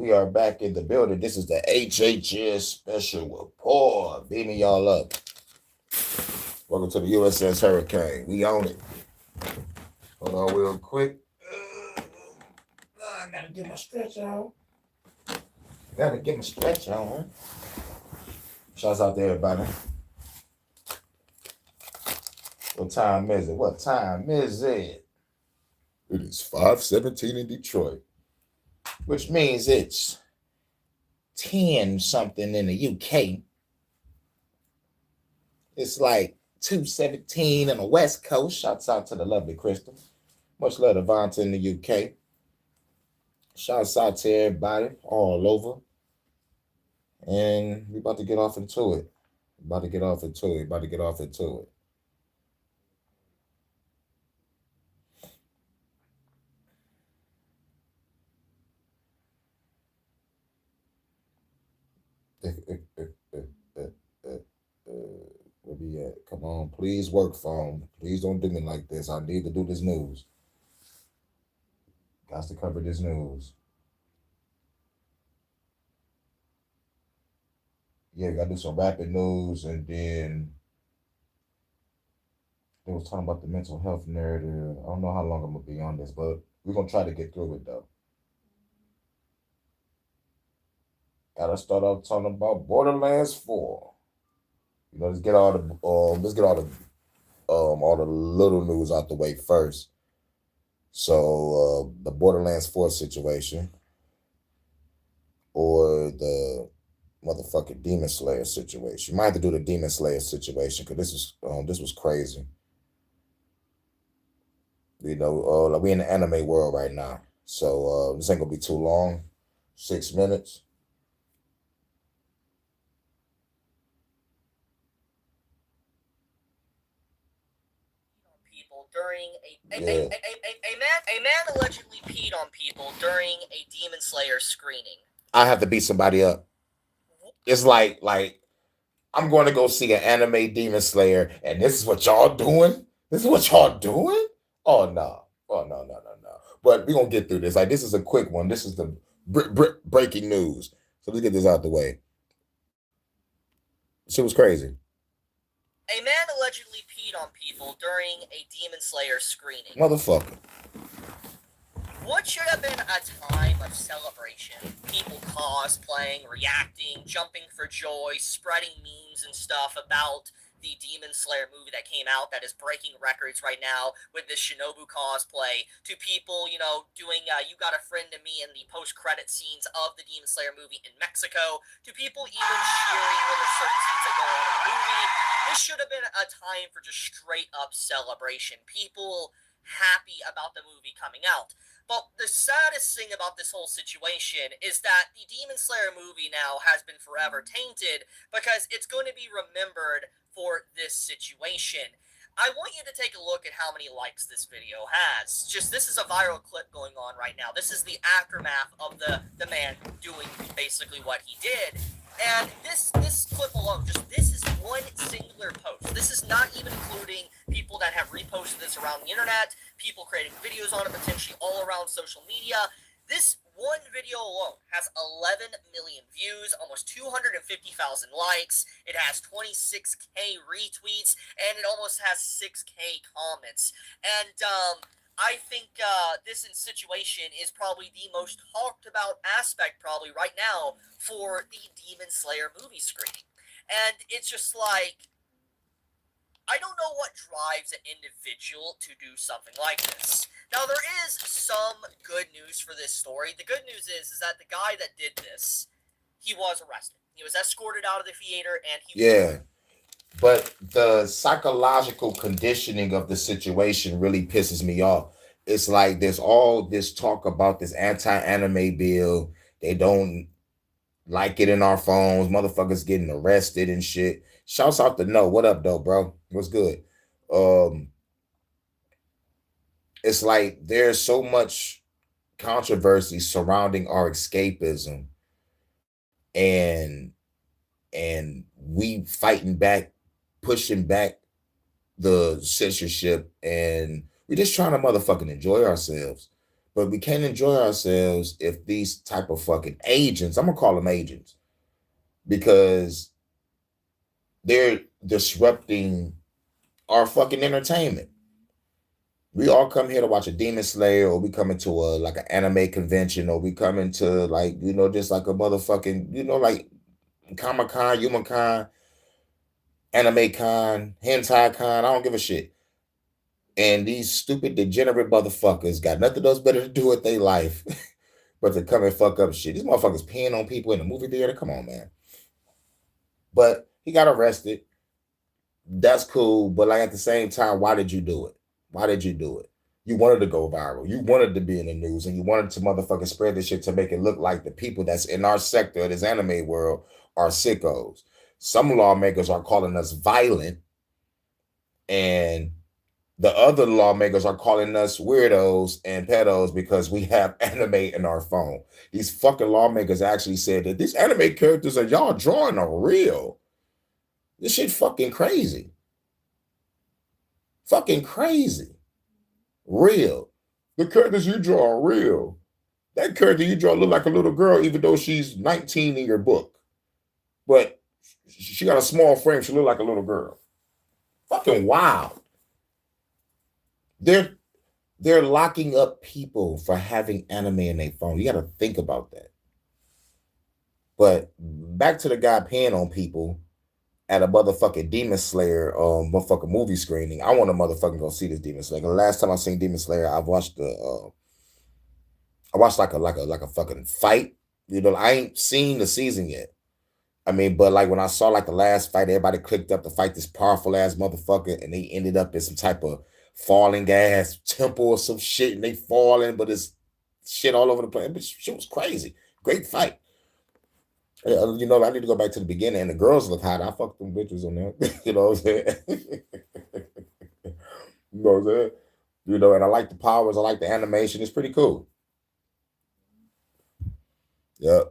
We are back in the building. This is the HHN Special Report. Beaming y'all up. Welcome to the USS Hurricane. We own it. Hold on real quick. I gotta get my stretch on. Gotta get my stretch on. Shouts out to everybody. What time is it? What time is it? It is 5:17 in Detroit, which means it's 10 something in the UK. It's like 2:17 on the West Coast. Shouts out to the lovely Crystal. Much love to Vonta in the UK. Shouts out to everybody all over. And we about to get off into it. About to get off into it. Where we at? Come on, please work phone. Please don't do me like this. I need to do this news. Got to cover this news. Yeah, gotta do some rapid news, and then they was talking about the mental health narrative. I don't know how long I'm gonna be on this, but we're gonna try to get through it though. Gotta start off talking about Borderlands 4. Let's get all the little news out the way first. So the Borderlands 4 situation, or the motherfucking Demon Slayer situation. You might have to do the Demon Slayer situation because this was crazy. Like we in the anime world right now, so this ain't gonna be too long. 6 minutes. A man allegedly peed on people during a Demon Slayer screening. I have to beat somebody up. It's like I'm going to go see an anime Demon Slayer, and this is what y'all doing. This is what y'all doing. Oh no. Oh no. But we're gonna get through this. Like, this is a quick one. This is the breaking news. So let's get this out the way. Shit was crazy. A man allegedly peed on people during a Demon Slayer screening. Motherfucker. What should have been a time of celebration, people cosplaying, reacting, jumping for joy, spreading memes and stuff about the Demon Slayer movie that came out that is breaking records right now with this Shinobu cosplay, to people, doing You Got a Friend to Me in the post-credit scenes of the Demon Slayer movie in Mexico, to people even cheering when there's certain scenes that go on in the movie. This should have been a time for just straight-up celebration. People happy about the movie coming out. But the saddest thing about this whole situation is that the Demon Slayer movie now has been forever tainted because it's going to be remembered for this situation. I want you to take a look at how many likes this video has. This is a viral clip going on right now. This is the aftermath of the man doing basically what he did. And this clip alone, this is one singular post. This is not even including people that have reposted this around the internet, people creating videos on it potentially all around social media. This one video alone has 11 million views, almost 250,000 likes. It has 26k retweets, and it almost has 6k comments. And I think this situation is probably the most talked about aspect probably right now for the Demon Slayer movie screening. And it's just like, I don't know what drives an individual to do something like this. Now, there is some good news for this story. The good news is that the guy that did this, he was arrested. He was escorted out of the theater, and he... Yeah. But the psychological conditioning of the situation really pisses me off. It's like there's all this talk about this anti-anime bill. They don't like it in our phones. Motherfuckers getting arrested and shit. Shouts out to No. What up, though, bro? What's good? It's like there's so much controversy surrounding our escapism, and we fighting back, pushing back the censorship, and we're just trying to motherfucking enjoy ourselves. But we can't enjoy ourselves if these type of fucking agents, I'm gonna call them agents, because they're disrupting our fucking entertainment. We all come here to watch a Demon Slayer, or we come into a like an anime convention, or we come into like, just like a motherfucking, like Comic Con, Human Con, Anime Con, Hentai Con. I don't give a shit. And these stupid degenerate motherfuckers got nothing else better to do with their life but to come and fuck up shit. These motherfuckers peeing on people in the movie theater. Come on, man. But he got arrested. That's cool. But like at the same time, why did you do it? Why did you do it? You wanted to go viral. You wanted to be in the news, and you wanted to motherfucking spread this shit to make it look like the people that's in our sector of this anime world are sickos. Some lawmakers are calling us violent, and the other lawmakers are calling us weirdos and pedos because we have anime in our phone. These fucking lawmakers actually said that these anime characters that y'all drawing are real. This shit fucking crazy. Fucking crazy. Real. The characters you draw are real. That character you draw look like a little girl, even though she's 19 in your book. But she got a small frame. She look like a little girl. Fucking wild. They're locking up people for having anime in their phone. You got to think about that. But back to the guy peeing on people at a motherfucking Demon Slayer motherfucking movie screening. I want to motherfucking go see this Demon Slayer. The last time I seen Demon Slayer, I watched like a fucking fight. I ain't seen the season yet. I mean, but like when I saw like the last fight, everybody clicked up to fight this powerful ass motherfucker, and they ended up in some type of falling ass temple or some shit, and they falling, but it's shit all over the place. But shit was crazy. Great fight. I need to go back to the beginning, and the girls look hot. I fucked them bitches on there. You know what I'm saying? You know what I'm saying? And I like the powers. I like the animation. It's pretty cool. Yeah.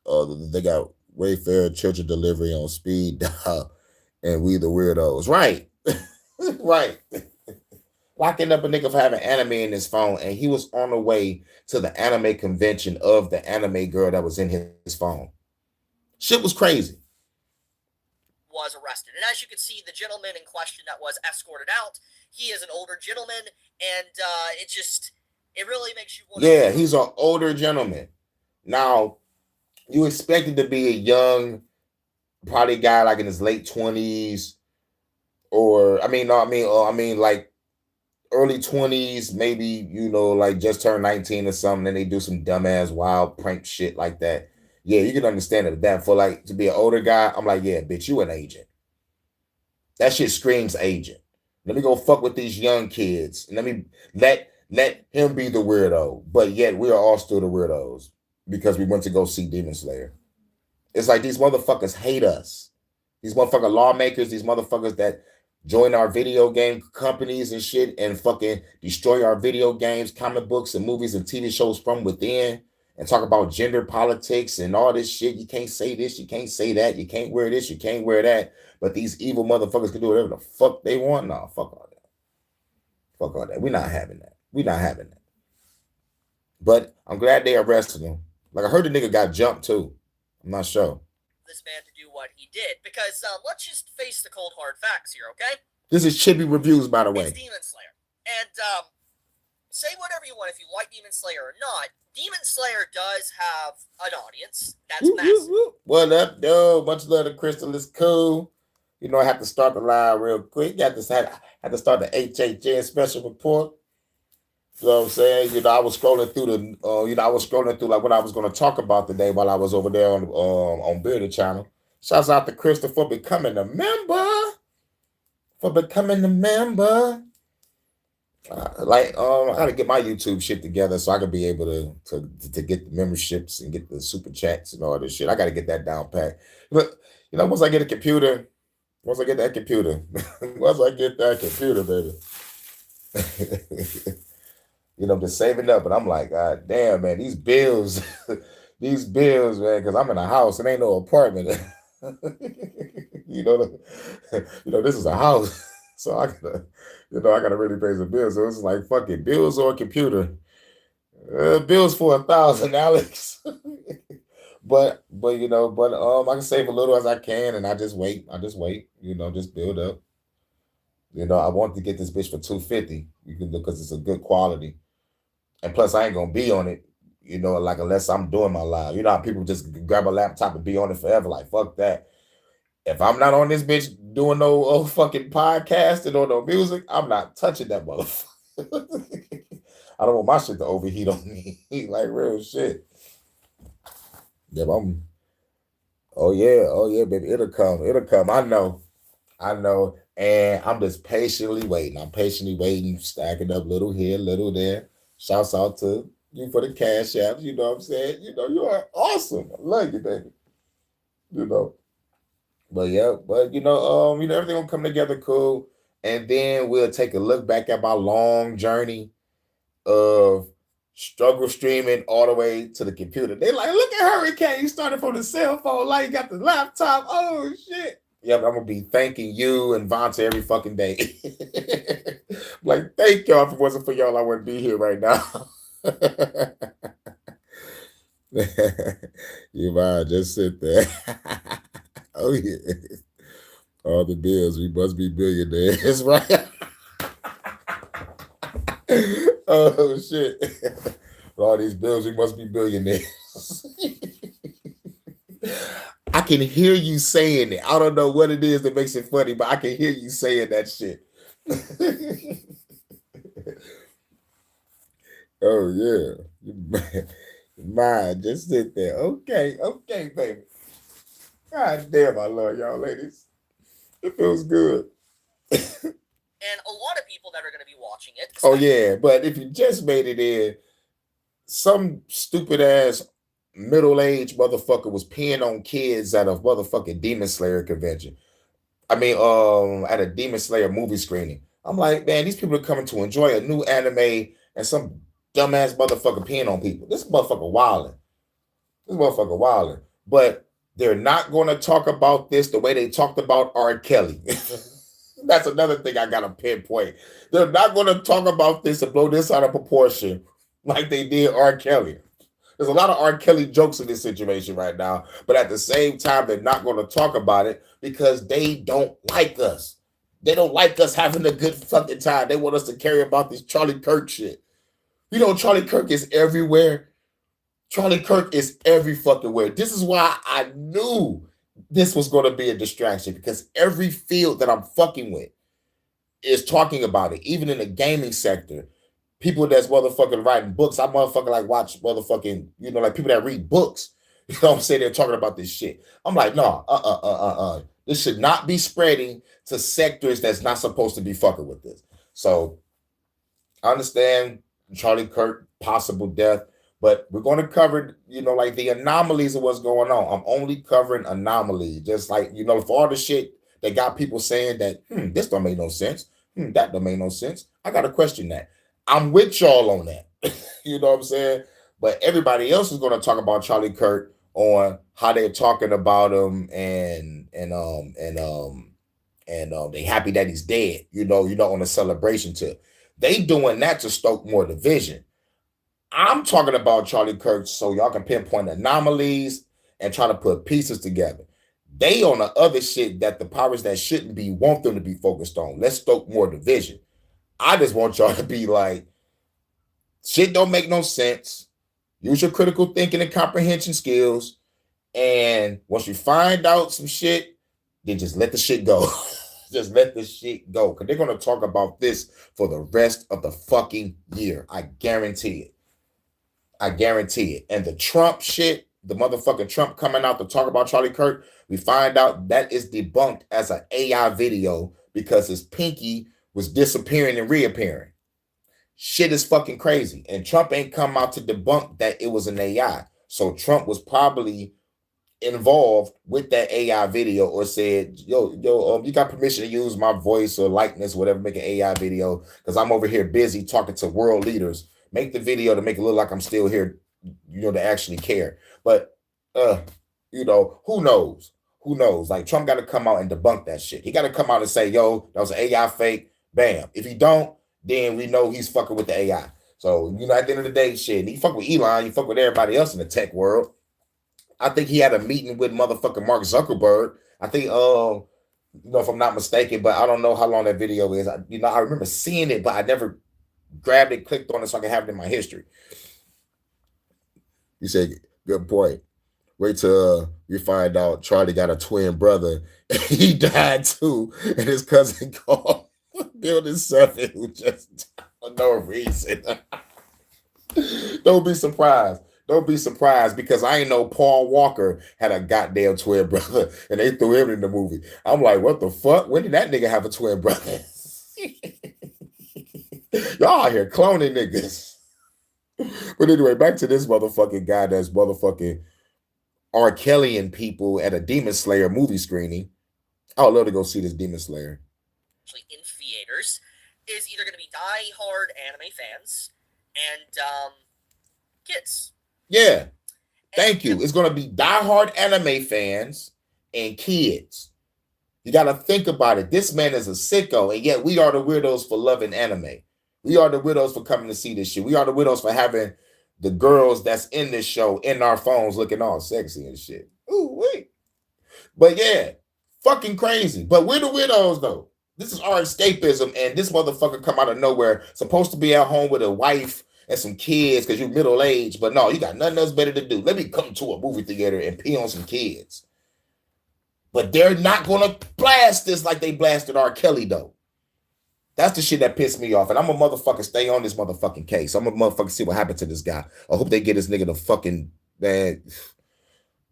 They got Wayfair Children Delivery on speed dial, and we the weirdos. Right. Right. Locking up a nigga for having anime in his phone, and he was on the way to the anime convention of the anime girl that was in his phone. Shit was crazy. Was arrested. And as you can see, the gentleman in question that was escorted out, he is an older gentleman, and it really makes you wonder. Yeah, he's an older gentleman. Now, you expected to be a young, probably guy like in his late 20s, or like early 20s, maybe, like just turned 19 or something, and they do some dumbass wild prank shit like that. Yeah, you can understand it. That for like to be an older guy, I'm like, yeah, bitch, you an agent. That shit screams agent. Let me go fuck with these young kids. And let him be the weirdo. But yet we are all still the weirdos because we went to go see Demon Slayer. It's like these motherfuckers hate us. These motherfucking lawmakers, these motherfuckers that join our video game companies and shit and fucking destroy our video games, comic books, and movies and TV shows from within, and talk about gender politics and all this shit. You can't say this, you can't say that, you can't wear this, you can't wear that. But these evil motherfuckers can do whatever the fuck they want. No, fuck all that. Fuck all that. We're not having that. We're not having that. But I'm glad they arrested him. Like I heard the nigga got jumped too. I'm not sure. This man to do what he did, because let's just face the cold hard facts here, okay? This is Chibi Reviews, by the way. It's Demon Slayer, and say whatever you want if you like Demon Slayer or not. Demon Slayer does have an audience that's massive. What up, dude? Much love to Crystal. It's cool. I have to start the line real quick. Have to start the HHN Special Report. You know what I'm saying? I was scrolling through like what I was going to talk about today while I was over there on Bearded Channel. Shouts out to Crystal for becoming a member. I got to get my YouTube shit together so I can be able to get the memberships and get the super chats and all this shit. I got to get that down pat. But once I get that computer, baby. I'm just saving up, and I'm like, God damn, man, these bills, man, because I'm in a house, it ain't no apartment. This is a house, so I gotta really pay some bills. So it's like fucking bills or a computer. Bills for 1,000, Alex. But I can save a little as I can, and I just wait. I just wait. Just build up. I want to get this bitch for 250. Because it's a good quality, and plus I ain't gonna be on it. Like unless I'm doing my live. How people just grab a laptop and be on it forever. Like fuck that. If I'm not on this bitch doing no fucking podcasting or no music, I'm not touching that motherfucker. I don't want my shit to overheat on me. Like real shit. Yeah, I'm. Oh yeah, baby. It'll come. It'll come. I know. I know. And I'm just patiently waiting. I'm patiently waiting, stacking up little here, little there. Shouts out to you for the cash apps. You know what I'm saying? You are awesome. I love you, baby. You know. But yeah, but everything will come together cool. And then we'll take a look back at my long journey of struggle streaming all the way to the computer. They like, look at Hurricane. He started from the cell phone, like he got the laptop. Oh shit. Yep, I'm gonna be thanking you and Vonta every fucking day. Like, thank y'all. If it wasn't for y'all, I wouldn't be here right now. You might just sit there. Oh yeah. All the bills, we must be billionaires, right? Oh shit. All these bills, we must be billionaires. I can hear you saying it. I don't know what it is that makes it funny, but I can hear you saying that shit. Oh yeah. Man, just sit there. Okay, baby. God damn, I love y'all ladies. It feels good. And a lot of people that are going to be watching it. Oh yeah, but if you just made it in, some stupid ass middle-aged motherfucker was peeing on kids at a motherfucking Demon Slayer convention. I mean, at a Demon Slayer movie screening. I'm like, man, these people are coming to enjoy a new anime, and some dumbass motherfucker peeing on people. This motherfucker wilding. This motherfucker wilding. But they're not going to talk about this the way they talked about R. Kelly. That's another thing I got to pinpoint. They're not going to talk about this and blow this out of proportion like they did R. Kelly. There's a lot of R. Kelly jokes in this situation right now, but at the same time, they're not going to talk about it because they don't like us. They don't like us having a good fucking time. They want us to carry about this Charlie Kirk shit. Charlie Kirk is everywhere. Charlie Kirk is every fucking where. This is why I knew this was going to be a distraction, because every field that I'm fucking with is talking about it, even in the gaming sector. People that's motherfucking writing books, I motherfucking like watch motherfucking, like people that read books. You know what I'm saying? They're talking about this shit. I'm like, no, this should not be spreading to sectors that's not supposed to be fucking with this. So I understand Charlie Kirk, possible death, but we're going to cover, like the anomalies of what's going on. I'm only covering anomalies, just like, for all the shit that got people saying that, this don't make no sense. That don't make no sense. I got to question that. I'm with y'all on that. You know what I'm saying? But everybody else is going to talk about Charlie Kirk on how they're talking about him and they happy that he's dead. On a celebration tip. They doing that to stoke more division. I'm talking about Charlie Kirk so y'all can pinpoint anomalies and try to put pieces together. They on the other shit that the powers that shouldn't be want them to be focused on. Let's stoke more division. I just want y'all to be like, shit don't make no sense. Use your critical thinking and comprehension skills. And once you find out some shit, then just let the shit go. Just let the shit go. Because they're going to talk about this for the rest of the fucking year. I guarantee it. I guarantee it. And the Trump shit, the motherfucking Trump coming out to talk about Charlie Kirk, we find out that is debunked as an AI video because his pinky was disappearing and reappearing. Shit is fucking crazy. And Trump ain't come out to debunk that it was an AI. So Trump was probably involved with that AI video or said, yo, you got permission to use my voice or likeness, whatever, make an AI video because I'm over here busy talking to world leaders. Make the video to make it look like I'm still here, to actually care. But, who knows? Who knows? Like, Trump got to come out and debunk that shit. He got to come out and say, yo, that was an AI fake. Bam. If he don't, then we know he's fucking with the AI. So, at the end of the day, shit, you fuck with Elon, you fuck with everybody else in the tech world. I think he had a meeting with motherfucking Mark Zuckerberg. I think, if I'm not mistaken, but I don't know how long that video is. I remember seeing it, but I never grabbed it, clicked on it so I can have it in my history. You said, good point. Wait till you find out Charlie got a twin brother and he died too, and his cousin called Building 7 who just died for no reason. Don't be surprised. Don't be surprised because I ain't know Paul Walker had a goddamn twin brother and they threw him in the movie. I'm like, what the fuck? When did that nigga have a twin brother? Y'all out here cloning niggas. But anyway, back to this motherfucking guy that's motherfucking R. Kelly and people at a Demon Slayer movie screening. I would love to go see this Demon Slayer. Actually, in theaters, is either going to be die-hard anime fans and kids. Yeah. Thank you. It's going to be diehard anime fans and kids. You got to think about it. This man is a sicko, and yet we are the weirdos for loving anime. We are the widows for coming to see this shit. We are the widows for having the girls that's in this show in our phones looking all sexy and shit. Ooh, wait. But yeah, fucking crazy. But we're the widows, though. This is our escapism, and this motherfucker come out of nowhere, supposed to be at home with a wife and some kids because you're middle-aged, but no, you got nothing else better to do. Let me come to a movie theater and pee on some kids. But they're not going to blast this like they blasted R. Kelly, though. That's the shit that pissed me off. And I'm a motherfucker stay on this motherfucking case. I'm a motherfucker see what happened to this guy. I hope they get this nigga the fucking, man,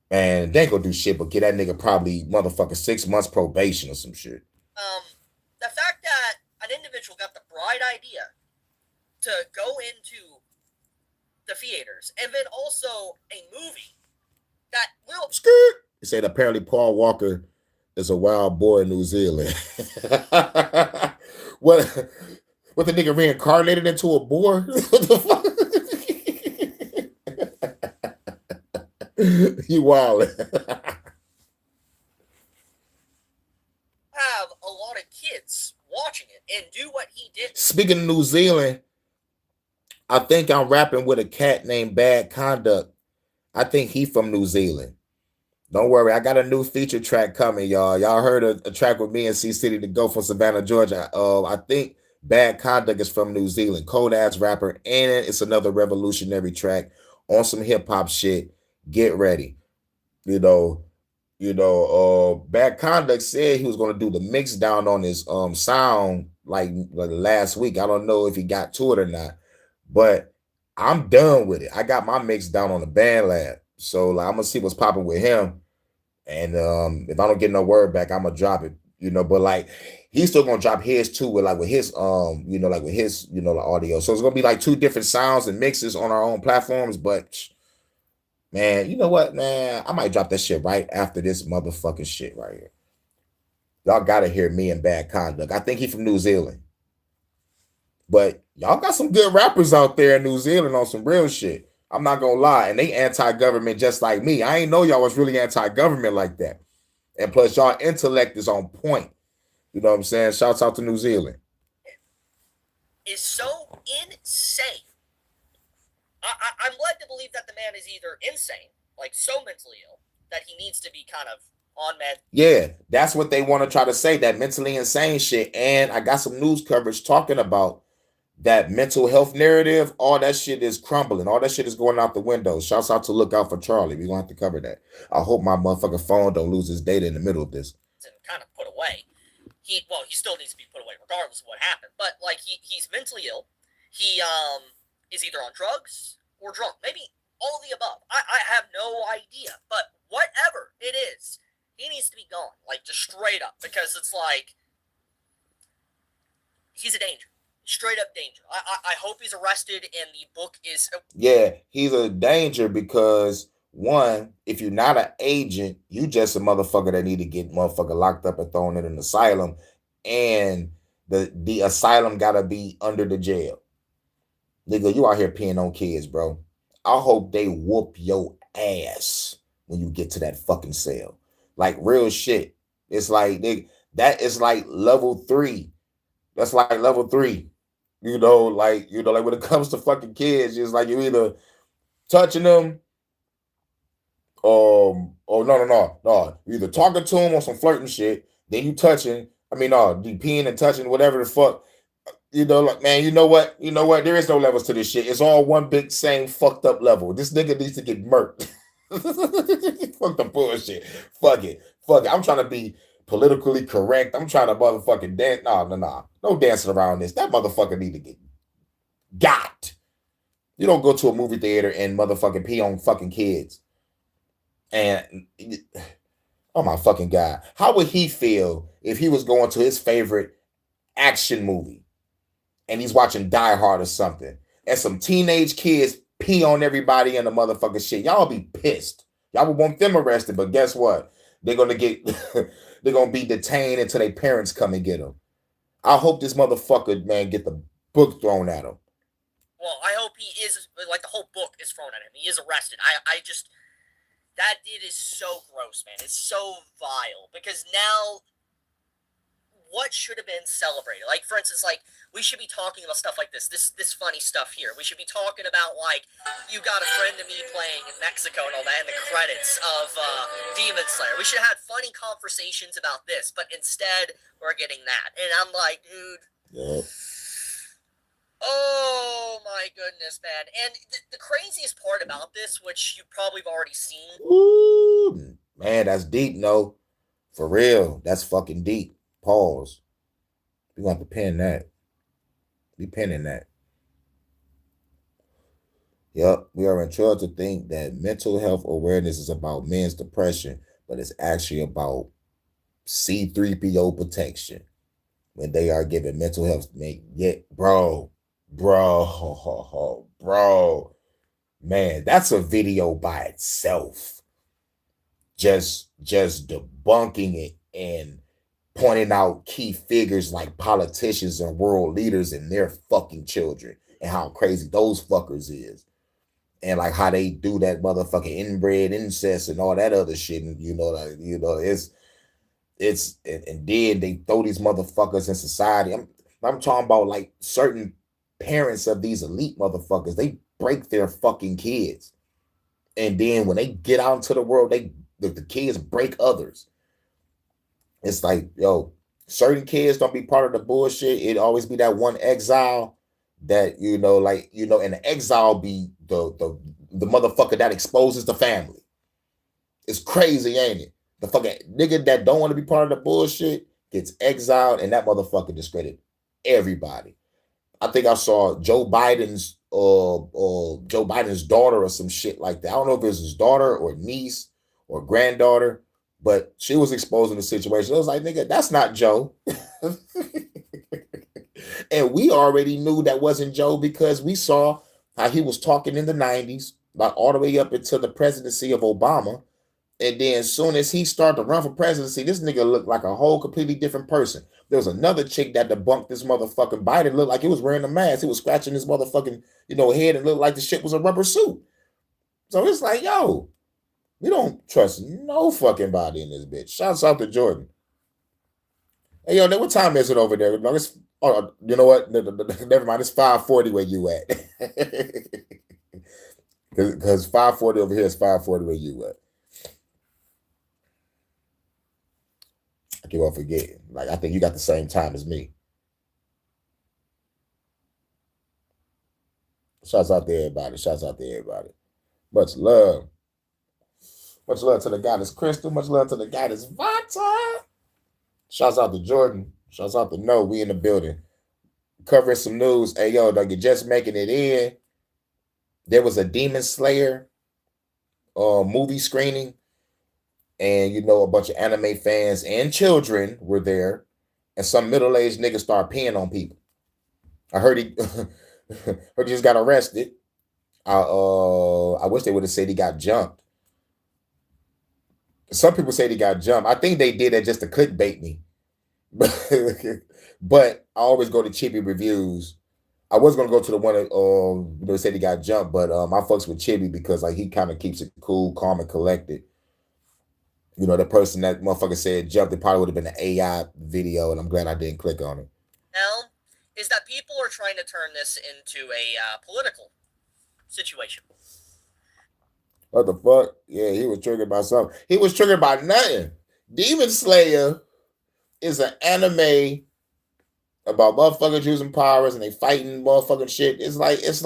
they ain't gonna do shit, but get that nigga probably motherfucking 6 months probation or some shit. The fact that an individual got the bright idea to go into the theaters and then also a movie that will... They said apparently Paul Walker is a wild boy in New Zealand. What the nigga reincarnated into a boar? What the fuck? You wild. Have a lot of kids watching it and do what he did. Speaking of New Zealand, I think I'm rapping with a cat named Bad Conduct. I think he from New Zealand. Don't worry, I got a new feature track coming, y'all. Y'all heard a track with me and C City to go from Savannah, Georgia. I think Bad Conduct is from New Zealand. Cold ass rapper, and it's another revolutionary track on some hip hop shit. Get ready. Bad Conduct said he was gonna do the mix down on his sound like last week. I don't know if he got to it or not, but I'm done with it. I got my mix down on the Band Lab. So like, I'm gonna see what's popping with him. And if I don't get no word back, I'm gonna drop it, but like he's still gonna drop his too with his the audio. So it's gonna be like two different sounds and mixes on our own platforms. But man, you know what, man? I might drop that shit right after this motherfucking shit right here. Y'all gotta hear me and Bad Conduct. I think he's from New Zealand. But y'all got some good rappers out there in New Zealand on some real shit. I'm not gonna lie, and they anti-government just like me. I ain't know y'all was really anti-government like that. And plus, y'all intellect is on point. You know what I'm saying? Shouts out to New Zealand. Is so insane. I'm led to believe that the man is either insane, like so mentally ill, that he needs to be kind of on med. Yeah, that's what they want to try to say, that mentally insane shit. And I got some news coverage talking about that mental health narrative. All that shit is crumbling. All that shit is going out the window. Shouts out to Look Out for Charlie. We're going to have to cover that. I hope my motherfucking phone don't lose its data in the middle of this. And kind of put away. He still needs to be put away regardless of what happened. But like he's mentally ill. He is either on drugs or drunk. Maybe all of the above. I have no idea. But whatever it is, he needs to be gone. Like just straight up. Because it's like he's a danger. Straight up danger. I hope he's arrested and the book is... Yeah, he's a danger because, one, if you're not an agent, you just a motherfucker that need to get motherfucker locked up and thrown in an asylum. And the asylum got to be under the jail. Nigga, you out here peeing on kids, bro. I hope they whoop your ass when you get to that fucking cell. Like, real shit. It's like, nigga, that is like level 3. That's like level 3. Like when it comes to fucking kids, it's like you either touching them, or no, you either talking to them on some flirting shit, then you touching. I mean, no, you peeing and touching whatever the fuck. Like, man, you know what? There is no levels to this shit. It's all one big same fucked up level. This nigga needs to get murked. Fuck the bullshit. Fuck it. Fuck it. I'm trying to be politically correct. I'm trying to motherfucking dance. No dancing around this. That motherfucker need to get got. You don't go to a movie theater and motherfucking pee on fucking kids. And oh my fucking god, how would he feel if he was going to his favorite action movie and he's watching Die Hard or something, and some teenage kids pee on everybody in the motherfucking shit? Y'all be pissed. Y'all would want them arrested, but guess what? They're gonna get they're gonna be detained until their parents come and get them. I hope this motherfucker, man, get the book thrown at him. Well, I hope he is, like, the whole book is thrown at him. He is arrested. I just, that it is so gross, man. It's so vile, because now what should have been celebrated? Like, for instance, like, we should be talking about stuff like this funny stuff here. We should be talking about, like, You Got a Friend of Me playing in Mexico and all that, and the credits of Demon Slayer. We should have had funny conversations about this, but instead, we're getting that. And I'm like, dude. Yeah. Oh my goodness, man. And the craziest part about this, which you probably have already seen. Ooh, man, that's deep, no. For real. That's fucking deep. Pause. We want to pin that. Be pinning that. Yep, we are encouraged to think that mental health awareness is about men's depression, but it's actually about C3PO protection when they are given mental health. Bro, man, that's a video by itself. Just debunking it and pointing out key figures like politicians and world leaders and their fucking children and how crazy those fuckers is. And like how they do that motherfucking inbred incest and all that other shit. And it's and then they throw these motherfuckers in society. I'm talking about like certain parents of these elite motherfuckers, they break their fucking kids. And then when they get out into the world, the kids break others. It's like, yo, certain kids don't be part of the bullshit. It always be that one exile that, and the exile be the motherfucker that exposes the family. It's crazy, ain't it? The fucking nigga that don't want to be part of the bullshit gets exiled, and that motherfucker discredit everybody. I think I saw Joe Biden's daughter or some shit like that. I don't know if it was his daughter or niece or granddaughter, but she was exposing the situation. I was like, nigga, that's not Joe. And we already knew that wasn't Joe because we saw how he was talking in the 90s, like all the way up into the presidency of Obama. And then as soon as he started to run for presidency, this nigga looked like a whole completely different person. There was another chick that debunked this motherfucking Biden. Looked like he was wearing a mask. He was scratching his motherfucking, head and looked like the shit was a rubber suit. So it's like, yo, we don't trust no fucking body in this bitch. Shouts out to Jordan. Hey, yo, what time is it over there? You know what? Never mind. It's 5:40 where you at. Because 5:40 over here is 5:40 where you at. I keep on forgetting. Like, I think you got the same time as me. Shouts out to everybody. Shouts out to everybody. Much love. Much love to the goddess Crystal. Much love to the goddess Vata. Shouts out to Jordan. Shouts out to No. We in the building. Covering some news. Hey, yo, dog, you're just making it in. There was a Demon Slayer movie screening. And, a bunch of anime fans and children were there. And some middle-aged niggas started peeing on people. I heard he just got arrested. I wish they would have said he got jumped. Some people say he got jumped. I think they did that just to clickbait me. But I always go to Chibi reviews. I was gonna go to the one that they said he got jumped, but I fucks with Chibi because like he kind of keeps it cool, calm, and collected. The person that motherfucker said jumped, it probably would have been an AI video, and I'm glad I didn't click on it. Now, is that people are trying to turn this into a political situation. What the fuck? Yeah, he was triggered by something. He was triggered by nothing. Demon Slayer is an anime about motherfuckers using powers and they fighting motherfucking shit. It's like it's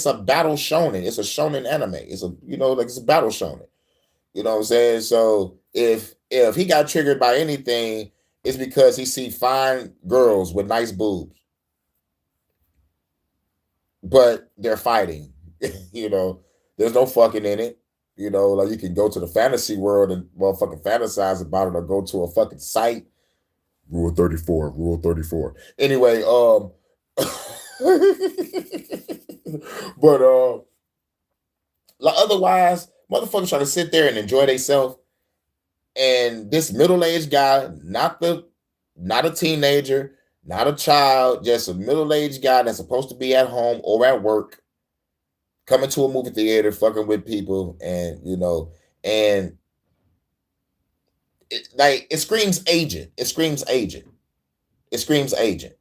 a battle shonen. It's a shonen anime. It's a like it's a battle shonen. You know what I'm saying? So if he got triggered by anything, it's because he see fine girls with nice boobs, but they're fighting. There's no fucking in it. Like you can go to the fantasy world and motherfucking fantasize about it, or go to a fucking site. Rule 34, Rule 34. Anyway, but like otherwise, motherfuckers trying to sit there and enjoy themselves. And this middle-aged guy, not a teenager, not a child, just a middle-aged guy that's supposed to be at home or at work, coming to a movie theater, fucking with people, and and it screams agent. It screams agent. It screams agent.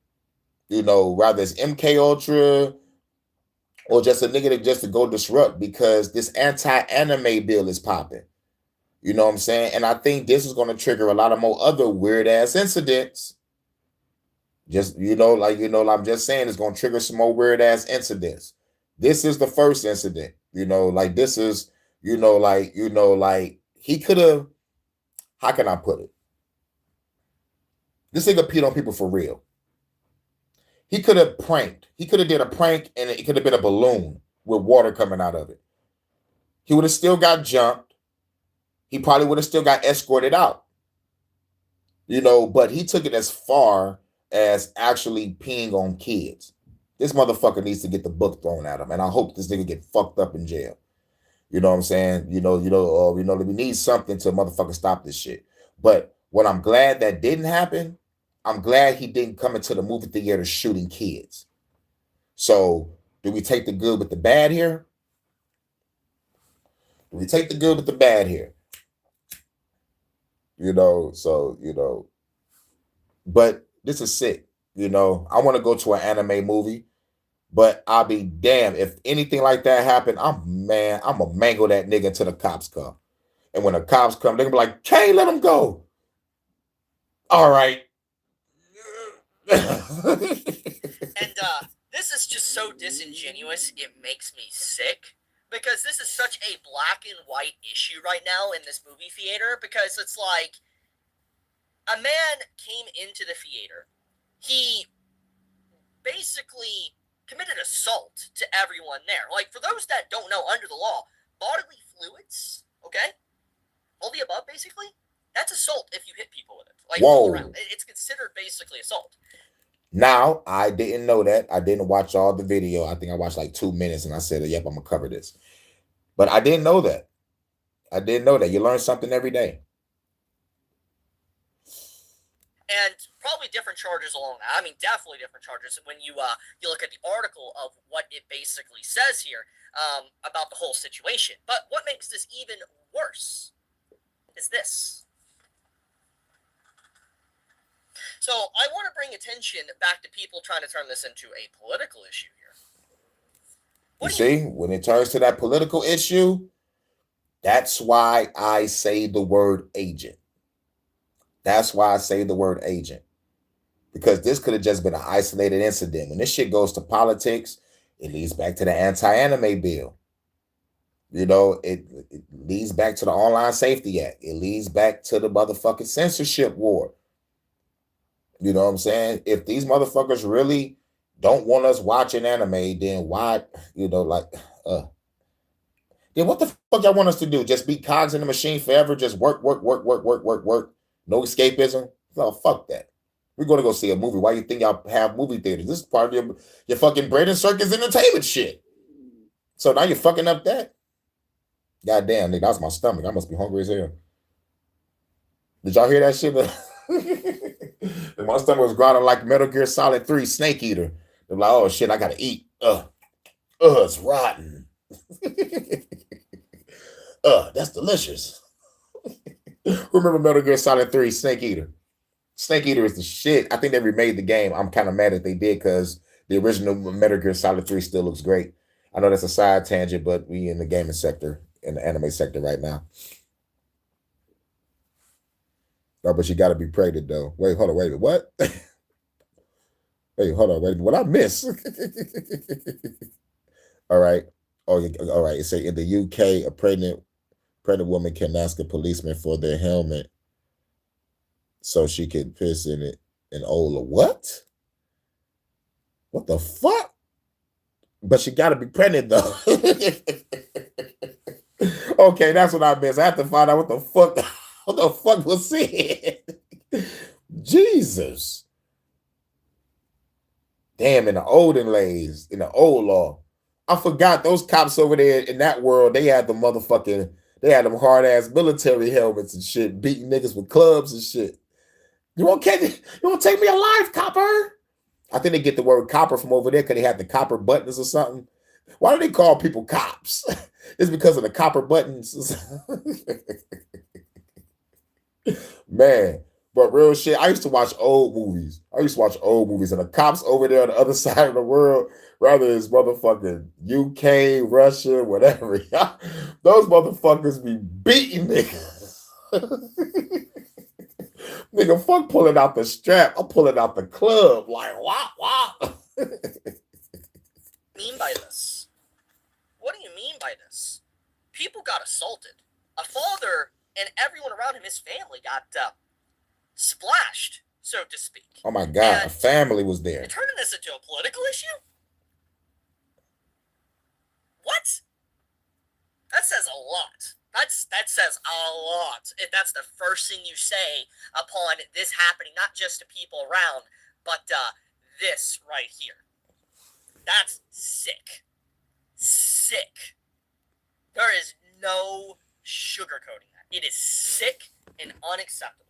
Rather it's MK Ultra or just a nigga that just to go disrupt because this anti-anime bill is popping. You know what I'm saying? And I think this is going to trigger a lot of more other weird ass incidents. Just I'm just saying it's going to trigger some more weird ass incidents. This is the first incident. This is he could have. How can I put it? This nigga peed on people for real. He could have pranked. He could have did a prank and it could have been a balloon with water coming out of it. He would have still got jumped. He probably would have still got escorted out. But he took it as far as actually peeing on kids. This motherfucker needs to get the book thrown at him. And I hope this nigga get fucked up in jail. You know what I'm saying? We need something to motherfucker stop this shit. But what I'm glad that didn't happen, I'm glad he didn't come into the movie theater shooting kids. So do we take the good with the bad here? Do we take the good with the bad here? But this is sick. I want to go to an anime movie, but I'll be damned if anything like that happened. I'm gonna mangle that nigga until the cops come. And when the cops come, they're gonna be like, "Can't let him go." All right. And this is just so disingenuous, it makes me sick. Because this is such a black and white issue right now in this movie theater. Because it's like, a man came into the theater. He basically committed assault to everyone there. Like, for those that don't know, under the law, bodily fluids, okay? All the above, basically, that's assault if you hit people with it. Like, all around. It's considered basically assault. Now, I didn't know that. I didn't watch all the video. I think I watched like 2 minutes and I said, yep, I'm going to cover this. But I didn't know that. You learn something every day. And probably different charges along that. I mean, definitely different charges when you look at the article of what it basically says here about the whole situation. But what makes this even worse is this. So I want to bring attention back to people trying to turn this into a political issue here. You see, when it turns to that political issue, that's why I say the word agent. That's why I say the word agent. Because this could have just been an isolated incident. When this shit goes to politics, it leads back to the anti-anime bill. It leads back to the Online Safety Act. It leads back to the motherfucking censorship war. You know what I'm saying? If these motherfuckers really don't want us watching anime, then why, then what the fuck y'all want us to do? Just be cogs in the machine forever? Just work. No escapism? No, fuck that. We're going to go see a movie. Why you think y'all have movie theaters? This is part of your fucking bread and circus entertainment shit. So now you're fucking up that? Goddamn, nigga, that was my stomach. I must be hungry as hell. Did y'all hear that shit? My stomach was growling like Metal Gear Solid 3 Snake Eater. They're like, oh shit, I gotta eat. It's rotten. That's delicious. Remember Metal Gear Solid 3 Snake Eater? Snake Eater is the shit. I think they remade the game. I'm kind of mad that they did because the original Metal Gear Solid 3 still looks great. I know that's a side tangent, but we in the gaming sector, in the anime sector right now. No, but you got to be pregnant though. Wait, hold on. Wait, what? Wait, hold on. Wait, what I miss? All right. Oh, all right. It say in the UK, a pregnant woman can ask a policeman for their helmet so she can piss in it. And Ola, what? What the fuck? But she got to be pregnant though. Okay, that's what I missed. I have to find out what the fuck. What the fuck was said? Jesus. Damn, in the olden days, in the old law. I forgot those cops over there in that world, they had them hard ass military helmets and shit, beating niggas with clubs and shit. You won't take me alive, copper? I think they get the word copper from over there because they had the copper buttons or something. Why do they call people cops? It's because of the copper buttons. Man, but real shit, I used to watch old movies. And the cops over there on the other side of the world, rather it's motherfucking UK, Russia, whatever. Those motherfuckers be beating niggas. Nigga, fuck pulling out the strap. I'm pulling out the club. Like, wah. Mean by this? What do you mean by this? People got assaulted. A father and everyone around him, his family, got splashed, so to speak. Oh my God, a family was there. You're turning this into a political issue? What? That says a lot. That says a lot. If that's the first thing you say upon this happening, not just to people around, but this right here. That's sick. Sick. There is no sugarcoating that. It is sick and unacceptable.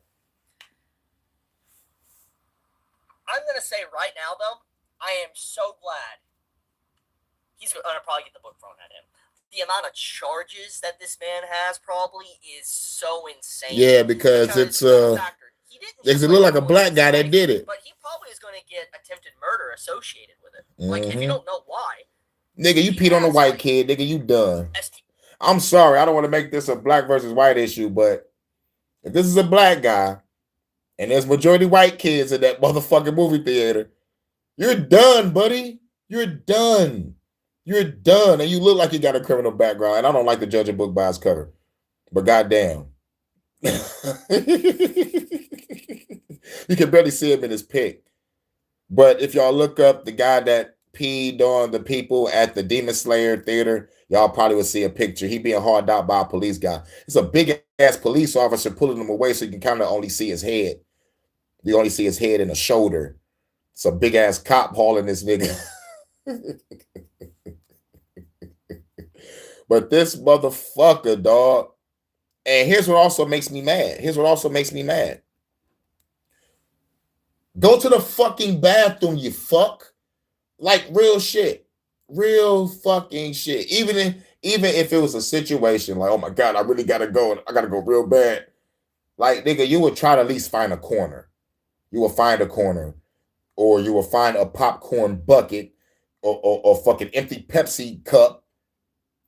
I'm going to say right now, though, I am so glad he's going to probably get the book thrown at him. The amount of charges that this man has probably is so insane. Yeah, because it's it look like a black guy that did it. But he probably is going to get attempted murder associated with it. Like, if you don't know why. Nigga, you peed on a white kid. Nigga, you done. I'm sorry. I don't want to make this a black versus white issue, but if this is a black guy and there's majority white kids in that motherfucking movie theater, you're done, buddy. You're done. You're done. And you look like you got a criminal background. And I don't like to judge a book by its cover. But goddamn. You can barely see him in his pic. But if y'all look up the guy that peed on the people at the Demon Slayer theater, y'all probably will see a picture. He being hauled out by a police guy. It's a big ass police officer pulling him away so you can kind of only see his head. You only see his head and a shoulder. It's a big ass cop hauling this nigga. But this motherfucker, dog. And here's what also makes me mad. Go to the fucking bathroom, you fuck. Like real shit. Real fucking shit. Even if it was a situation like, oh my God, I really gotta go. I gotta go real bad. Like, nigga, you would try to at least find a corner. You will find a corner. Or you will find a popcorn bucket or fucking empty Pepsi cup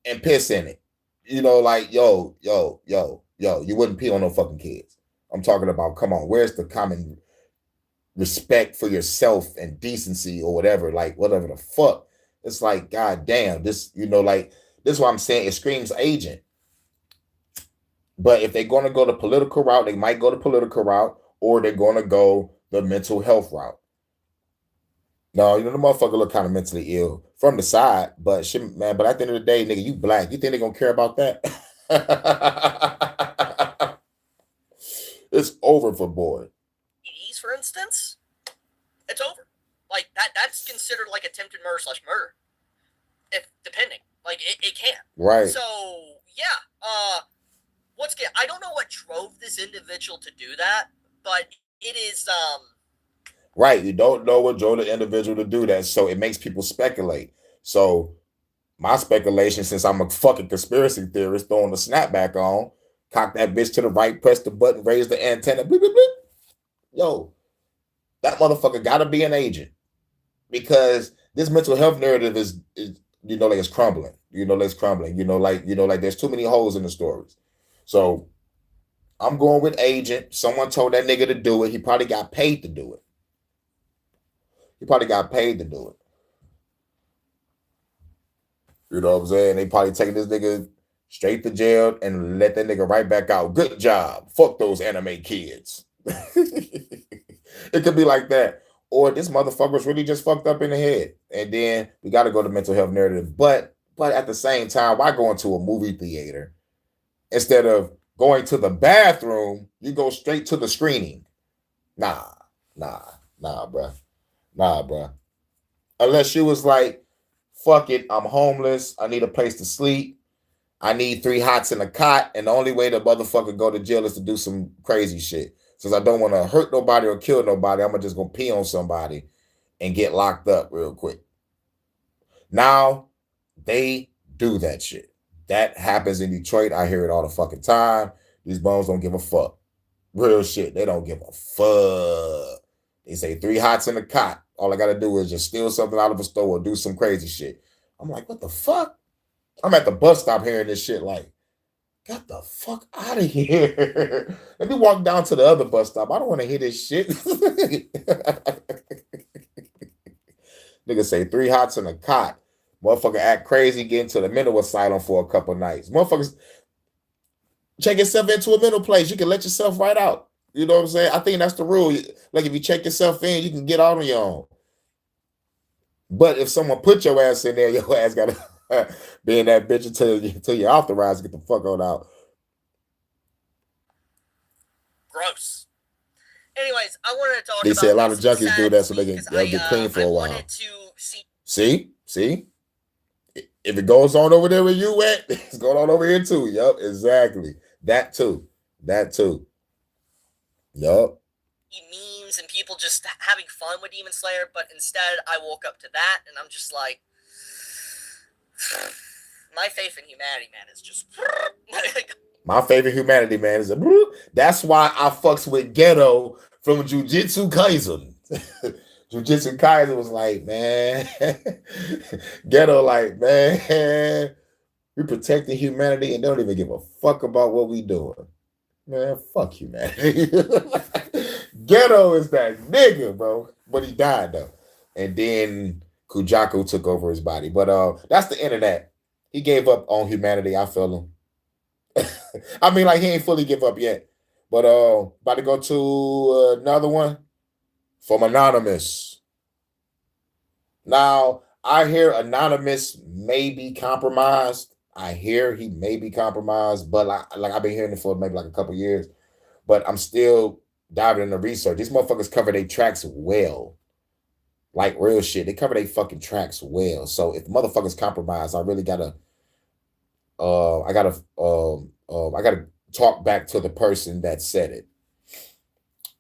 and piss in it. You know, like, yo, you wouldn't pee on no fucking kids. I'm talking about, come on, where's the common respect for yourself and decency or whatever, like, whatever the fuck. It's like, God damn, this, you know, like, this is what I'm saying, it screams agent. But if they're going to go the political route, they might go the political route, or they're going to go the mental health route. No, you know, the motherfucker look kind of mentally ill from the side, but shit, man, but at the end of the day, nigga, you black. You think they're going to care about that? It's over for boy. EDs, for instance, it's over. Like, that's considered like attempted murder/murder. If depending. Like, it can. Right. So, yeah. I don't know what drove this individual to do that, but it is, Right, you don't know what drove the individual to do that, so it makes people speculate. So my speculation, since I'm a fucking conspiracy theorist, throwing the snapback on, cock that bitch to the right, press the button, raise the antenna, bleep, bleep, bleep. Yo, that motherfucker gotta be an agent because this mental health narrative is like it's crumbling. Like it's crumbling. Like there's too many holes in the stories. So I'm going with agent. Someone told that nigga to do it. He probably got paid to do it. He probably got paid to do it. You know what I'm saying? They probably taking this nigga straight to jail and let that nigga right back out. Good job. Fuck those anime kids. It could be like that. Or this motherfucker's really just fucked up in the head. And then we gotta go to mental health narrative. But at the same time, why go into a movie theater? Instead of going to the bathroom, you go straight to the screening. Nah, nah, nah, bruh. Nah, bruh. Unless you was like, fuck it, I'm homeless. I need a place to sleep. I need 3 hots in a cot. And the only way the motherfucker go to jail is to do some crazy shit. Since I don't want to hurt nobody or kill nobody, I'm just going to pee on somebody and get locked up real quick. Now, they do that shit. That happens in Detroit. I hear it all the fucking time. These bums don't give a fuck. Real shit. They don't give a fuck. They say 3 hots in a cot. All I gotta do is just steal something out of a store or do some crazy shit. I'm like, what the fuck? I'm at the bus stop hearing this shit like, get the fuck out of here. Let me walk down to the other bus stop. I don't want to hear this shit. Nigga say 3 hots in a cot. Motherfucker act crazy, get into the mental asylum for a couple nights. Motherfuckers check yourself into a mental place. You can let yourself right out. You know what I'm saying? I think that's the rule. Like if you check yourself in, you can get out on your own. But if someone put your ass in there, your ass gotta be in that bitch until you're authorized to get the fuck on out. Gross. Anyways, I wanted to talk they about say a lot of this junkies do that so they can get clean for a while. I wanted to See? If it goes on over there where you at, it's going on over here too. Yup, exactly. That too. Yup. memes and people just having fun with Demon Slayer, but instead I woke up to that and I'm just like, my faith in humanity, man, is just. My favorite humanity, man, is that's why I fucks with Ghetto from Jujutsu Kaisen. Jujutsu Kaisen was like, man, Ghetto like, man, we protecting humanity and don't even give a fuck about what we doing. Man, fuck humanity. Ghetto is that nigga, bro. But he died though. And then Kujaku took over his body. But that's the internet. He gave up on humanity. I feel him. I mean, like he ain't fully give up yet. But about to go to another one from Anonymous. Now, I hear Anonymous may be compromised. I hear he may be compromised, but like I've been hearing it for maybe like a couple years. But I'm still diving into research. These motherfuckers cover their tracks well. Like real shit. They cover their fucking tracks well. So if the motherfuckers compromised, I really gotta I gotta talk back to the person that said it.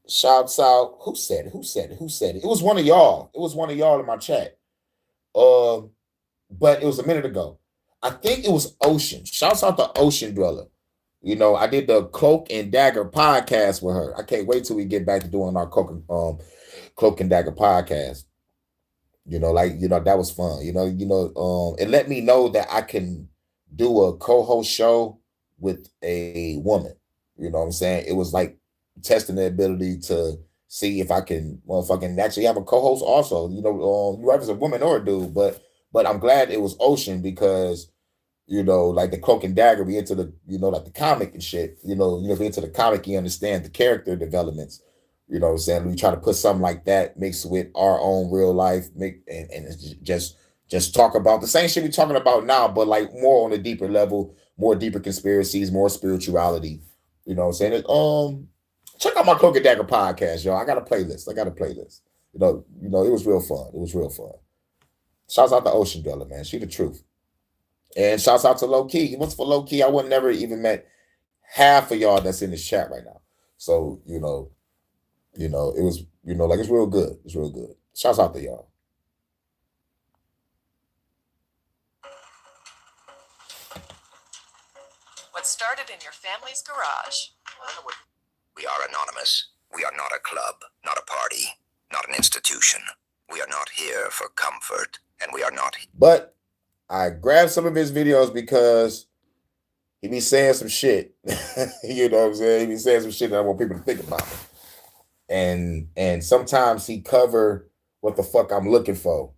Shouts out. Who said it? It was one of y'all. It was one of y'all in my chat. But it was a minute ago. I think it was Ocean. Shouts out to Ocean Dweller. I did the Cloak and Dagger podcast with her. I can't wait till we get back to doing our Cloak and Dagger podcast. That was fun. It let me know that I can do a co-host show with a woman. You know what I'm saying? It was like testing the ability to see if I can motherfucking actually have a co-host also. Whether it's a woman or a dude, but I'm glad it was Ocean because like the Cloak and Dagger, we into the like the comic and shit. If you're into the comic, you understand the character developments. You know what I'm saying? We try to put something like that mixed with our own real life, and just talk about the same shit we're talking about now, but like more on a deeper level, more deeper conspiracies, more spirituality. You know what I'm saying? Check out my Cloak and Dagger podcast, y'all. I got a playlist. It was real fun. Shouts out to Ocean Dweller, man. She the truth. And shouts out to Low Key. What's for Low Key? I would never even met half of y'all that's in this chat right now. So, it was, like it's real good. It's real good. Shouts out to y'all. What started in your family's garage. We are anonymous. We are not a club, not a party, not an institution. We are not here for comfort, and we are not. But I grabbed some of his videos because he be saying some shit. You know what I'm saying? He be saying some shit that I want people to think about. And sometimes he cover what the fuck I'm looking for.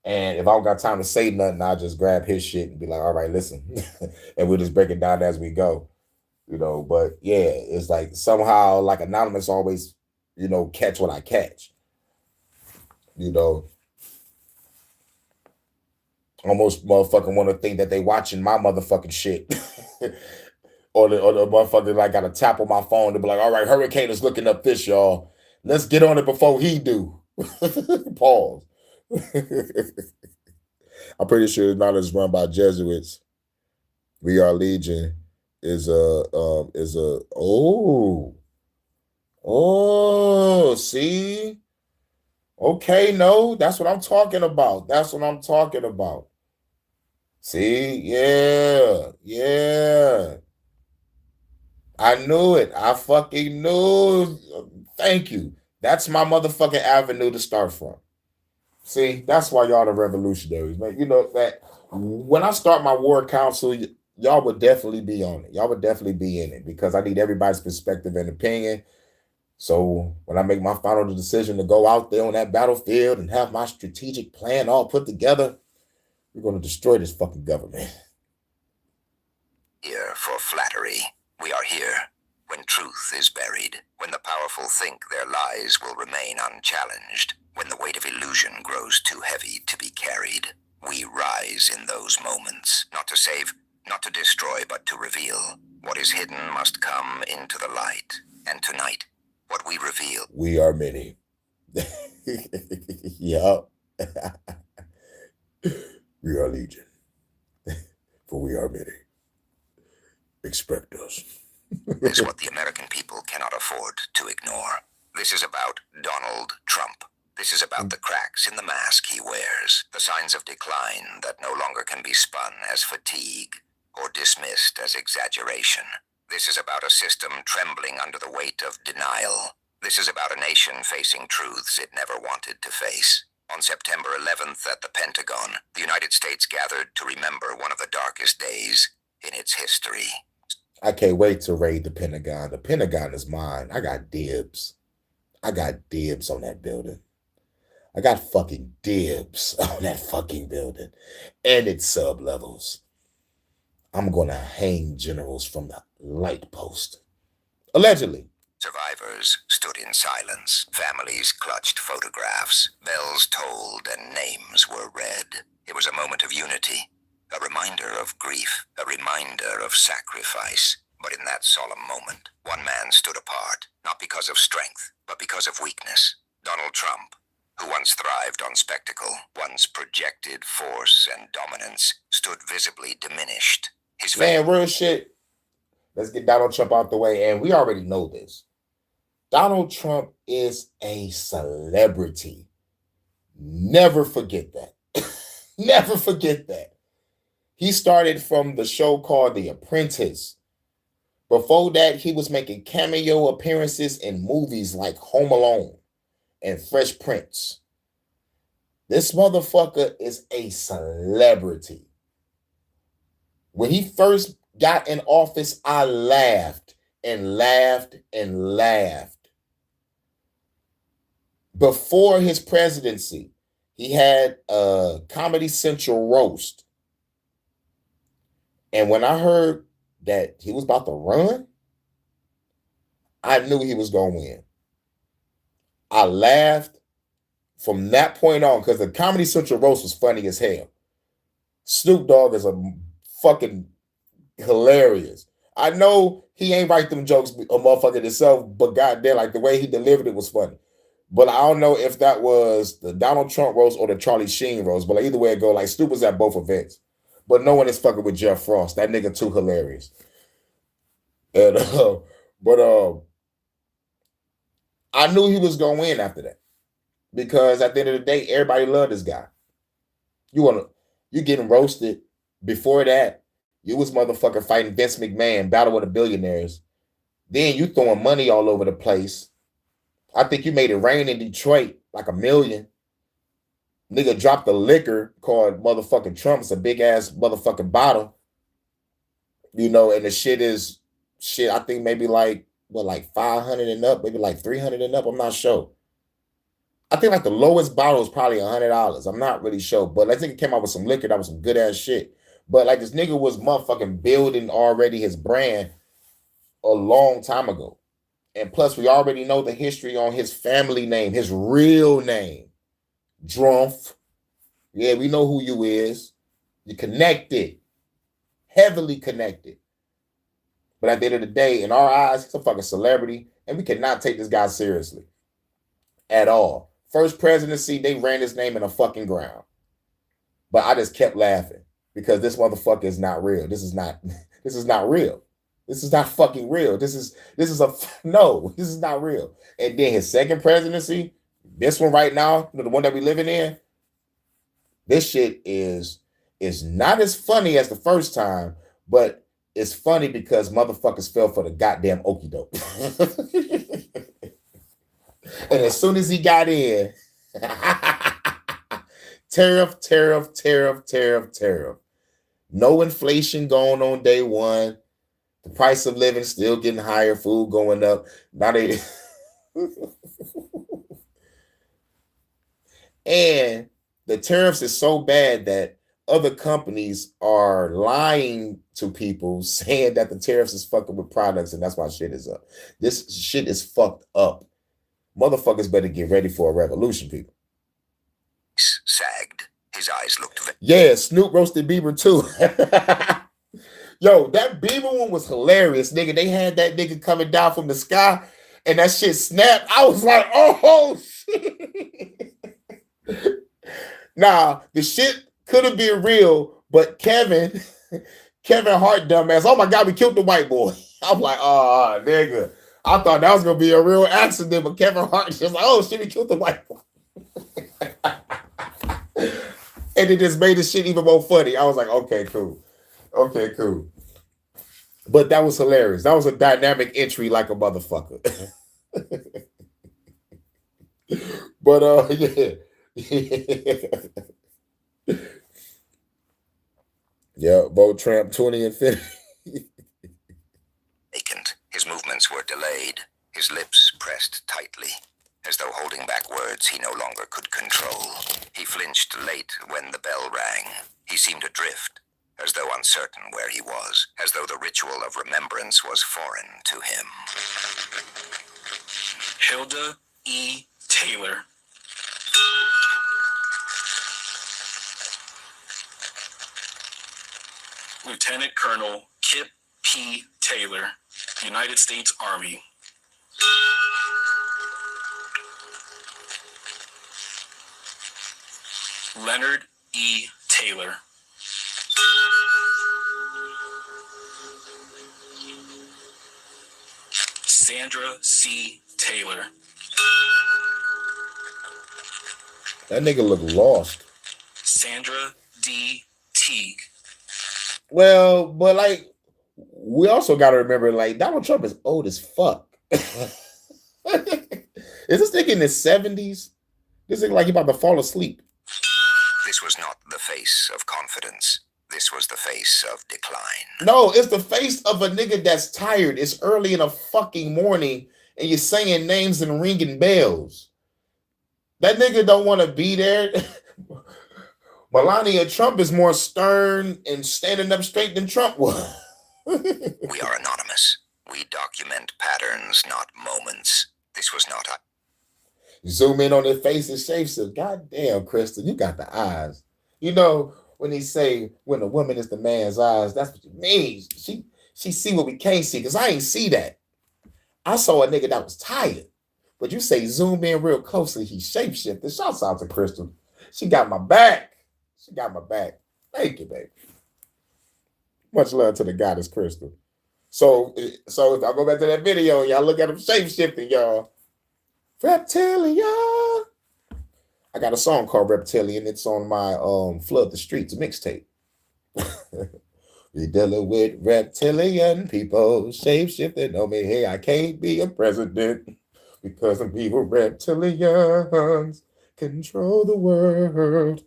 And if I don't got time to say nothing, I'll just grab his shit and be like, all right, listen. And we'll just break it down as we go. You know, but yeah, it's like somehow like Anonymous always, you know, catch what I catch. You know, almost motherfucking want to think that they watching my motherfucking shit. or the motherfucker like got a tap on my phone to be like, all right, Hurricane is looking up this, y'all. Let's get on it before he do. Pause. I'm pretty sure it's not as run by Jesuits. We Are Legion is a see, okay, no, that's what I'm talking about. That's what I'm talking about. See, yeah. I knew it. I fucking knew. Thank you. That's my motherfucking avenue to start from. See, that's why y'all the revolutionaries, man. You know that when I start my war council, y'all would definitely be on it. Y'all would definitely be in it because I need everybody's perspective and opinion. So when I make my final decision to go out there on that battlefield and have my strategic plan all put together, we're going to destroy this fucking government. Here for flattery. We are here when truth is buried, when the powerful think their lies will remain unchallenged, when the weight of illusion grows too heavy to be carried. We rise in those moments, not to save, not to destroy, but to reveal. What is hidden must come into the light. And tonight, what we reveal. We are many. Yup. We are Legion. For we are many. Expect us. Is what the American people cannot afford to ignore. This is about Donald Trump. This is about the cracks in the mask he wears, the signs of decline that no longer can be spun as fatigue or dismissed as exaggeration. This is about a system trembling under the weight of denial. This is about a nation facing truths it never wanted to face. On September 11th at the Pentagon, the United States gathered to remember one of the darkest days in its history. I can't wait to raid the Pentagon. The Pentagon is mine. I got dibs. I got dibs on that building. I got fucking dibs on that fucking building and its sub-levels. I'm going to hang generals from the light post. Allegedly. Survivors stood in silence. Families clutched photographs. Bells tolled and names were read. It was a moment of unity. A reminder of grief, a reminder of sacrifice. But in that solemn moment, one man stood apart, not because of strength, but because of weakness. Donald Trump, who once thrived on spectacle, once projected force and dominance, stood visibly diminished. His man, real shit. Let's get Donald Trump out the way, and we already know this. Donald Trump is a celebrity. Never forget that. Never forget that. He started from the show called The Apprentice. Before that, he was making cameo appearances in movies like Home Alone and Fresh Prince. This motherfucker is a celebrity. When he first got in office, I laughed and laughed and laughed. Before his presidency, he had a Comedy Central roast. And when I heard that he was about to run, I knew he was going to win. I laughed from that point on because the Comedy Central roast was funny as hell. Snoop Dogg is a fucking hilarious. I know he ain't write them jokes a motherfucker himself, but goddamn, like the way he delivered it was funny. But I don't know if that was the Donald Trump roast or the Charlie Sheen roast. But like, either way it go, like Snoop was at both events. But no one is fucking with Jeff Frost. That nigga too hilarious. And I knew he was gonna win after that. Because at the end of the day, everybody loved this guy. You getting roasted. Before that, you was motherfucking fighting Vince McMahon, Battle of the Billionaires. Then you throwing money all over the place. I think you made it rain in Detroit like a million. Nigga dropped a liquor called motherfucking Trump. It's a big ass motherfucking bottle, and the shit is shit. I think maybe like 500 and up, maybe like 300 and up. I'm not sure. I think like the lowest bottle is probably $100. I'm not really sure, but I think it came out with some liquor that was some good ass shit. But like this nigga was motherfucking building already his brand a long time ago. And plus, we already know the history on his family name, his real name, Drumpf. Yeah, we know who you is. You're connected, heavily connected. But at the end of the day, in our eyes, he's a fucking celebrity, and we cannot take this guy seriously at all. First presidency, they ran his name in the fucking ground. But I just kept laughing because this motherfucker is not real. This is not real. This is not fucking real. This is not real. And then his second presidency, this one right now, the one that we living in, this shit is not as funny as the first time, but it's funny because motherfuckers fell for the goddamn okie doke. And as soon as he got in, tariff. No inflation going on day one. The price of living still getting higher, food going up. Now they and the tariffs is so bad that other companies are lying to people saying that the tariffs is fucking with products and that's why shit is up. This shit is fucked up. Motherfuckers better get ready for a revolution, people. Sagged. His eyes looked. Yeah, Snoop roasted Bieber too. Yo, that Bieber one was hilarious, nigga. They had that nigga coming down from the sky and that shit snapped. I was like, oh shit. Nah, the shit could have been real, but Kevin Hart, dumbass. Oh my God, we killed the white boy. I'm like, oh, nigga. I thought that was gonna be a real accident, but Kevin Hart just like, oh shit, we killed the white boy. And it just made the shit even more funny. I was like, okay, cool. But that was hilarious. That was a dynamic entry like a motherfucker. But yeah, Bo Tramp 20 and 50. Vacant. His movements were delayed, his lips pressed tightly, as though holding back words he no longer could control. He flinched late when the bell rang. He seemed adrift, as though uncertain where he was, as though the ritual of remembrance was foreign to him. Hilda E. Taylor. Lieutenant Colonel Kip P. Taylor, United States Army. Leonard E. Taylor. Sandra C. Taylor. That nigga look lost. Sandra D. Teague. Well, but like, we also got to remember, like, Donald Trump is old as fuck. Is this nigga in his 70s? This nigga like he about to fall asleep. This was not the face of confidence. This was the face of decline. No, it's the face of a nigga that's tired. It's early in the fucking morning and you're saying names and ringing bells. That nigga don't want to be there. Melania Trump is more stern and standing up straight than Trump was. We are anonymous. We document patterns, not moments. This was not a... Zoom in on their face and shapeshift. God damn, Crystal, you got the eyes. You know, when they say when a woman is the man's eyes, that's what you mean. She see what we can't see, because I ain't see that. I saw a nigga that was tired. But you say zoom in real closely, he shapeshifted. Shouts out to Crystal. She got my back. Thank you, baby. Much love to the goddess Crystal. So if I go back to that video, y'all look at him shapeshifting, y'all. Reptilian. I got a song called Reptilian. It's on my Flood the Streets mixtape. We dealing with reptilian people, shape-shifting on me. Hey, I can't be a president Because we were reptilians, control the world.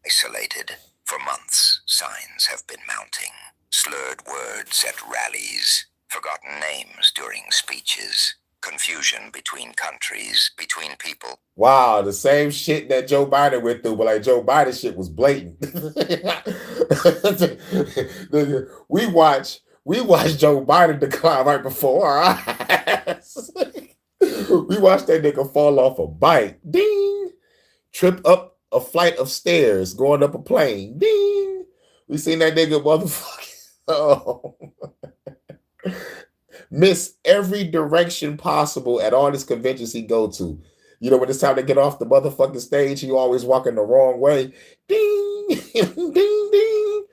Isolated. For months, signs have been mounting. Slurred words at rallies, forgotten names during speeches, confusion between countries, between people. Wow, the same shit that Joe Biden went through, but like Joe Biden shit was blatant. we watched Joe Biden decline right before our eyes. We watched that nigga fall off a bike. Ding! Trip up a flight of stairs going up a plane. Ding! We seen that nigga motherfucking miss every direction possible at all these conventions he go to. You know, when it's time to get off the motherfucking stage, he always walking the wrong way. Ding! Ding, ding!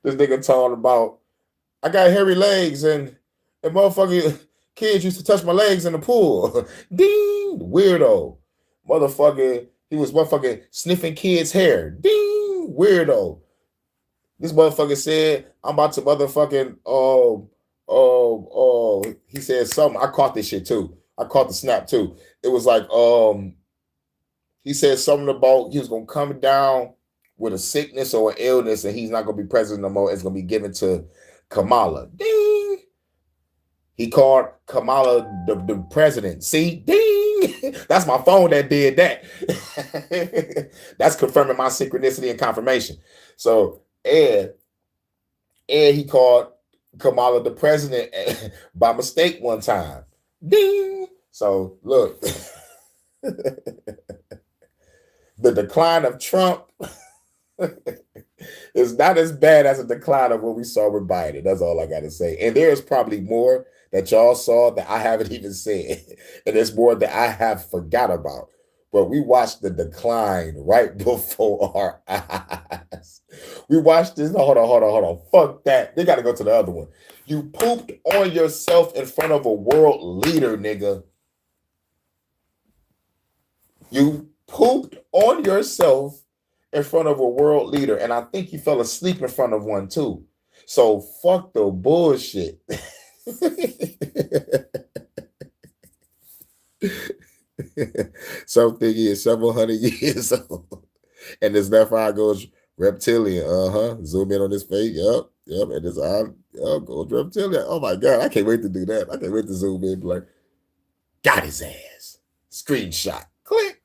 This nigga talking about, I got hairy legs and motherfucking kids used to touch my legs in the pool. Ding! Weirdo. Motherfucker, he was motherfucking sniffing kids' hair. Ding! Weirdo. This motherfucker said, I'm about to motherfucking, he said something. I caught this shit too. I caught the snap too. It was like, he said something about he was going to come down with a sickness or an illness and he's not going to be president no more. It's going to be given to Kamala. Ding! He called Kamala the president. See? Ding! That's my phone that did that. That's confirming my synchronicity and confirmation. So, and he called Kamala the president by mistake one time. Ding! So, look. The decline of Trump is not as bad as a decline of what we saw with Biden. That's all I got to say. And there's probably more that y'all saw that I haven't even said. And there's more that I have forgot about. But we watched the decline right before our eyes. We watched this. Hold on. Fuck that. They got to go to the other one. You pooped on yourself in front of a world leader, nigga. You pooped on yourself in front of a world leader. And I think you fell asleep in front of one too. So fuck the bullshit. Something is several hundred years old. And his left eye goes reptilian. Zoom in on his face. Yep. And his eye goes reptilian. Oh my God. I can't wait to do that. I can't wait to zoom in. Like, got his ass. Screenshot. Click.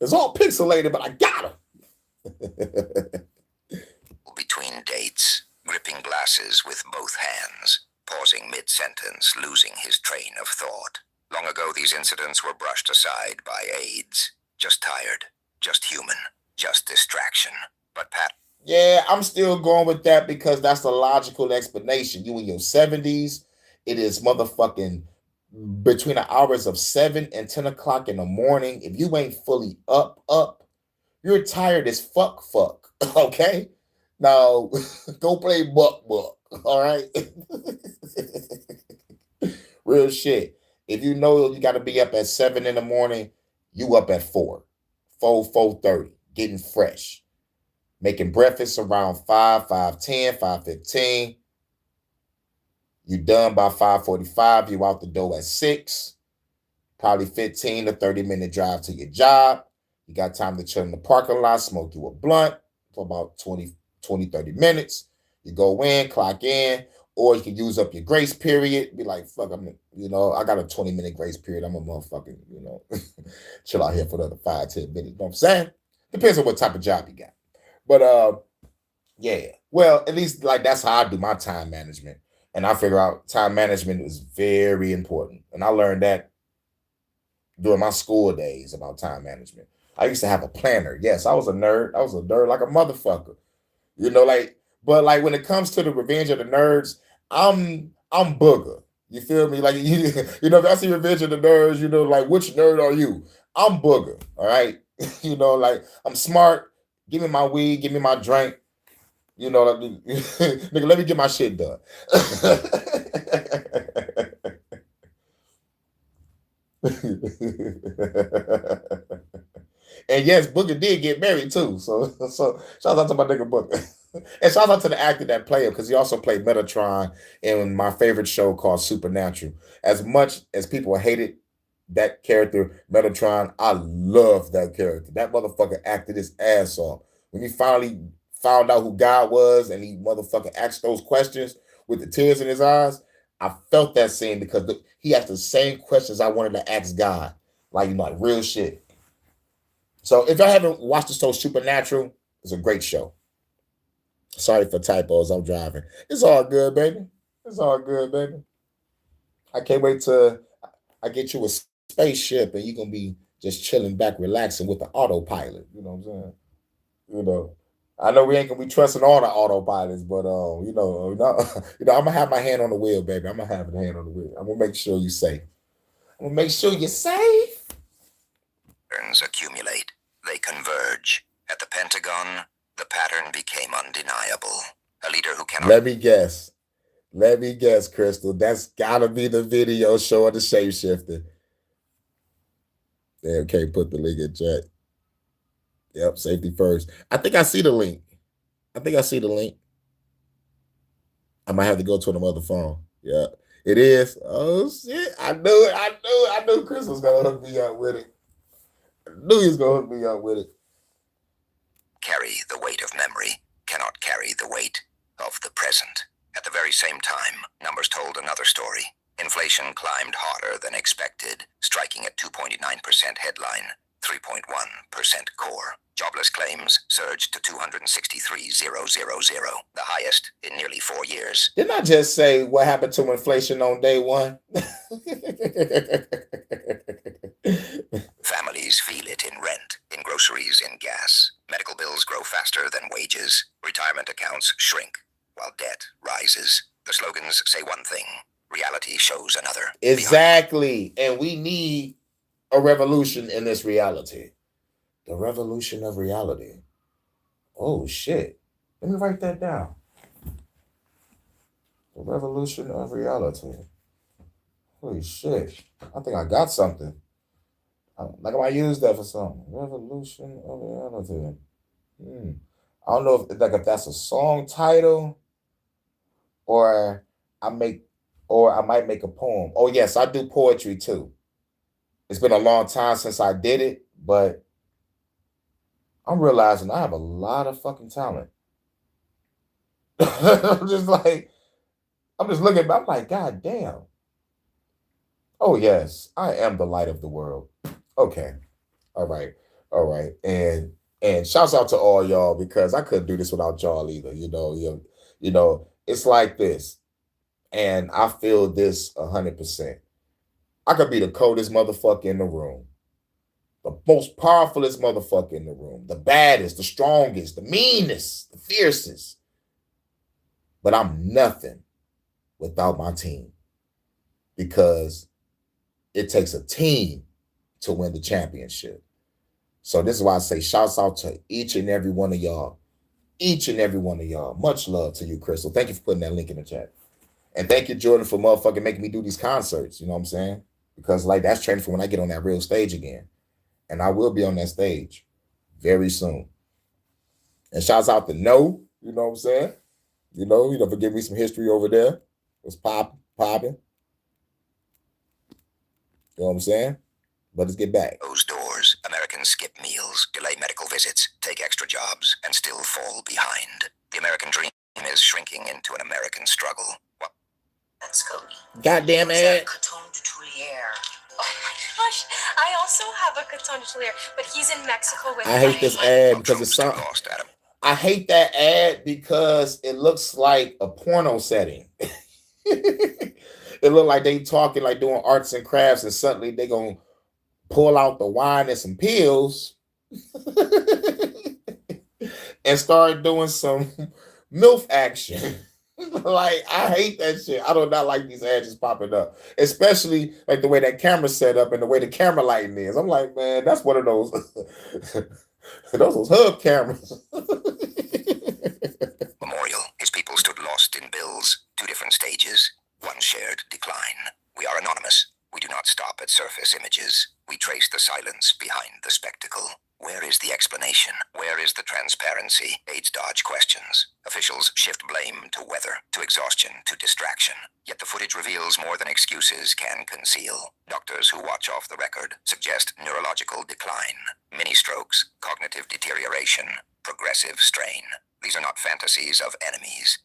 It's all pixelated, but I got him. Between dates, gripping glasses with both hands, pausing mid-sentence, losing his train of thought. Long ago, these incidents were brushed aside by aides. Just tired, just human, just distraction. But Pat... Yeah, I'm still going with that because that's the logical explanation. You in your 70s, it is motherfucking between the hours of 7 and 10 o'clock in the morning. If you ain't fully up, you're tired as fuck, okay? Now, go play buck, all right? Real shit. If you know you got to be up at 7 in the morning, you up at 4:30, getting fresh. Making breakfast around 5:10, 5:15. You done by 5:45. You out the door at 6. Probably 15 to 30-minute drive to your job. You got time to chill in the parking lot, smoke you a blunt for about 20, 30 minutes. You go in, clock in, or you can use up your grace period. Be like, fuck, I got a 20-minute grace period. I'm a motherfucking, chill out here for another 5-10 minutes. You know what I'm saying? Depends on what type of job you got. But, yeah. Well, at least, like, that's how I do my time management. And I figure out time management is very important. And I learned that during my school days about time management. I used to have a planner. Yes, I was a nerd. I was a nerd like a motherfucker. But when it comes to the Revenge of the Nerds, I'm Booger. You feel me? Like, if I see Revenge of the Nerds, like, which nerd are you? I'm Booger, all right? I'm smart. Give me my weed. Give me my drink. Nigga, let me get my shit done. And yes, Booker did get married too. So shout out to my nigga Booker. And shout out to the actor that played him because he also played Metatron in my favorite show called Supernatural. As much as people hated that character, Metatron, I love that character. That motherfucker acted his ass off. When he finally found out who God was and he motherfucking asked those questions with the tears in his eyes, I felt that scene because he asked the same questions I wanted to ask God. Like real shit. So if I haven't watched the show Supernatural, it's a great show. Sorry for typos. I'm driving. It's all good, baby. It's all good, baby. I can't wait till I get you a spaceship and you're gonna be just chilling back, relaxing with the autopilot. You know what I'm saying? You know. I know we ain't gonna be trusting all the autopilots, but I'm gonna have my hand on the wheel, baby. I'm gonna have my hand on the wheel. I'm gonna make sure you're safe. I'm gonna make sure you're safe. Patterns accumulate. They converge. At the Pentagon, the pattern became undeniable. A leader who cannot... Let me guess. Let me guess, Crystal. That's gotta be the video showing the shapeshifter. Damn, can't put the link in chat. Yep, safety first. I think I see the link. I might have to go to another other phone. Yeah, it is. Oh shit! I knew Chris was gonna hook me up with it. I knew he was gonna hook me up with it. Carry the weight of memory, cannot carry the weight of the present. At the very same time, numbers told another story. Inflation climbed harder than expected, striking at 2.9% headline, 3.1% core. Jobless claims surged to 263,000, the highest in nearly 4 years. Didn't I just say what happened to inflation on day one? Families feel it in rent, in groceries, in gas. Medical bills grow faster than wages. Retirement accounts shrink, while debt rises. The slogans say one thing. Reality shows another. Exactly. And we need a revolution in this reality. The revolution of reality. Oh, shit. Let me write that down. The revolution of reality. Holy shit. I think I got something. Like, I might use that for something. Revolution of reality. I don't know if that's a song title or I might make a poem. Oh, yes, I do poetry too. It's been a long time since I did it, but I'm realizing I have a lot of fucking talent. I'm just looking, I'm like, God damn. Oh, yes, I am the light of the world. Okay. All right. And shouts out to all y'all because I couldn't do this without y'all either. It's like this. And I feel this 100%. I could be the coldest motherfucker in the room, the most powerfulest motherfucker in the room, the baddest, the strongest, the meanest, the fiercest. But I'm nothing without my team because it takes a team to win the championship. So this is why I say shouts out to each and every one of y'all. Each and every one of y'all. Much love to you, Crystal. Thank you for putting that link in the chat. And thank you, Jordan, for motherfucking making me do these concerts. You know what I'm saying? Because that's training for when I get on that real stage again. And I will be on that stage very soon. And shouts out to No. You know what I'm saying? Forgive me some history over there. It's popping. You know what I'm saying? But let's get back. Close doors. Americans skip meals, delay medical visits, take extra jobs, and still fall behind. The American dream is shrinking into an American struggle. What? That's Cody. Goddamn it. Coton de Tuileries. Oh my gosh, I also have a Coton de Tuileries, but he's in Mexico with I hate this ad because it's still lost, Adam. I hate that ad because it looks like a porno setting. It look like they talking like doing arts and crafts and suddenly they gonna pull out the wine and some pills and start doing some MILF action. Like, I hate that shit. I do not like these ads just popping up, especially like the way that camera's set up and the way the camera lighting is. I'm like, man, that's one of those those hub cameras. Memorial. His people stood lost in bills. 2 different stages. One shared decline. We are anonymous. We do not stop at surface images. We trace the silence behind the spectacle. Where is the explanation? Where is the transparency? Aides dodge questions. Officials shift blame to weather, to exhaustion, to distraction. Yet the footage reveals more than excuses can conceal. Doctors who watch off the record suggest neurological decline, mini-strokes, cognitive deterioration, progressive strain. These are not fantasies of enemies.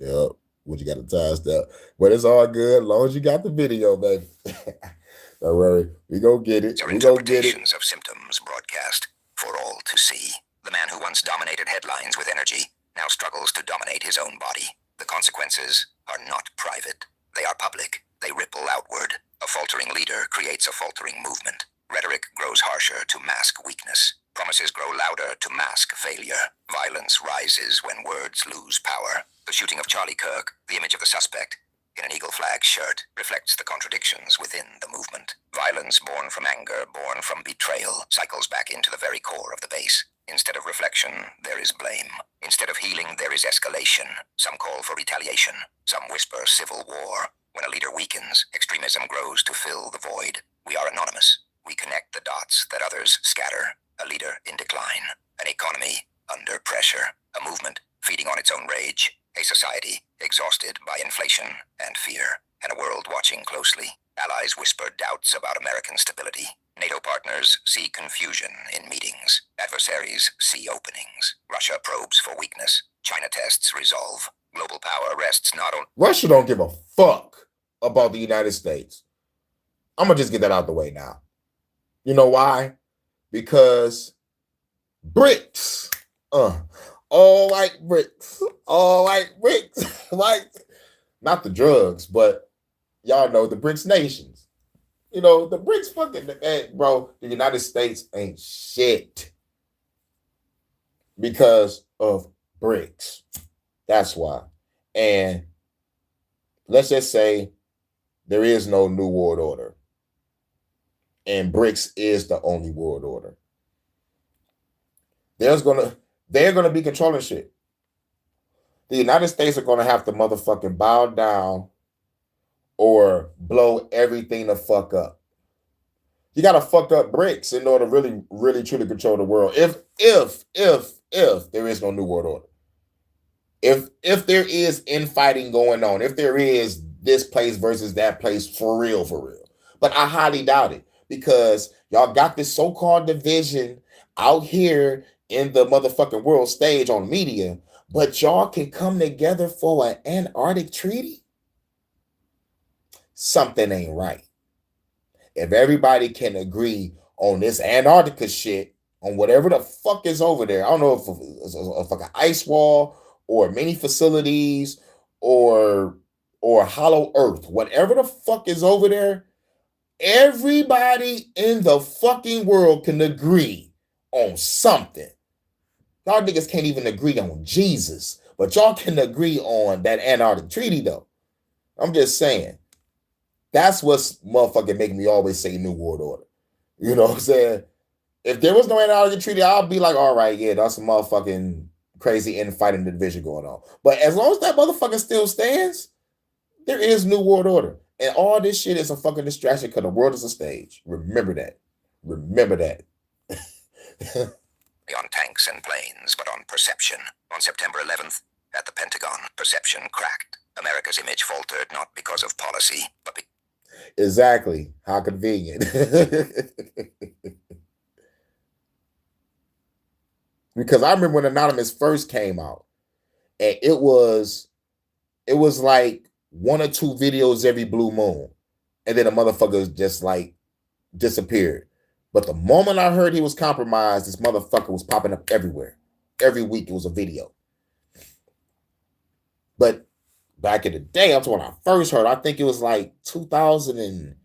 Yep. What you got to tie that? But it's all good as long as you got the video, baby. Don't worry. We gonna get it. Are We gonna get it. interpretations of symptoms broadcast for all to see. The man who once dominated headlines with energy now struggles to dominate his own body. The consequences are not private. They are public. They ripple outward. A faltering leader creates a faltering movement. Rhetoric grows harsher to mask weakness. Promises grow louder to mask failure. Violence rises when words lose power. The shooting of Charlie Kirk, the image of the suspect in an eagle flag shirt, reflects the contradictions within the movement. Violence born from anger, born from betrayal, cycles back into the very core of the base. Instead of reflection, there is blame. Instead of healing, there is escalation. Some call for retaliation. Some whisper civil war. When a leader weakens, extremism grows to fill the void. We are anonymous. We connect the dots that others scatter. A leader in decline. An economy under pressure. A movement feeding on its own rage. A society exhausted by inflation and fear. And a world watching closely. Allies whisper doubts about American stability. NATO partners see confusion in meetings. Adversaries see openings. Russia probes for weakness. China tests resolve. Global power rests not on... Russia don't give a fuck about the United States. I'm going to just get that out the way now. You know why? Because bricks. All white bricks. All white bricks. Like, not the drugs, but y'all know the BRICS nations. You know, the BRICS fucking, bro, the United States ain't shit because of BRICS. That's why. And let's just say there is no new world order. And BRICS is the only world order. They're gonna be controlling shit. The United States are gonna have to motherfucking bow down or blow everything the fuck up. You gotta fuck up BRICS in order to really, really, truly control the world. If there is no new world order. If there is infighting going on, if there is this place versus that place for real. But I highly doubt it because y'all got this so-called division out here in the motherfucking world stage on media, but y'all can come together for an Antarctic treaty? Something ain't right. If everybody can agree on this Antarctica shit, on whatever the fuck is over there, I don't know if it's a fucking ice wall or mini facilities or hollow earth, whatever the fuck is over there, everybody in the fucking world can agree on something. Y'all niggas can't even agree on Jesus, but y'all can agree on that Antarctic treaty though. I'm just saying. That's what's motherfucking making me always say New World Order. You know what I'm saying? If there was no Antarctic treaty, I'll be like, all right, yeah, that's some motherfucking crazy infighting division going on. But as long as that motherfucker still stands, there is New World Order. And all this shit is a fucking distraction because the world is a stage. Remember that. Remember that. On tanks and planes, but on perception. On September 11th, at the Pentagon, perception cracked. America's image faltered not because of policy, but because... Exactly. How convenient. Because I remember when Anonymous first came out, and it was like one or two videos every blue moon, and then the motherfucker just like disappeared. But the moment I heard he was compromised, this motherfucker was popping up everywhere. Every week it was a video. But back in the day, that's when I first heard. I think it was like 2000 and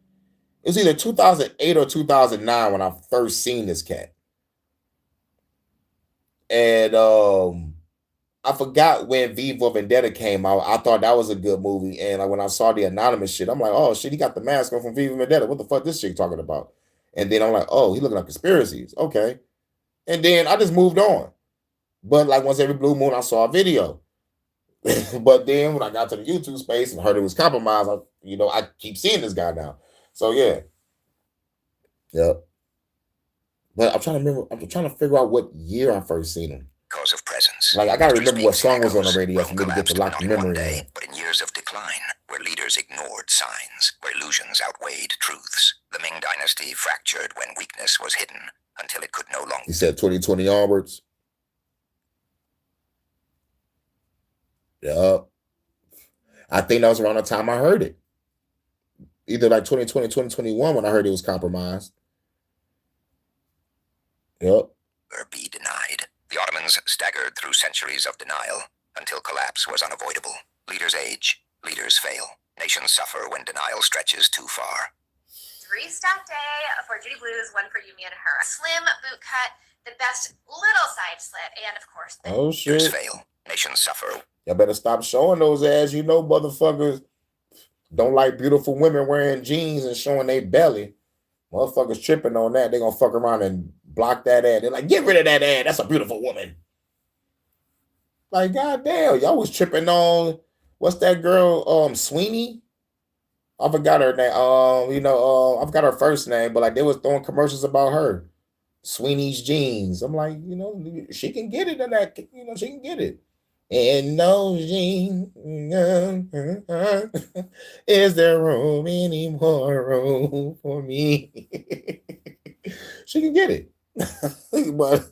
it was either 2008 or 2009 when I first seen this cat. And I forgot when V for Vendetta came out. I thought that was a good movie. And like when I saw the Anonymous shit, I'm like, oh shit, he got the mask on from V for Vendetta. What the fuck this shit talking about? And then I'm like, oh, he looking at conspiracies. Okay. And then I just moved on. But like once every blue moon, I saw a video. But then when I got to the YouTube space and heard it was compromised, I keep seeing this guy now. So yeah. Yep. But I'm trying to remember. I'm trying to figure out what year I first seen him. Cause of presence. Like I gotta History remember what speaks in song was on the echoes. radio Rome for me to get to collapsed lock not the in one memory day, in. but in years of decline, where leaders ignored signs, where illusions outweighed truths. The Ming Dynasty fractured when weakness was hidden until it could no longer. He said 2020 onwards. Yup. I think that was around the time I heard it. Either like 2020, 2021 when I heard it was compromised. Yep. Be denied. The Ottomans staggered through centuries of denial until collapse was unavoidable. Leaders age, leaders fail. Nations suffer when denial stretches too far. 3-stack day for Judy Blues, one for Yumi and her. Slim boot cut, the best little side slit, and of course the Oh shit. Leaders fail. Nations suffer. Y'all better stop showing those ads. You know, motherfuckers don't like beautiful women wearing jeans and showing their belly. Motherfuckers tripping on that. They're gonna fuck around and block that ad. They're like, get rid of that ad. That's a beautiful woman. Like, goddamn, y'all was tripping on what's that girl, Sweeney? I forgot her name. I forgot her first name, but like they was throwing commercials about her. Sweeney's jeans. I'm like, she can get it in that, she can get it. And no jeans. Is there any more room for me? She can get it. But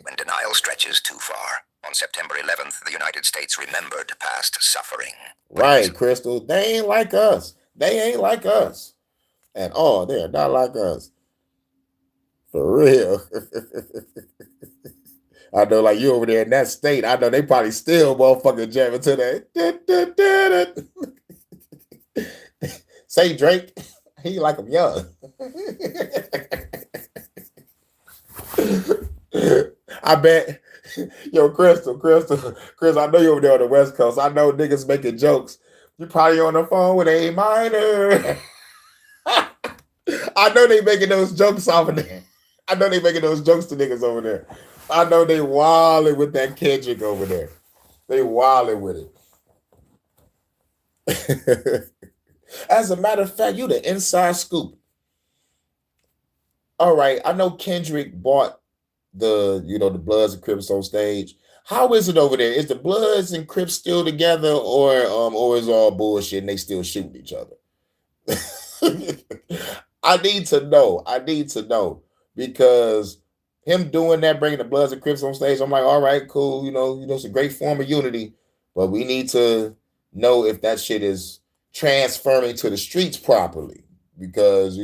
when denial stretches too far. On September 11th, the United States remembered past suffering. Right, Crystal. They ain't like us. They ain't like us at all. They're not like us. For real. I know, like you over there in that state, I know they probably still motherfucking jamming to that. Say Drake, he like him young. I bet. Yo, Crystal, I know you over there on the West Coast. I know niggas making jokes. You probably on the phone with A minor. I know they making those jokes over there. I know they making those jokes to niggas over there. I know they wilding with that Kendrick over there. They wilding with it. As a matter of fact, you the inside scoop. All right, I know Kendrick bought the Bloods and Crips on stage. How is it over there? Is the Bloods and Crips still together, or is all bullshit and they still shooting each other? I need to know because him doing that, bringing the Bloods and Crips on stage, I'm like, all right, cool. It's a great form of unity, but we need to know if that shit is transferring to the streets properly, because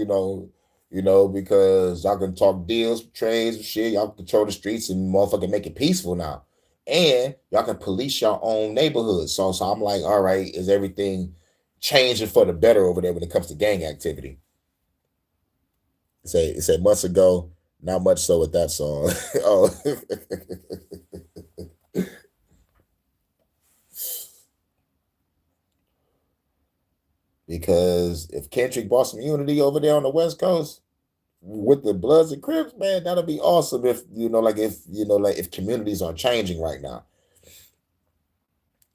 because y'all can talk deals, trades, shit. Y'all can control the streets and motherfucking make it peaceful now. And y'all can police your own neighborhood. So I'm like, all right, is everything changing for the better over there when it comes to gang activity? It said months ago, not much so with that song. Oh. Because if Kendrick bought some unity over there on the West Coast with the Bloods and Crips, man, that'll be awesome. If if communities are changing right now,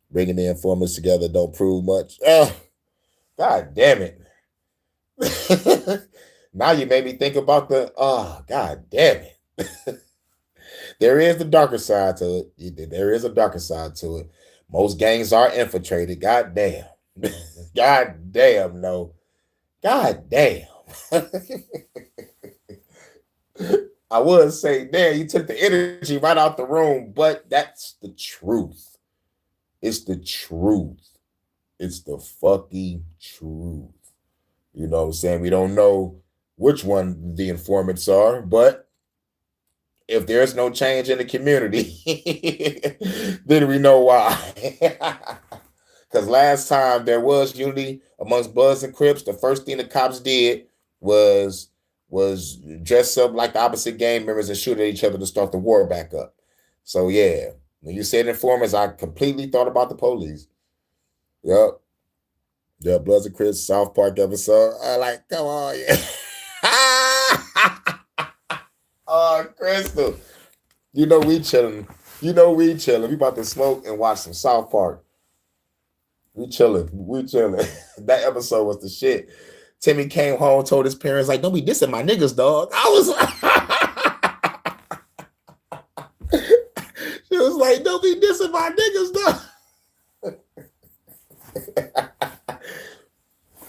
bringing the informers together don't prove much. God damn it! Now you made me think about God damn it. There is the darker side to it. There is a darker side to it. Most gangs are infiltrated. God damn. God damn, no. God damn. I would say, damn, you took the energy right out the room, but that's the truth. It's the truth. It's the fucking truth. You know what I'm saying? We don't know which one the informants are, but if there's no change in the community, then we know why. Because last time there was unity amongst Bloods and Crips, the first thing the cops did was dress up like the opposite gang members and shoot at each other to start the war back up. So yeah, when you said informers, I completely thought about the police. Yep. Yeah, Bloods and Crips, South Park episode. I like, come on, yeah. Oh, Crystal. We chilling. We about to smoke and watch some South Park. We chilling. That episode was the shit. Timmy came home, told his parents, like, don't be dissing my niggas, dog. I was be dissing my niggas though.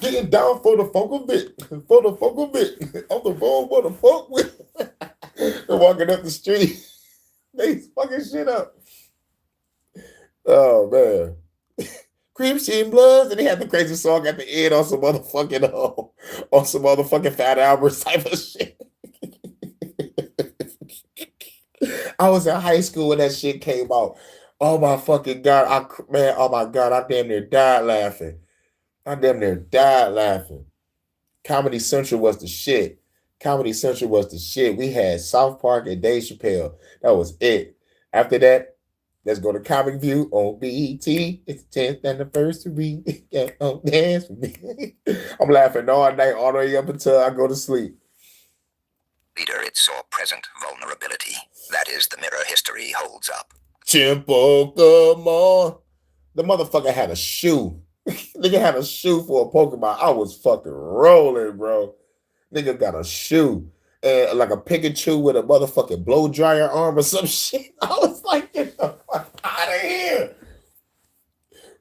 Getting down for the fuck of it. For the fuck of it. On the road for the fuck with. They're walking up the street. They fucking shit up. Oh man. Crimson Bloods, and they had the crazy song at the end on some motherfucking Fat Albert type of shit. I was in high school when that shit came out. Oh my fucking god, oh my god, I damn near died laughing. Comedy Central was the shit. We had South Park and Dave Chappelle. That was it. After that, let's go to Comic View on BET. It's the 10th anniversary. Dance with me. I'm laughing all night, all the way up until I go to sleep. Leader, it saw present vulnerability. That is the mirror history holds up. Chimpo, come on. The motherfucker had a shoe. Nigga had a shoe for a Pokemon. I was fucking rolling, bro. Nigga got a shoe. And like a Pikachu with a motherfucking blow dryer arm or some shit. I was like, get the fuck out of here.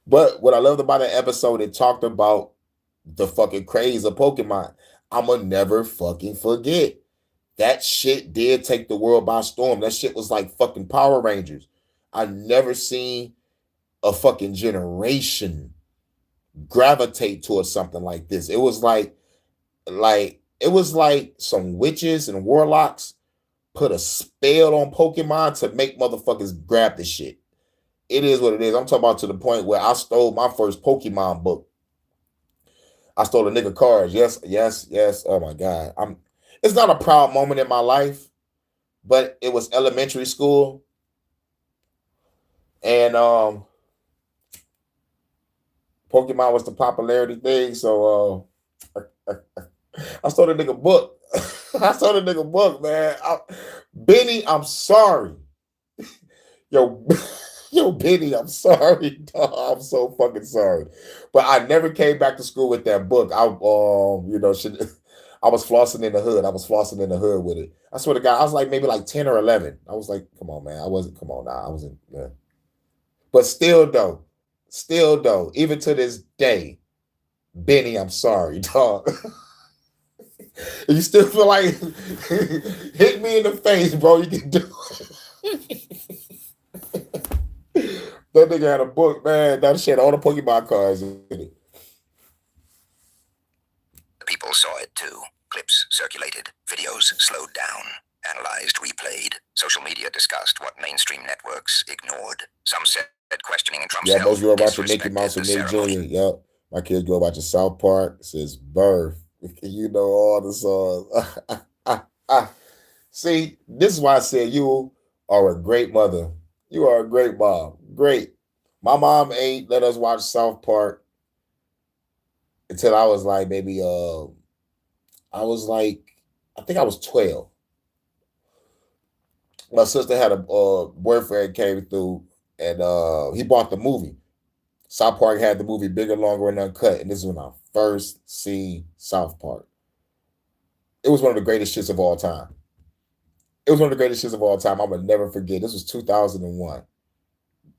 But what I loved about that episode, it talked about the fucking craze of Pokemon. I'ma never fucking forget. That shit did take the world by storm. That shit was like fucking Power Rangers. I never seen a fucking generation gravitate towards something like this. It was like some witches and warlocks put a spell on Pokemon to make motherfuckers grab the shit. It is what it is. I'm talking about to the point where I stole my first Pokemon book. I stole a nigga cards. Yes. Oh my God. It's not a proud moment in my life, but it was elementary school. And Pokemon was the popularity thing, so I stole a nigga book. Man. Benny, I'm sorry. Yo, Benny, I'm sorry. Dog. I'm so fucking sorry. But I never came back to school with that book. I was flossing in the hood with it. I swear to God, I was like maybe like 10 or 11. I was like, come on, man. I wasn't. Yeah. But still though, even to this day, Benny, I'm sorry, dog. You still feel like hit me in the face, bro. You can do it. That nigga had a book, man. That shit, all the Pokemon cards in it. The people saw it too. Clips circulated, videos slowed down, analyzed, replayed. Social media discussed what mainstream networks ignored. Some said questioning Trump's Yeah, health most grew up watching Mickey disrespected Mouse and the Nick Jr. ceremony. Yep. My kids grew up watching South Park. It says birth. You know all the songs. See, this is why I said you are a great mother. You are a great mom. Great. My mom ain't let us watch South Park until I was like maybe I think I was 12. My sister had a boyfriend came through and he bought the movie. South Park had the movie Bigger, Longer, and Uncut, and this is when I first seen South Park. It was one of the greatest shits of all time. I'm gonna never forget. This was 2001.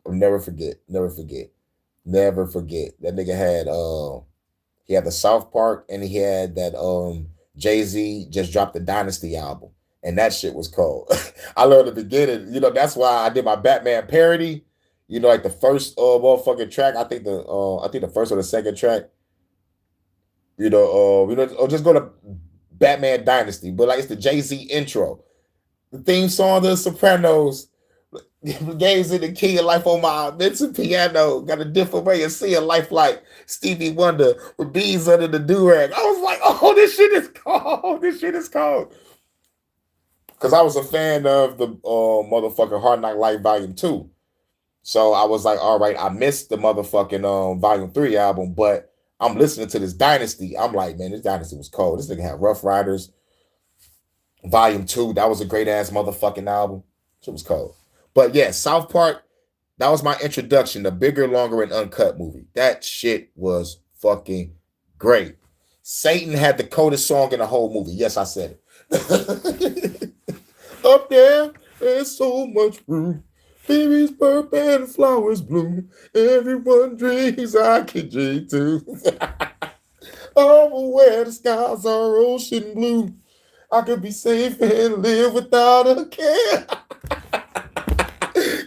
I'll never forget. That nigga had he had the South Park and he had that Jay-Z just dropped the Dynasty album. And that shit was cold. I learned at the beginning, that's why I did my Batman parody. Like the first motherfucking track, I think the first or the second track, or just go to Batman Dynasty, but like it's the Jay-Z intro. The theme song, The Sopranos, games in the key of life on my Vincent piano, got a different way of seeing life like Stevie Wonder with bees under the do-rag. I was like, oh, this shit is cold. Because I was a fan of the motherfucking Hard Knock Life Volume 2. So I was like, all right, I missed the motherfucking Volume 3 album, but I'm listening to this Dynasty. I'm like, man, this Dynasty was cold. This nigga had Rough Riders Volume 2. That was a great-ass motherfucking album. Shit was cold. But yeah, South Park, that was my introduction, the Bigger, Longer, and Uncut movie. That shit was fucking great. Satan had the coldest song in the whole movie. Yes, I said it. Up there, there's so much room Baby's purple and flowers bloom. Everyone dreams I can dream too. Oh, where the skies are ocean blue. I could be safe and live without a care.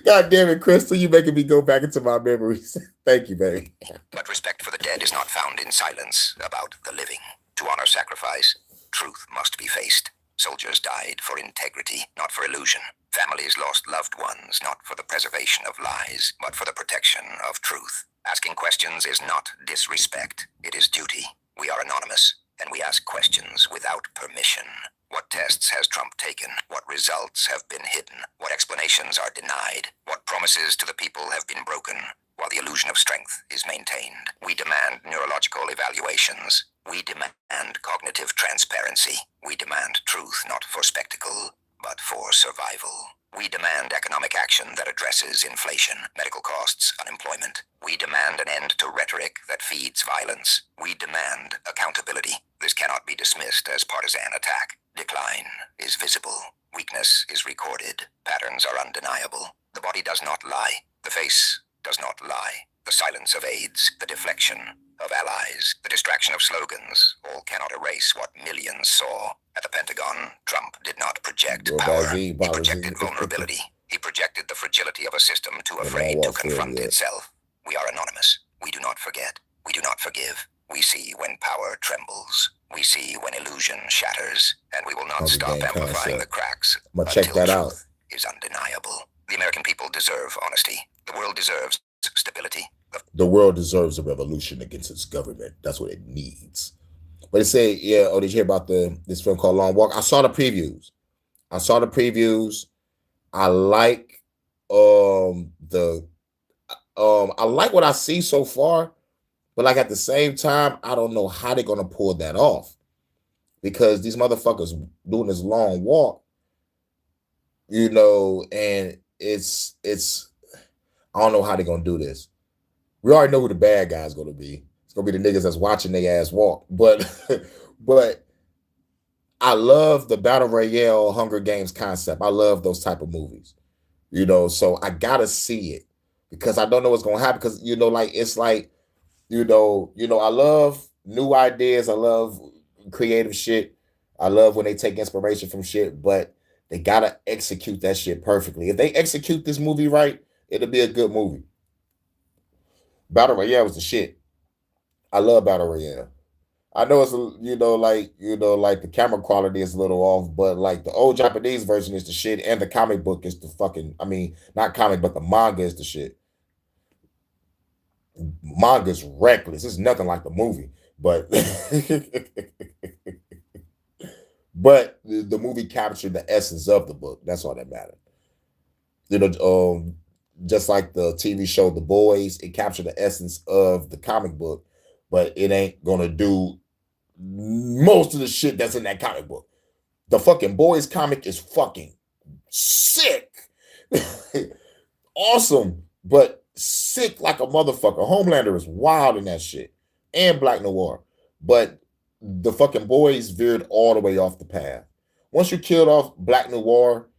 God damn it, Crystal, you making me go back into my memories. Thank you, baby. But respect for the dead is not found in silence about the living. To honor sacrifice, truth must be faced. Soldiers died for integrity, not for illusion. Families lost loved ones, not for the preservation of lies, but for the protection of truth. Asking questions is not disrespect, it is duty. We are anonymous, and we ask questions without permission. What tests has Trump taken? What results have been hidden? What explanations are denied? What promises to the people have been broken, while the illusion of strength is maintained? We demand neurological evaluations. We demand cognitive transparency. We demand truth not for spectacle, but for survival. We demand economic action that addresses inflation, medical costs, unemployment. We demand an end to rhetoric that feeds violence. We demand accountability. This cannot be dismissed as partisan attack. Decline is visible. Weakness is recorded. Patterns are undeniable. The body does not lie. The face does not lie. The silence of aides, the deflection of allies, the distraction of slogans, all cannot erase what millions saw. At the Pentagon, Trump did not project power. He projected vulnerability. He projected the fragility of a system too afraid to confront itself. We are anonymous. We do not forget. We do not forgive. We see when power trembles. We see when illusion shatters. And we will not stop amplifying the cracks until truth is undeniable. The American people deserve honesty. The world deserves stability. The world deserves a revolution against its government. That's what it needs. But they say, yeah, oh, did you hear about this film called Long Walk? I saw the previews. I like I like what I see so far, but like at the same time, I don't know how they're gonna pull that off. Because these motherfuckers doing this long walk, and it's I don't know how they're gonna do this. We already know who the bad guy's gonna be. It's gonna be the niggas that's watching their ass walk. But but I love the Battle Royale Hunger Games concept. I love those type of movies. So I gotta see it because I don't know what's gonna happen. Because it's like, I love new ideas. I love creative shit. I love when they take inspiration from shit, but they gotta execute that shit perfectly. If they execute this movie right, it'll be a good movie. Battle Royale was the shit. I love Battle Royale. I know it's like the camera quality is a little off, but like the old Japanese version is the shit, and the comic book is the fucking. I mean, not comic, but the manga is the shit. Manga's reckless. It's nothing like the movie, but but the movie captured the essence of the book. That's all that mattered. Just like the TV show The Boys, it captured the essence of the comic book, but it ain't gonna do most of the shit that's in that comic book. The fucking Boys comic is fucking sick. Awesome, but sick like a motherfucker. Homelander is wild in that shit. And Black Noir. But the fucking Boys veered all the way off the path. Once you killed off Black Noir,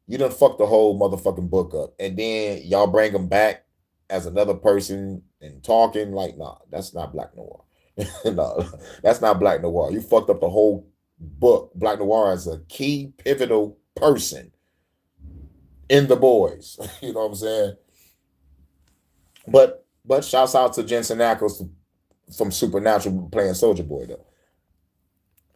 you done fucked the whole motherfucking book up. And then y'all bring him back as another person and talking like, nah, that's not Black Noir. No, that's not Black Noir. You fucked up the whole book. Black Noir is a key pivotal person in the Boys. You know what I'm saying? But shouts out to Jensen Ackles from Supernatural playing Soldier Boy though.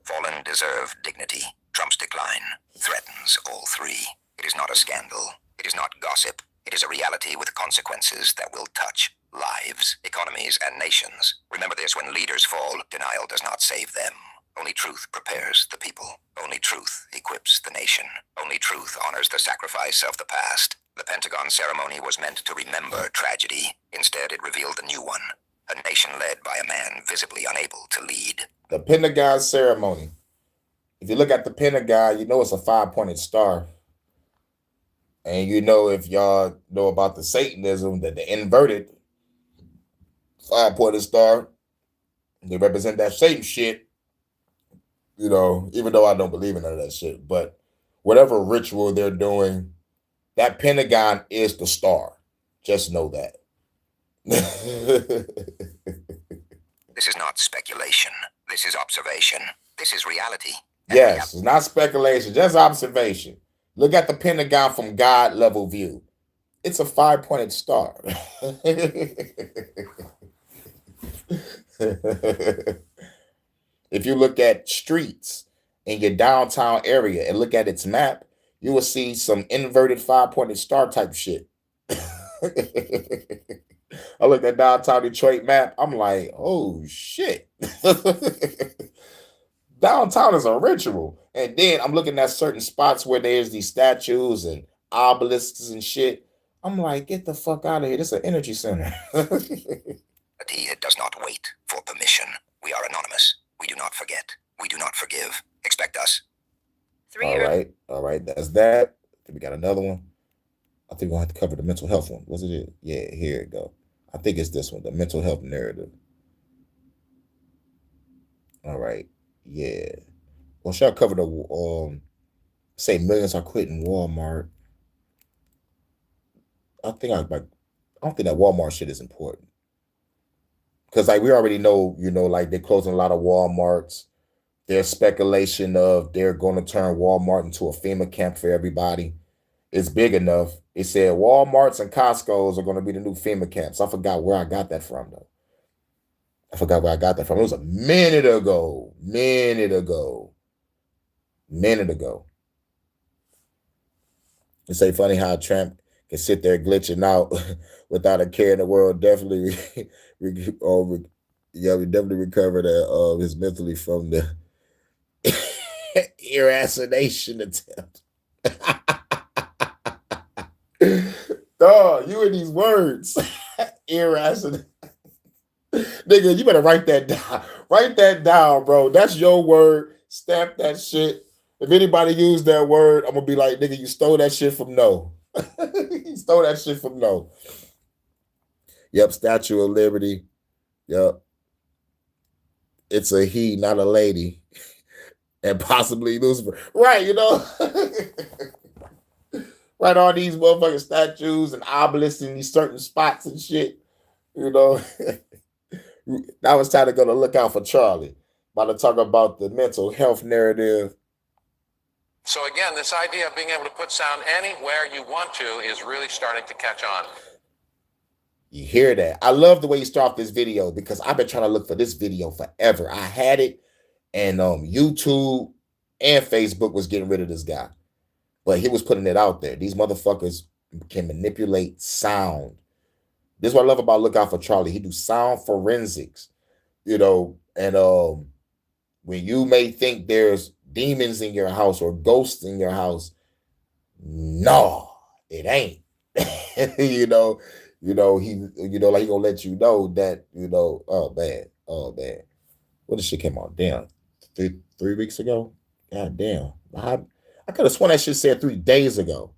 Fallen deserve dignity. Trump's decline threatens all three. It is not a scandal. It is not gossip. It is a reality with consequences that will touch lives, economies, and nations. Remember this: when leaders fall, denial does not save them. Only truth prepares the people. Only truth equips the nation. Only truth honors the sacrifice of the past. The Pentagon ceremony was meant to remember tragedy. Instead, it revealed a new one. A nation led by a man visibly unable to lead. The Pentagon ceremony. If you look at the Pentagon, you know it's a 5-pointed star. And if y'all know about the Satanism, that the inverted 5-pointed star, they represent that Satan shit. Even though I don't believe in none of that shit. But whatever ritual they're doing, That Pentagon is the star. Just know that. This is not speculation. This is observation. This is reality. Yes, it's not speculation, just observation. Look at the Pentagon from God level view. It's a 5-pointed star. If you look at streets in your downtown area and look at its map, you will see some inverted 5-pointed star type shit. I looked at downtown Detroit map. I'm like, oh shit. Downtown is a ritual. And then I'm looking at certain spots where there's these statues and obelisks and shit. I'm like, get the fuck out of here. This is an energy center. It does not wait for permission. We are anonymous. We do not forget. We do not forgive. Expect us. All right. That's that. We got another one. I think we'll have to cover the mental health one. What's it? Yeah, here it go. I think it's this one, the mental health narrative. All right. Yeah. Well, should I cover the say millions are quitting Walmart? I don't think that Walmart shit is important. Because like we already know, like they're closing a lot of Walmarts. There's speculation of they're going to turn Walmart into a FEMA camp for everybody. It's big enough. It said Walmarts and Costco's are going to be the new FEMA camps. I forgot where I got that from, though. It was a minute ago. It's so funny how Trump can sit there glitching out without a care in the world. Definitely, we definitely recovered his mentally from the irrationation attempt. Dog, you and these words. Irrational. Nigga, you better write that down. Write that down, bro. That's your word. Stamp that shit. If anybody used that word, I'm gonna be like, nigga, you stole that shit from No. You stole that shit from No. Yep, Statue of Liberty. Yep. It's a he, not a lady. And possibly Lucifer. Right, Right, all these motherfucking statues and obelisks in these certain spots and shit. Now it's time to go to look out for Charlie. About to talk about the mental health narrative. So again, this idea of being able to put sound anywhere you want to is really starting to catch on. You hear that? I love the way you start this video because I've been trying to look for this video forever. I had it, and YouTube and Facebook was getting rid of this guy. But he was putting it out there. These motherfuckers can manipulate sound. This is what I love about Look Out for Charlie. He do sound forensics, and when you may think there's demons in your house or ghosts in your house, no, it ain't. He like he gonna let you know that, oh man. What this shit came out? Damn, three weeks ago? God damn. I could have sworn that shit said 3 days ago.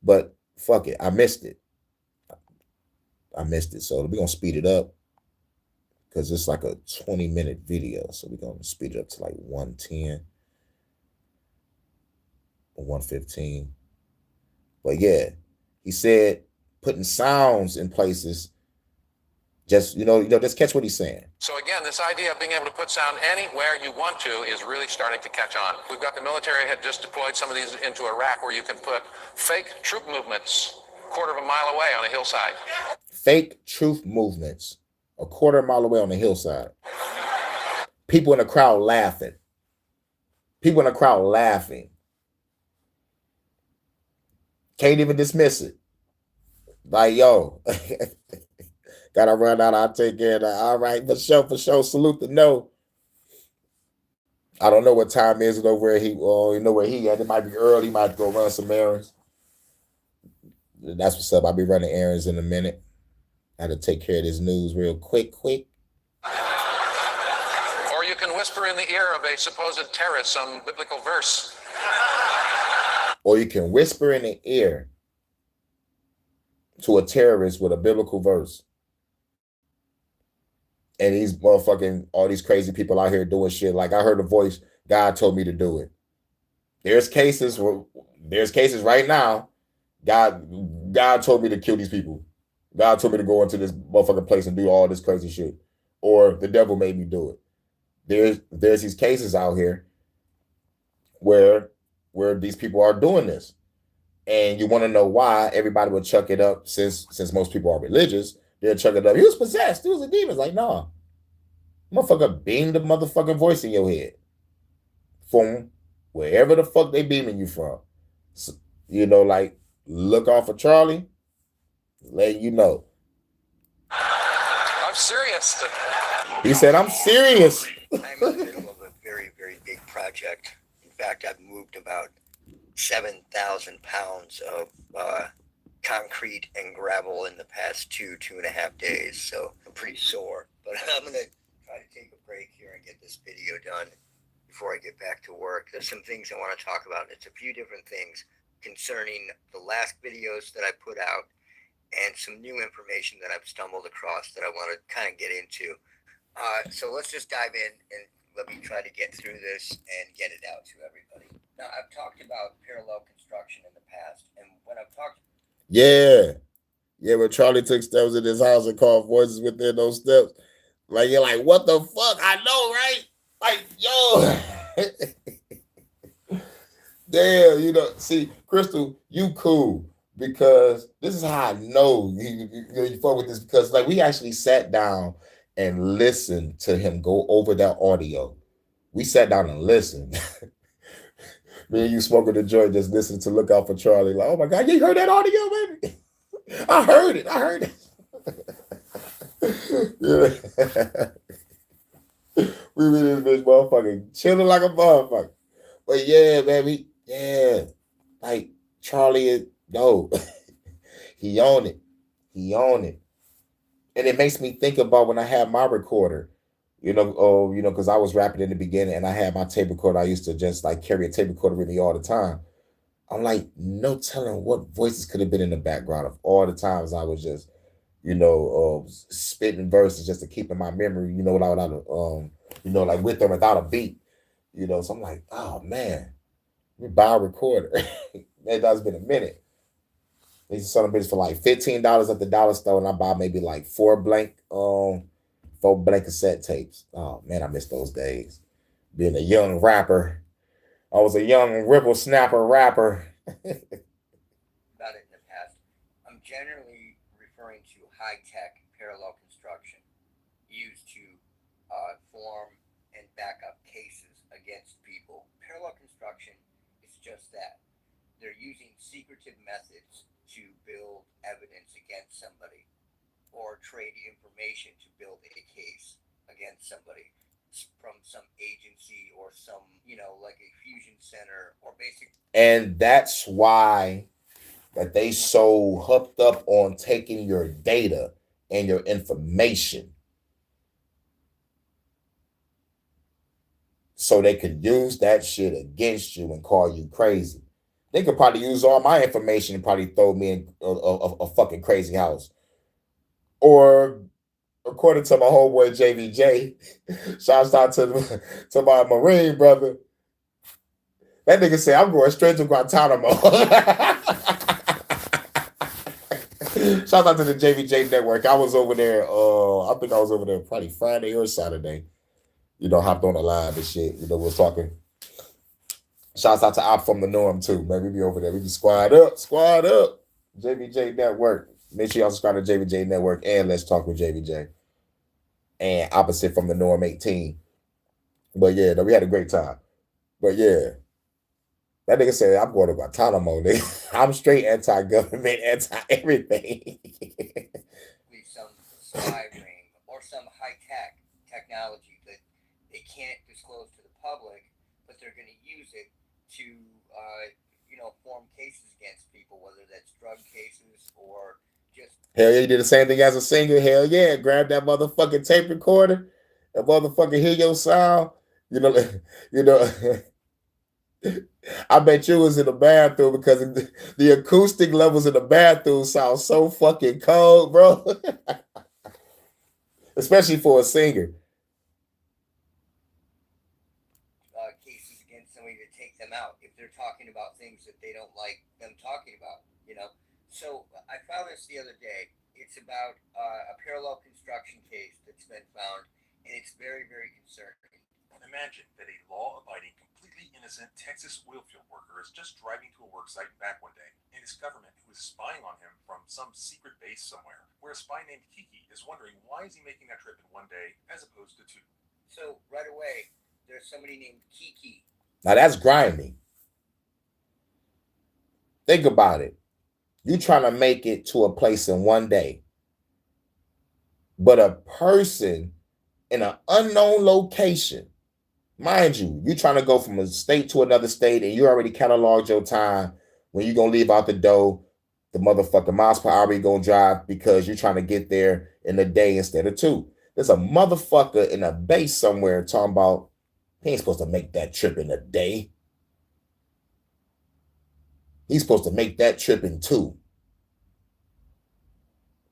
But fuck it. I missed it. So we're gonna speed it up because it's like a 20-minute video. So we're gonna speed it up to like 110 or 115. But yeah, he said putting sounds in places. Just just catch what he's saying. So again, this idea of being able to put sound anywhere you want to is really starting to catch on. We've got the military had just deployed some of these into Iraq where you can put fake troop movements a quarter of a mile away on a hillside. Fake truth movements a quarter of a mile away on the hillside. People in the crowd laughing. Can't even dismiss it. Like, yo, gotta run out. I'll take care of that. All right, for sure. Salute the No. I don't know what time is it over where he. Where he at. It might be early. He might go run some errands. That's what's up. I'll be running errands in a minute. I had to take care of this news real quick. Or you can whisper in the ear of a supposed terrorist some biblical verse. Or you can whisper in the ear to a terrorist with a biblical verse. And these all these crazy people out here doing shit. Like I heard a voice, God told me to do it. There's cases right now God told me to kill these people. God told me to go into this motherfucking place and do all this crazy shit. Or the devil made me do it. There's these cases out here where these people are doing this. And you want to know why everybody would chuck it up since most people are religious, they'll chuck it up. He was possessed, he was a demon. It's like, nah. Motherfucker beam the motherfucking voice in your head. From wherever the fuck they beaming you from. So, like look off of Charlie, let you know. I'm serious. He said, I'm serious. I'm in the middle of a very, very big project. In fact, I've moved about 7,000 pounds of concrete and gravel in the past 2.5 days. So I'm pretty sore. But I'm going to try to take a break here and get this video done before I get back to work. There's some things I want to talk about. It's a few different things concerning the last videos that I put out and some new information that I've stumbled across that I want to kind of get into. So let's just dive in and let me try to get through this and get it out to everybody. Now, I've talked about parallel construction in the past, and when I've talked... Yeah, when Charlie took steps in his house and called voices within those steps, like, you're like, what the fuck? I know, right? Like, yo. Damn, see, Crystal, you cool, because this is how I know you fuck with this, because like we actually sat down and listened to him go over that audio. We sat down and listened. Me and you smoking the joint, just listening to Look Out for Charlie. Like, oh my God, you heard that audio, baby? I heard it. We really this bitch motherfucking chilling like a motherfucker. But yeah, baby, like Charlie is he on it. And it makes me think about when I had my recorder, because I was rapping in the beginning and I had my tape recorder. I used to just like carry a tape recorder with me all the time. I'm like, no telling what voices could have been in the background of all the times I was just, spitting verses just to keep in my memory, without like with or without a beat, So I'm like, oh man, we buy a recorder. Man, that's been a minute. They used to sell them bitches for like $15 at the dollar store, and I buy maybe like four blank cassette tapes. Oh man, I miss those days. Being a young rapper, I was a young ripple snapper rapper. About it in the past. I'm generally referring to high-tech parallel construction used to form and back up cases against people. Parallel construction is just that. They're using secretive methods to build evidence against somebody or trade information to build a case against somebody from some agency or some, like a fusion center or basic. And that's why that they so hooked up on taking your data and your information so they could use that shit against you and call you crazy. They could probably use all my information and probably throw me in a fucking crazy house. Or, according to my homeboy JVJ, shouts out to my Marine brother. That nigga said, I'm going straight to Guantanamo. Shout out to the JVJ network. I was over there, I think I was over there probably Friday or Saturday. Hopped on the line and shit. We was talking. Shouts out to Op from the Norm too, man. We be over there. We be squad up. JVJ network. Make sure y'all subscribe to JVJ network and Let's Talk with JVJ. And Opposite from the Norm 18. But yeah, we had a great time. But yeah. That nigga said, I'm going to Guantanamo, nigga. I'm straight anti-government, anti-everything. Some spy ring or some high-tech technology that they can't disclose to the public, but they're going to use it to, form cases against people, whether that's drug cases or just... Hell yeah, you did the same thing as a singer. Hell yeah, grab that motherfucking tape recorder and motherfucking hear your sound. I bet you was in the bathroom because the acoustic levels in the bathroom sound so fucking cold, bro. Especially for a singer. Cases against somebody to take them out if they're talking about things that they don't like them talking about, you know? So I found this the other day. It's about a parallel construction case that's been found, and it's very, very concerning. Imagine that a law-abiding, completely innocent Texas oil field worker is just driving to a work site back one day, and his government, who is spying on him from some secret base somewhere, where a spy named Kiki is wondering why is he making that trip in one day as opposed to two. So right away, there's somebody named Kiki. Now that's grimy. Think about it. You trying to make it to a place in one day, but a person in an unknown location, mind you trying to go from a state to another state, and you already cataloged your time when you're gonna leave out the door, the motherfucking miles per hour you're gonna drive because you're trying to get there in a day instead of two. There's a motherfucker in a base somewhere talking about he ain't supposed to make that trip in a day. He's supposed to make that trip in two.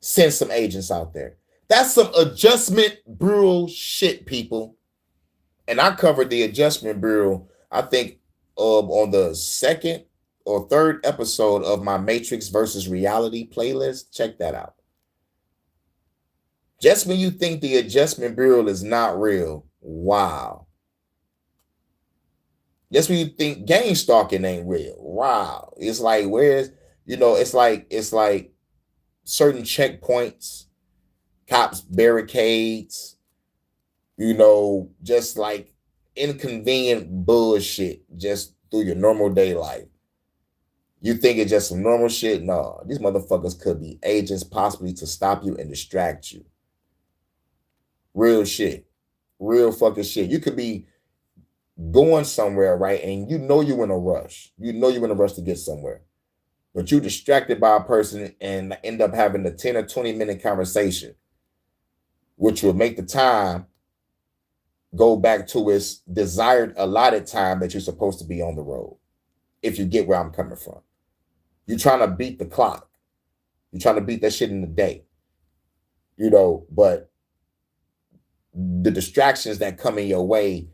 Send some agents out there. That's some Adjustment Bureau shit, people. And I covered the Adjustment Bureau, I think, on the second or third episode of my Matrix versus Reality playlist. Check that out. Just when you think the Adjustment Bureau is not real, wow. Just when you think gang stalking ain't real, wow. It's like, where's, it's like certain checkpoints, cops, barricades, just like inconvenient bullshit just through your normal day life. You think it's just some normal shit? No, these motherfuckers could be agents possibly to stop you and distract you. Real shit. Real fucking shit. You could be going somewhere, right? And you're in a rush. You're in a rush to get somewhere. But you're distracted by a person and end up having a 10 or 20-minute conversation, which will make the time go back to its desired allotted time that you're supposed to be on the road, if you get where I'm coming from. You're trying to beat the clock. You're trying to beat that shit in the day. But the distractions that come in your way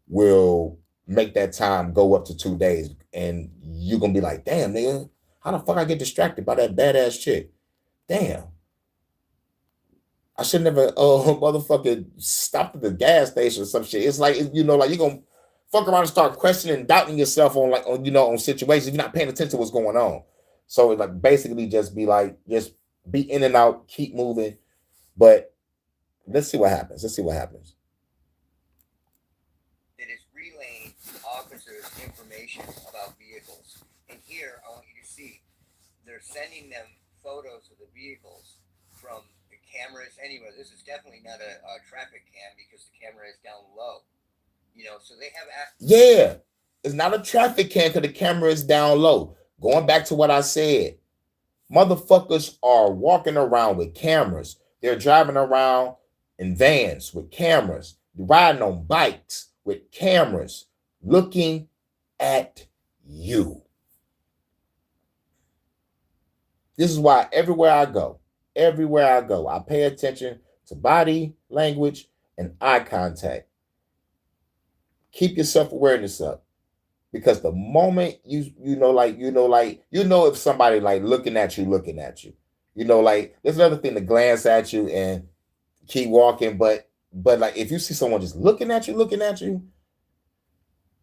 will make that time go up to 2 days. And you're going to be like, damn, nigga, how the fuck I get distracted by that badass chick? Damn. I should never motherfucking stopped at the gas station or some shit. It's like, you're going to fuck around and start questioning and doubting yourself on situations if you're not paying attention to what's going on. So it's like basically just be in and out, keep moving. But let's see what happens. That is relaying officers information about vehicles. And here, I want you to see, they're sending them photos of the vehicles from the cameras anywhere. This is definitely not a traffic cam because the camera is down low. So they have... Yeah, it's not a traffic cam because the camera is down low. Going back to what I said, motherfuckers are walking around with cameras. They're driving around in vans with cameras, riding on bikes with cameras, looking at you. This is why everywhere I go, I pay attention to body language and eye contact. Keep your self-awareness up. Because the moment if somebody like looking at you, there's another thing to glance at you and keep walking. But like if you see someone just looking at you,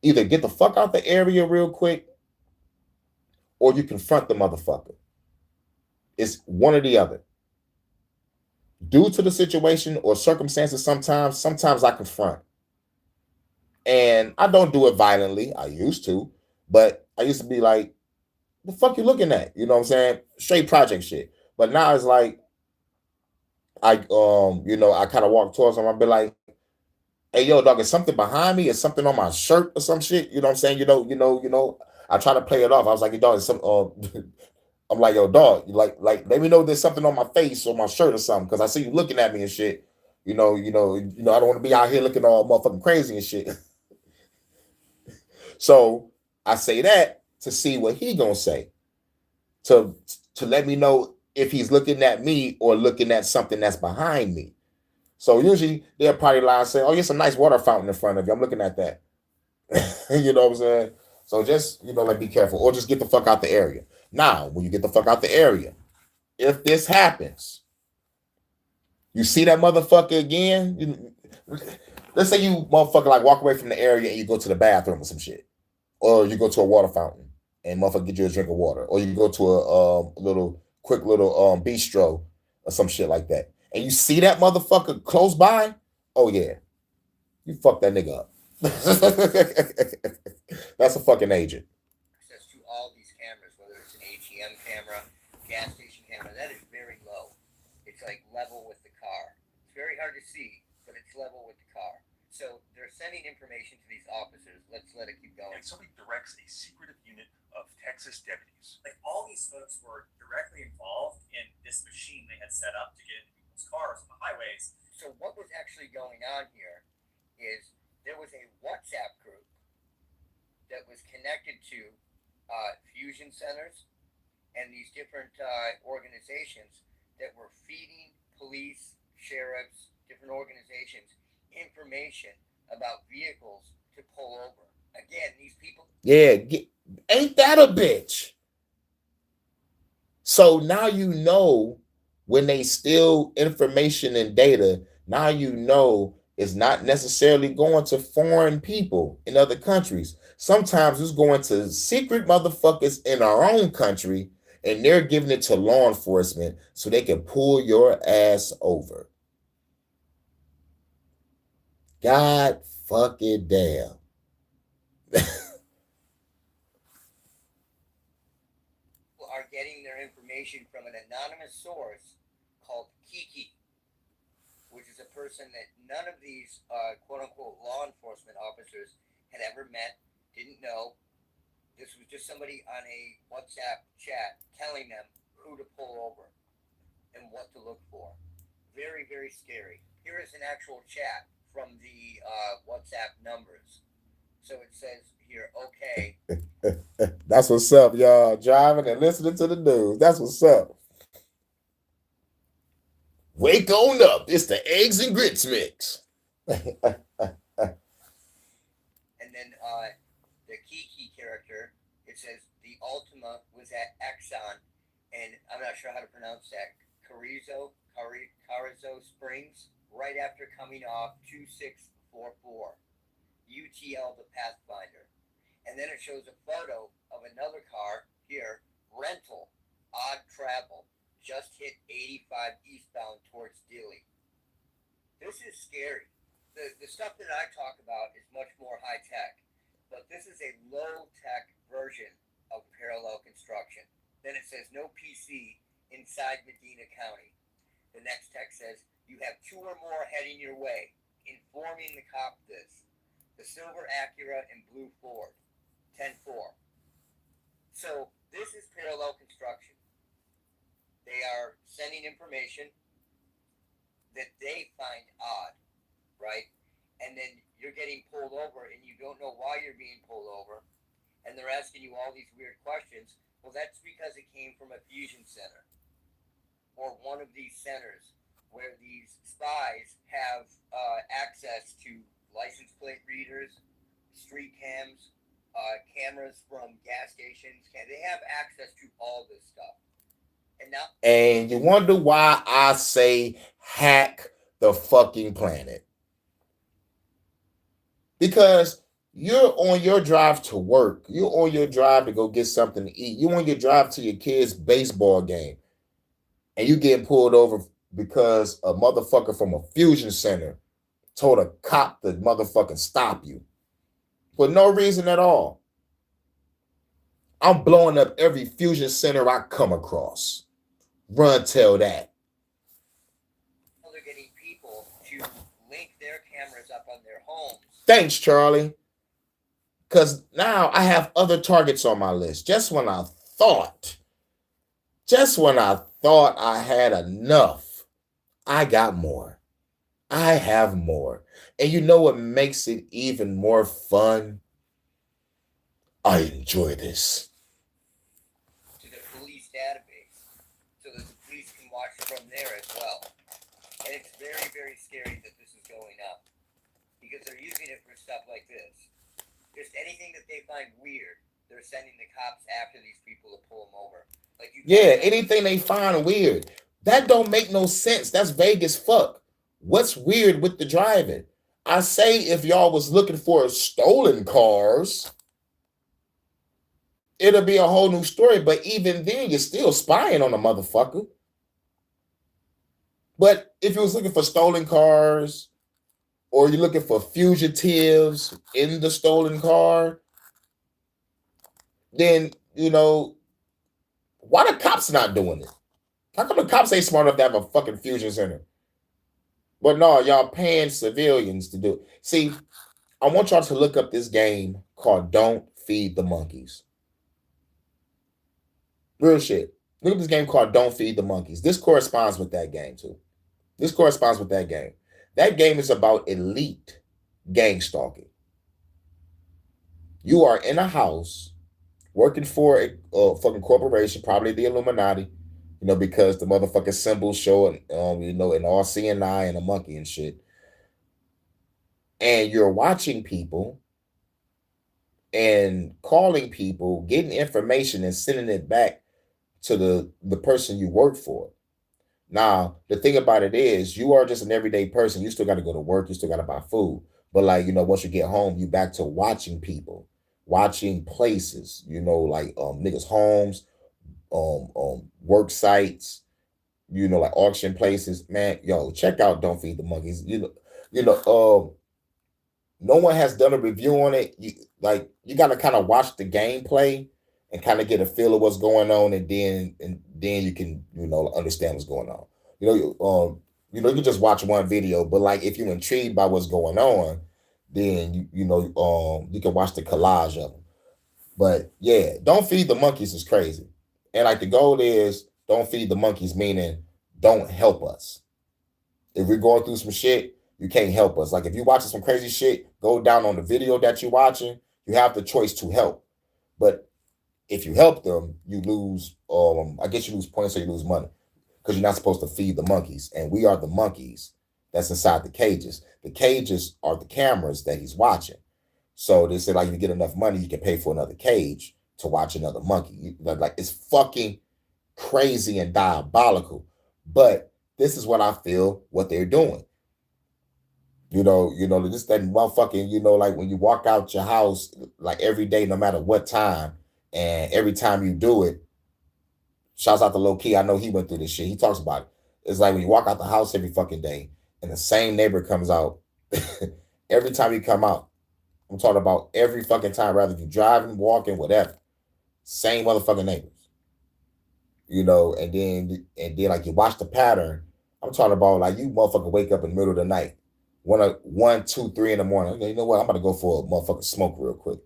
either get the fuck out the area real quick or you confront the motherfucker. It's one or the other. Due to the situation or circumstances, sometimes I confront. And I don't do it violently. I used to, but I used to be like, the fuck you looking at? You know what I'm saying? Straight project shit. But now it's like, I kind of walk towards them. I'll be like, hey, yo, dog, is something behind me? Is something on my shirt or some shit? You know what I'm saying? I try to play it off. I was like, yo, dog, I'm like, yo, dog, like, let me know there's something on my face or my shirt or something. Cause I see you looking at me and shit. I don't want to be out here looking all motherfucking crazy and shit. So I say that to see what he gonna say, to let me know if he's looking at me or looking at something that's behind me. So usually they'll probably lie and say, oh, it's a nice water fountain in front of you. I'm looking at that. You know what I'm saying? So just, like, be careful, or just get the fuck out the area. Now, when you get the fuck out the area, if this happens, you see that motherfucker again. Let's say you motherfucker like walk away from the area and you go to the bathroom or some shit, or you go to a water fountain and motherfucker get you a drink of water, or you go to a little quick little bistro or some shit like that, and you see that motherfucker close by. Oh yeah, you fuck that nigga up. That's a fucking agent. Access to all these cameras, whether it's an ATM camera, gas station camera, that is very low. It's like level with the car. It's very hard to see, but it's level with the car. So they're sending information to these officers. Let's let it keep going. And somebody directs a secretive unit of Texas deputies. Like, all these folks were directly involved in this machine they had set up to get into people's cars on the highways. So what was actually going on here is there was a WhatsApp group that was connected to fusion centers and these different organizations that were feeding police, sheriffs, different organizations information about vehicles to pull over. Again, these people. Yeah, ain't that a bitch? So now you know when they steal information and data, now you know it's not necessarily going to foreign people in other countries. Sometimes it's going to secret motherfuckers in our own country, and they're giving it to law enforcement so they can pull your ass over. God fucking damn. Are getting their information from an anonymous source called Kiki, which is a person that none of these quote-unquote law enforcement officers had ever met, didn't know. This was just somebody on a WhatsApp chat telling them who to pull over and what to look for. Very, very scary. Here is an actual chat from the WhatsApp numbers. So it says here, okay. That's what's up, y'all. Driving and listening to the news. That's what's up. Wake on up. It's the eggs and grits mix. And then the Kiki character, it says the Ultima was at Exxon, and I'm not sure how to pronounce that, Carrizo Springs, right after coming off 2644, UTL the Pathfinder. And then it shows a photo of another car here, rental, odd travel, just hit 85 eastbound towards Dilley. This is scary. The stuff that I talk about is much more high tech, but this is a low tech version of parallel construction. Then it says no PC inside Medina County. The next text says you have 2 or more heading your way, informing the cop this. The silver Acura and blue Ford, 10-4. So this is parallel construction. They are sending information that they find odd, right? And then you're getting pulled over and you don't know why you're being pulled over. And they're asking you all these weird questions. Well, that's because it came from a fusion center or one of these centers where these spies have access to license plate readers, street cams, cameras from gas stations. They have access to all this stuff. And you wonder why I say hack the fucking planet. Because you're on your drive to work. You're on your drive to go get something to eat. You're on your drive to your kid's baseball game. And you getting pulled over because a motherfucker from a fusion center told a cop to motherfucking stop you. For no reason at all. I'm blowing up every fusion center I come across. Run tell that. They're getting people to link their cameras up on their homes. Thanks, Charlie. Because now I have other targets on my list. Just when I thought I had enough, I got more. I have more. And you know what makes it even more fun? I enjoy this. To the police database, so that the police can watch from there as well. And it's very, very scary that this is going up, because they're using it for stuff like this. Just anything that they find weird, they're sending the cops after these people to pull them over. Like anything they find weird. That don't make no sense. That's vague as fuck. What's weird with the driving? I say if y'all was looking for stolen cars, it'll be a whole new story. But even then, you're still spying on a motherfucker. But if you was looking for stolen cars, or you're looking for fugitives in the stolen car, then, why the cops not doing it? How come the cops ain't smart enough to have a fucking fusion center? But no, y'all paying civilians to do it. See, I want y'all to look up this game called Don't Feed the Monkeys. Real shit. Look at this game called Don't Feed the Monkeys. This corresponds with that game, too. This corresponds with that game. That game is about elite gang stalking. You are in a house working for a fucking corporation, probably the Illuminati, because the motherfucking symbols show, an all-seeing eye and a monkey and shit. And you're watching people and calling people, getting information and sending it back to the person you work for. Now, the thing about it is, you are just an everyday person. You still got to go to work. You still got to buy food. But once you get home, you back to watching people, watching places, niggas' homes, work sites, like auction places. Man, yo, check out Don't Feed the Monkeys. No one has done a review on it. You got to kind of watch the gameplay and kind of get a feel of what's going on, and then you can understand what's going on. You can just watch one video, but if you're intrigued by what's going on, then you can watch the collage of them. But yeah, Don't Feed the Monkeys is crazy, and the goal is don't feed the monkeys, meaning don't help us. If we're going through some shit, you can't help us. If you're watching some crazy shit, go down on the video that you're watching. You have the choice to help, but if you help them, you lose. I guess you lose points or you lose money because you're not supposed to feed the monkeys, and we are the monkeys that's inside the cages. The cages are the cameras that he's watching. So they say if you get enough money, you can pay for another cage to watch another monkey. It's fucking crazy and diabolical. But this is what I feel what they're doing. This that motherfucking, when you walk out your house, every day, no matter what time, and every time you do it, shouts out to Low Key. I know he went through this shit. He talks about it. It's when you walk out the house every fucking day, and the same neighbor comes out every time you come out. I'm talking about every fucking time, rather if you're driving, walking, whatever. Same motherfucking neighbors. And then you watch the pattern. I'm talking about you motherfucker wake up in the middle of the night. 1, 2, 3 in the morning. Okay, you know what? I'm gonna go for a motherfucking smoke real quick.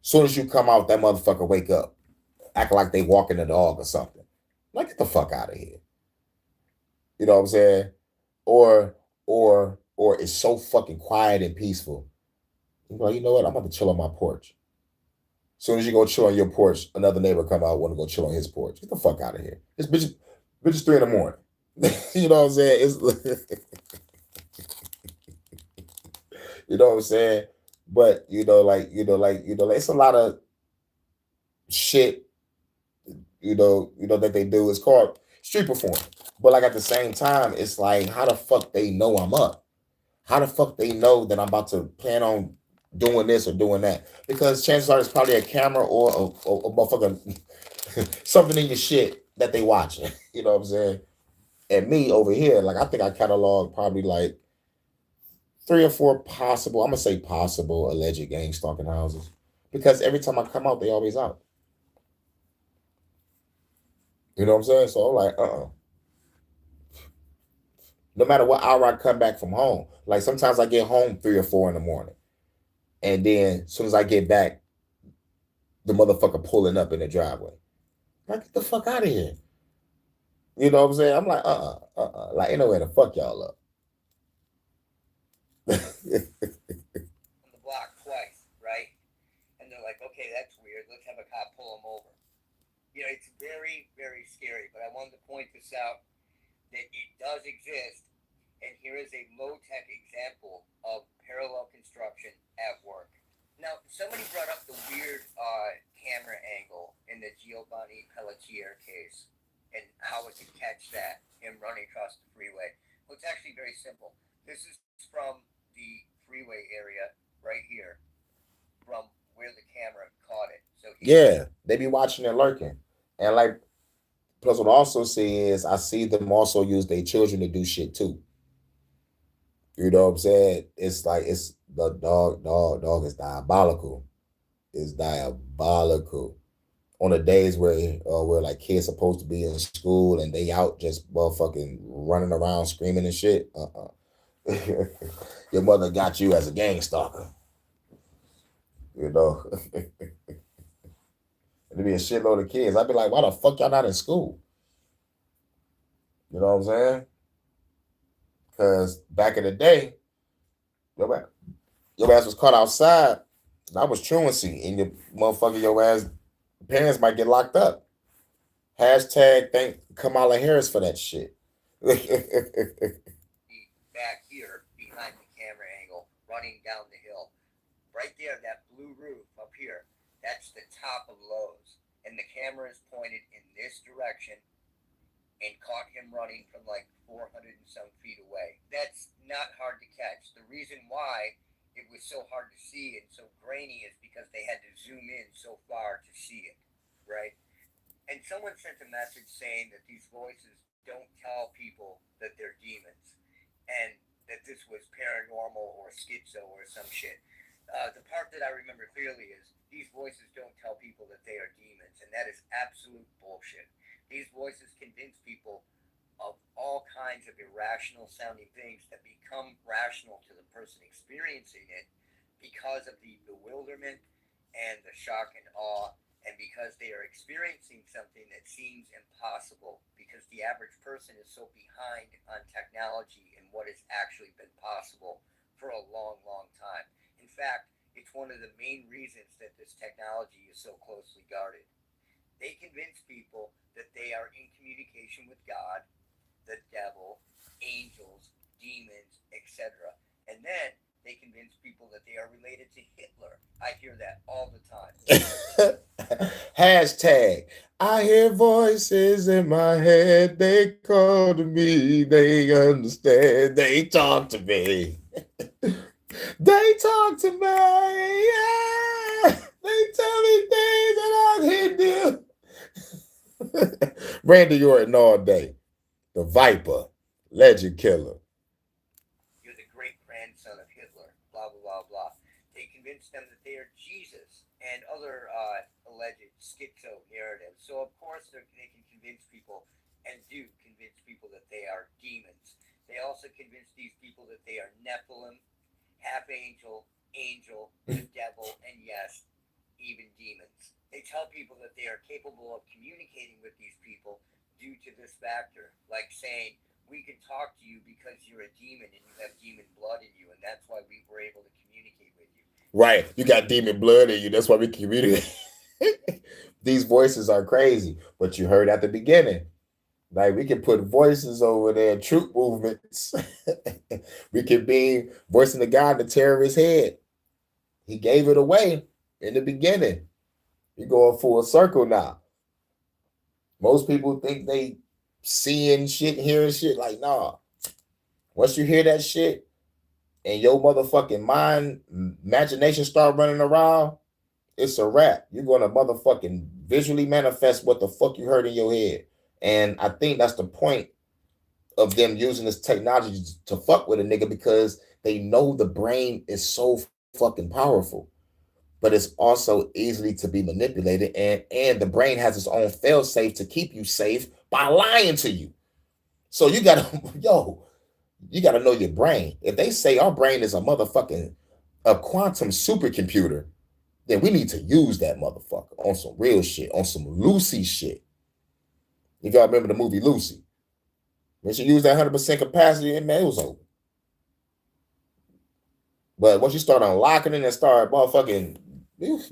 Soon as you come out, that motherfucker wake up, acting like they walking a dog or something. Get the fuck out of here. You know what I'm saying? Or it's so fucking quiet and peaceful. You know what? I'm about to chill on my porch. Soon as you go chill on your porch, another neighbor come out, want to go chill on his porch. Get the fuck out of here. This bitch is 3 in the morning. You know what I'm saying? You know what I'm saying? But it's a lot of shit, that they do. It's called street performance. But at the same time, it's how the fuck they know I'm up? How the fuck they know that I'm about to plan on doing this or doing that? Because chances are it's probably a camera or a motherfucking something in your shit that they watching. You know what I'm saying? And me over here, I think I cataloged probably 3 or 4 possible, I'm gonna say possible alleged gang stalking houses. Because every time I come out, they always out. You know what I'm saying? So I'm no matter what hour I come back from home. Sometimes I get home 3 or 4 in the morning. And then as soon as I get back, the motherfucker pulling up in the driveway. Get the fuck out of here. You know what I'm saying? I'm ain't no way to fuck y'all up. On the block twice, right? And they're like, okay, that's weird. Let's have a cop pull them over. It's very, very scary. But I wanted to point this out that it does exist. And here is a low-tech example of parallel construction at work. Now, so many weird camera angle in the Giovanni Pelletier case and how it could catch that, him running across the freeway. Well, it's actually very simple. This is from the freeway area right here, from where the camera caught it. So yeah, they be watching and lurking. And like, plus what I also see is I see them also use their children to do shit too. You know what I'm saying? It's like it's the dog is diabolical. It's diabolical. On the days where like kids supposed to be in school and they out just motherfucking running around screaming and shit. Your mother got you as a gang stalker. You know. It'd be a shitload of kids. I'd be like, why the fuck y'all not in school? You know what I'm saying? Because back in the day, your ass was caught outside. That was truancy, and your motherfucker, your ass parents might get locked up. Hashtag thank Kamala Harris for that shit. back here behind the camera angle, running down the hill. Right there, that blue roof up here, that's the top of Lowe's. And the camera is pointed in this direction and caught him running from like 400 and some feet away. That's not hard to catch. The reason why it was so hard to see and so grainy is because they had to zoom in so far to see it, right? And someone sent a message saying that these voices don't tell people that they're demons and that this was paranormal or schizo or some shit. The part that I remember clearly is these voices don't tell people that they are demons, and that is absolute bullshit. These voices convince people of all kinds of irrational sounding things that become rational to the person experiencing it because of the bewilderment and the shock and awe, and because they are experiencing something that seems impossible, because the average person is so behind on technology and what has actually been possible for a long, long time. In fact, it's one of the main reasons that this technology is so closely guarded. They convince people that they are in communication with God, the devil, angels, demons, etc. And then they convince people that they are related to Hitler. I hear that all the time. Hashtag I hear voices in my head. They call to me. They understand. They talk to me. They talk to me. Yeah. They tell me things that I can do. Randy Orton all day. The Viper. Legend killer. You're the great grandson of Hitler. Blah, blah, blah, blah. They convince them that they are Jesus and other alleged schizo narratives. So, of course, they can convince people and do convince people that they are demons. They also convince these people that they are Nephilim, half angel, the devil, and yes, even demons. They tell people that they are capable of communicating with these people due to this factor, like saying, we can talk to you because you're a demon and you have demon blood in you, and that's why we were able to communicate with you. Right, you got demon blood in you, that's why we communicate. These voices are crazy, but you heard at the beginning, like we can put voices over there, troop movements. We can be voicing the guy in the terrorist's head. He gave it away in the beginning. You're going full circle now. Most people think they seeing shit, hearing shit. Like, nah. Once you hear that shit and your motherfucking mind, imagination start running around, it's a wrap. You're going to motherfucking visually manifest what the fuck you heard in your head. And I think that's the point of them using this technology to fuck with a nigga, because they know the brain is so fucking powerful, but it's also easily to be manipulated. And the brain has its own fail safe to keep you safe by lying to you. So you gotta, you gotta know your brain. If they say our brain is a quantum supercomputer, then we need to use that motherfucker on some real shit, on some Lucy shit. If y'all remember the movie Lucy, when she used that 100% capacity, man, it was over. But once you start unlocking it and start motherfucking,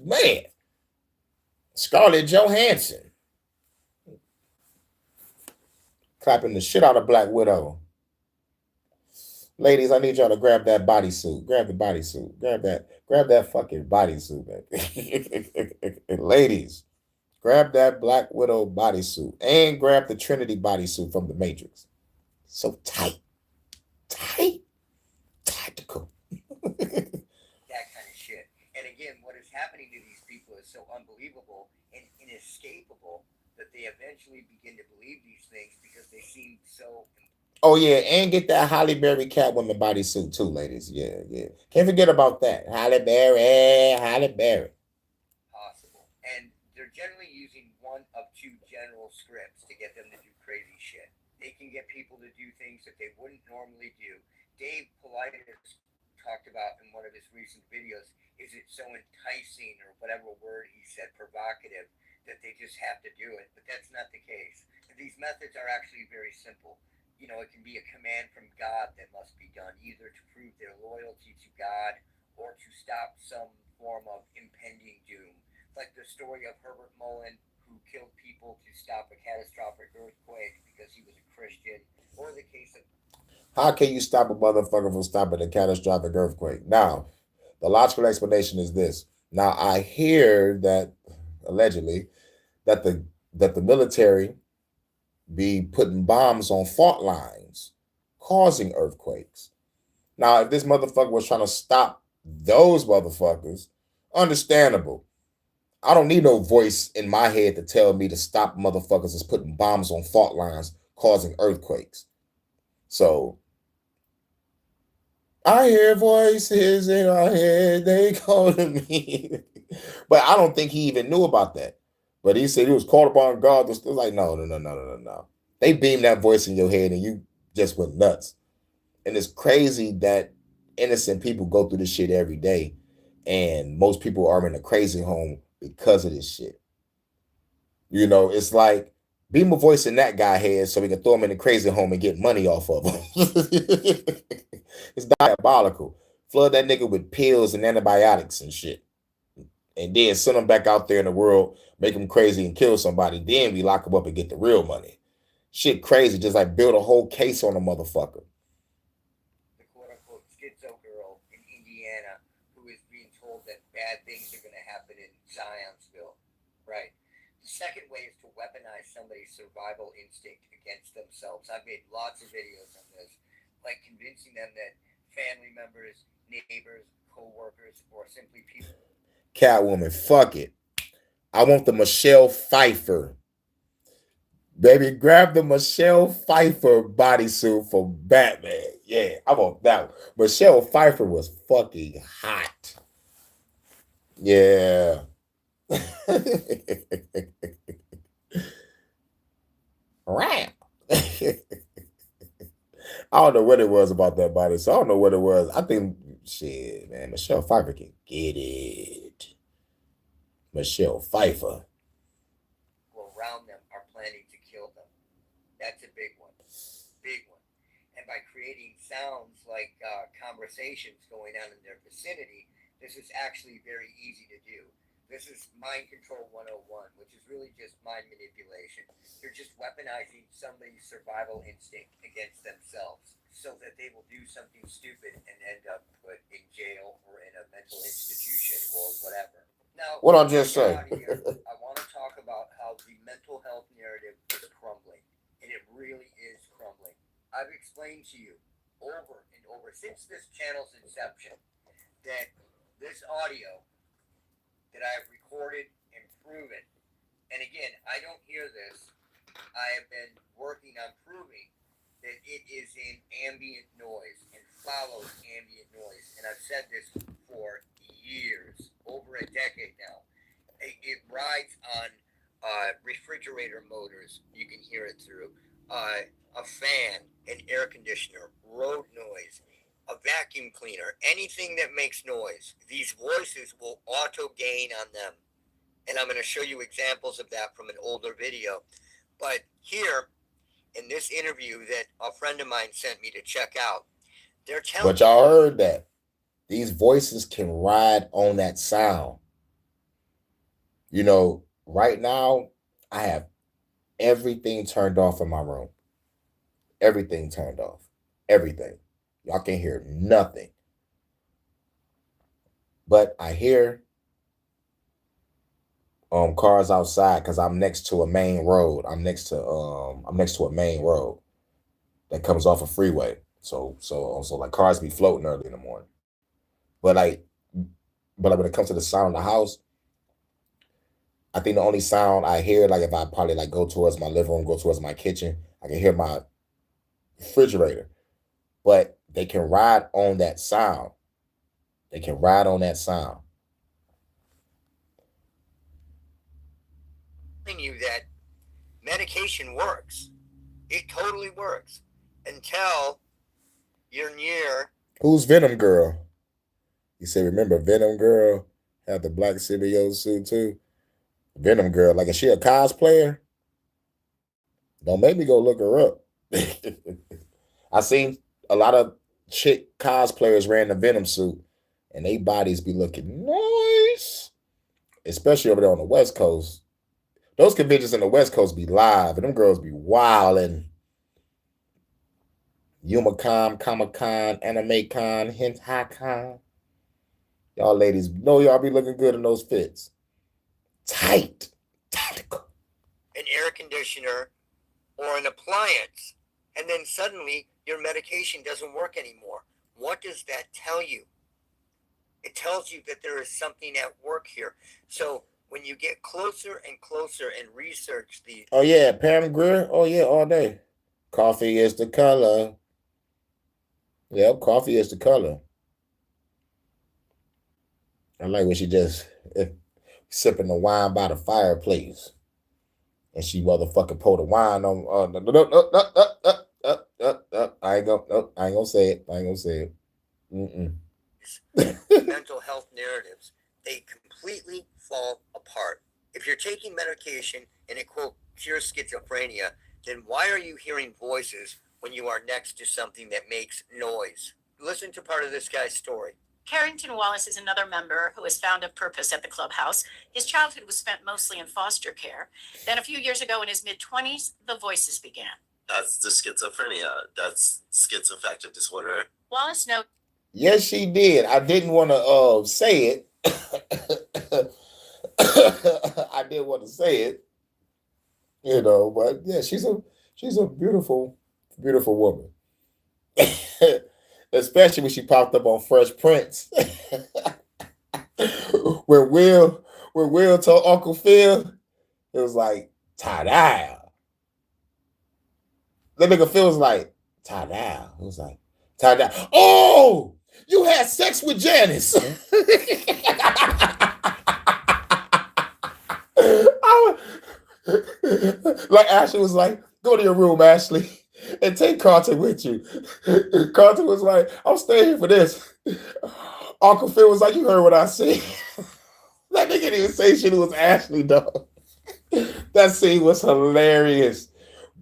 man, Scarlett Johansson clapping the shit out of Black Widow. Ladies, I need y'all to grab that bodysuit. Grab the bodysuit. Grab that fucking bodysuit, man. Ladies, grab that Black Widow bodysuit. And grab the Trinity bodysuit from the Matrix. So tight. Tight. Tactical. That kind of shit. And again, what is happening to these people is so unbelievable and inescapable that they eventually begin to believe these things because they seem so. Oh yeah, and get that Halle Berry Catwoman bodysuit too, ladies. Yeah, yeah. Can't forget about that. Halle Berry. Possible. And they're generally using one of two general scripts to get them to do crazy shit. They can get people to do things that they wouldn't normally do. Dave Politis talked about in one of his recent videos, is it so enticing or whatever word he said, provocative, that they just have to do it. But that's not the case. These methods are actually very simple. You know, it can be a command from God that must be done, either to prove their loyalty to God or to stop some form of impending doom. Like the story of Herbert Mullen, who killed people to stop a catastrophic earthquake because he was a Christian, or the case of. How can you stop a motherfucker from stopping a catastrophic earthquake? Now, the logical explanation is this. Now, I hear that allegedly that the military be putting bombs on fault lines, causing earthquakes. Now, if this motherfucker was trying to stop those motherfuckers, understandable. I don't need no voice in my head to tell me to stop motherfuckers that's putting bombs on fault lines, causing earthquakes. So, I hear voices in our head, they calling me. But I don't think he even knew about that. But he said he was called upon God. It was like, no. They beamed that voice in your head and you just went nuts. And it's crazy that innocent people go through this shit every day. And most people are in a crazy home because of this shit. You know, it's like beam a voice in that guy head so we can throw him in the crazy home and get money off of him. It's diabolical. Flood that nigga with pills and antibiotics and shit. And then send him back out there in the world, make him crazy and kill somebody. Then we lock him up and get the real money. Shit crazy, just like build a whole case on a motherfucker. The quote-unquote schizo girl in Indiana who is being told that bad things are going to happen in Zionsville. Right. The second way is to weaponize somebody's survival instinct against themselves. I've made lots of videos on this, like convincing them that family members, neighbors, co-workers, or simply people. Catwoman, fuck it. I want the Michelle Pfeiffer. Baby, grab the Michelle Pfeiffer bodysuit from Batman. Yeah, I want that one. Michelle Pfeiffer was fucking hot. Yeah. Rap. I don't know what it was about that body, so I don't know what it was. I think, shit, man, Michelle Pfeiffer can get it. Michelle Pfeiffer. Well, around them are planning to kill them. That's a big one. Big one. And by creating sounds like conversations going on in their vicinity, this is actually very easy to do. This is Mind Control 101, which is really just mind manipulation. You're just weaponizing somebody's survival instinct against themselves so that they will do something stupid and end up put in jail or in a mental institution or whatever. Now, what I'll just say, I want to talk about how the mental health narrative is crumbling, and it really is crumbling. I've explained to you over and over since this channel's inception that this audio that I have recorded and proven, and again, I don't hear this, I have been working on proving that it is in ambient noise and follows ambient noise, and I've said this for years, over a decade now. It rides on refrigerator motors, you can hear it through, a fan, an air conditioner, road noise, a vacuum cleaner, anything that makes noise, these voices will auto gain on them. And I'm going to show you examples of that from an older video. But here, in this interview that a friend of mine sent me to check out, they're telling. But y'all heard that. These voices can ride on that sound. You know, right now, I have everything turned off in my room. Everything turned off. Everything. Y'all can't hear nothing. But I hear cars outside because I'm next to a main road. I'm next to a main road that comes off a freeway. So like cars be floating early in the morning. But when it comes to the sound of the house, I think the only sound I hear, like if I probably like go towards my living room, go towards my kitchen, I can hear my refrigerator. But they can ride on that sound. They can ride on that sound. You that medication works. It totally works until you're near. Who's Venom Girl? You say, remember Venom Girl had the black symbiote suit too? Venom Girl, like is she a cosplayer? Don't make me go look her up. I seen a lot of chick cosplayers wearing the Venom suit, and they bodies be looking nice, especially over there on the West Coast. Those conventions in the West Coast be live, and them girls be wildin'. YumaCon, Comic-Con, AnimeCon, HentaiCon. Y'all ladies know y'all be looking good in those fits. Tight. Tactical. An air conditioner or an appliance, and then suddenly your medication doesn't work anymore. What does that tell you? It tells you that there is something at work here. So when you get closer and closer and research the... Oh yeah, Pam Grier. Oh yeah, all day. Coffee is the color. Yep, coffee is the color. I like when she just sipping the wine by the fireplace, and she motherfucking pour the wine on. I ain't gonna say it. I ain't gonna say it. Mental health narratives, they completely fall apart. If you're taking medication and it quote cures schizophrenia, then why are you hearing voices when you are next to something that makes noise? Listen to part of this guy's story. Carrington Wallace is another member who has found a purpose at the clubhouse. His childhood was spent mostly in foster care. Then a few years ago in his mid-20s, the voices began. That's the schizophrenia. That's schizoaffective disorder. Wallace notes. Yes, she did. I didn't want to say it. I didn't want to say it. You know, but yeah, she's a beautiful, beautiful woman. Especially when she popped up on Fresh Prince. where Will told Uncle Phil, it was like, ta-da. That nigga Phil was like, ta-da. It was like, ta-da. Oh, you had sex with Janice. Like Ashley was like, go to your room, Ashley, and take Carlton with you. Carlton was like, I'm staying here for this. Uncle Phil was like, you heard what I said. That nigga didn't even say shit. It was Ashley, though. That scene was hilarious.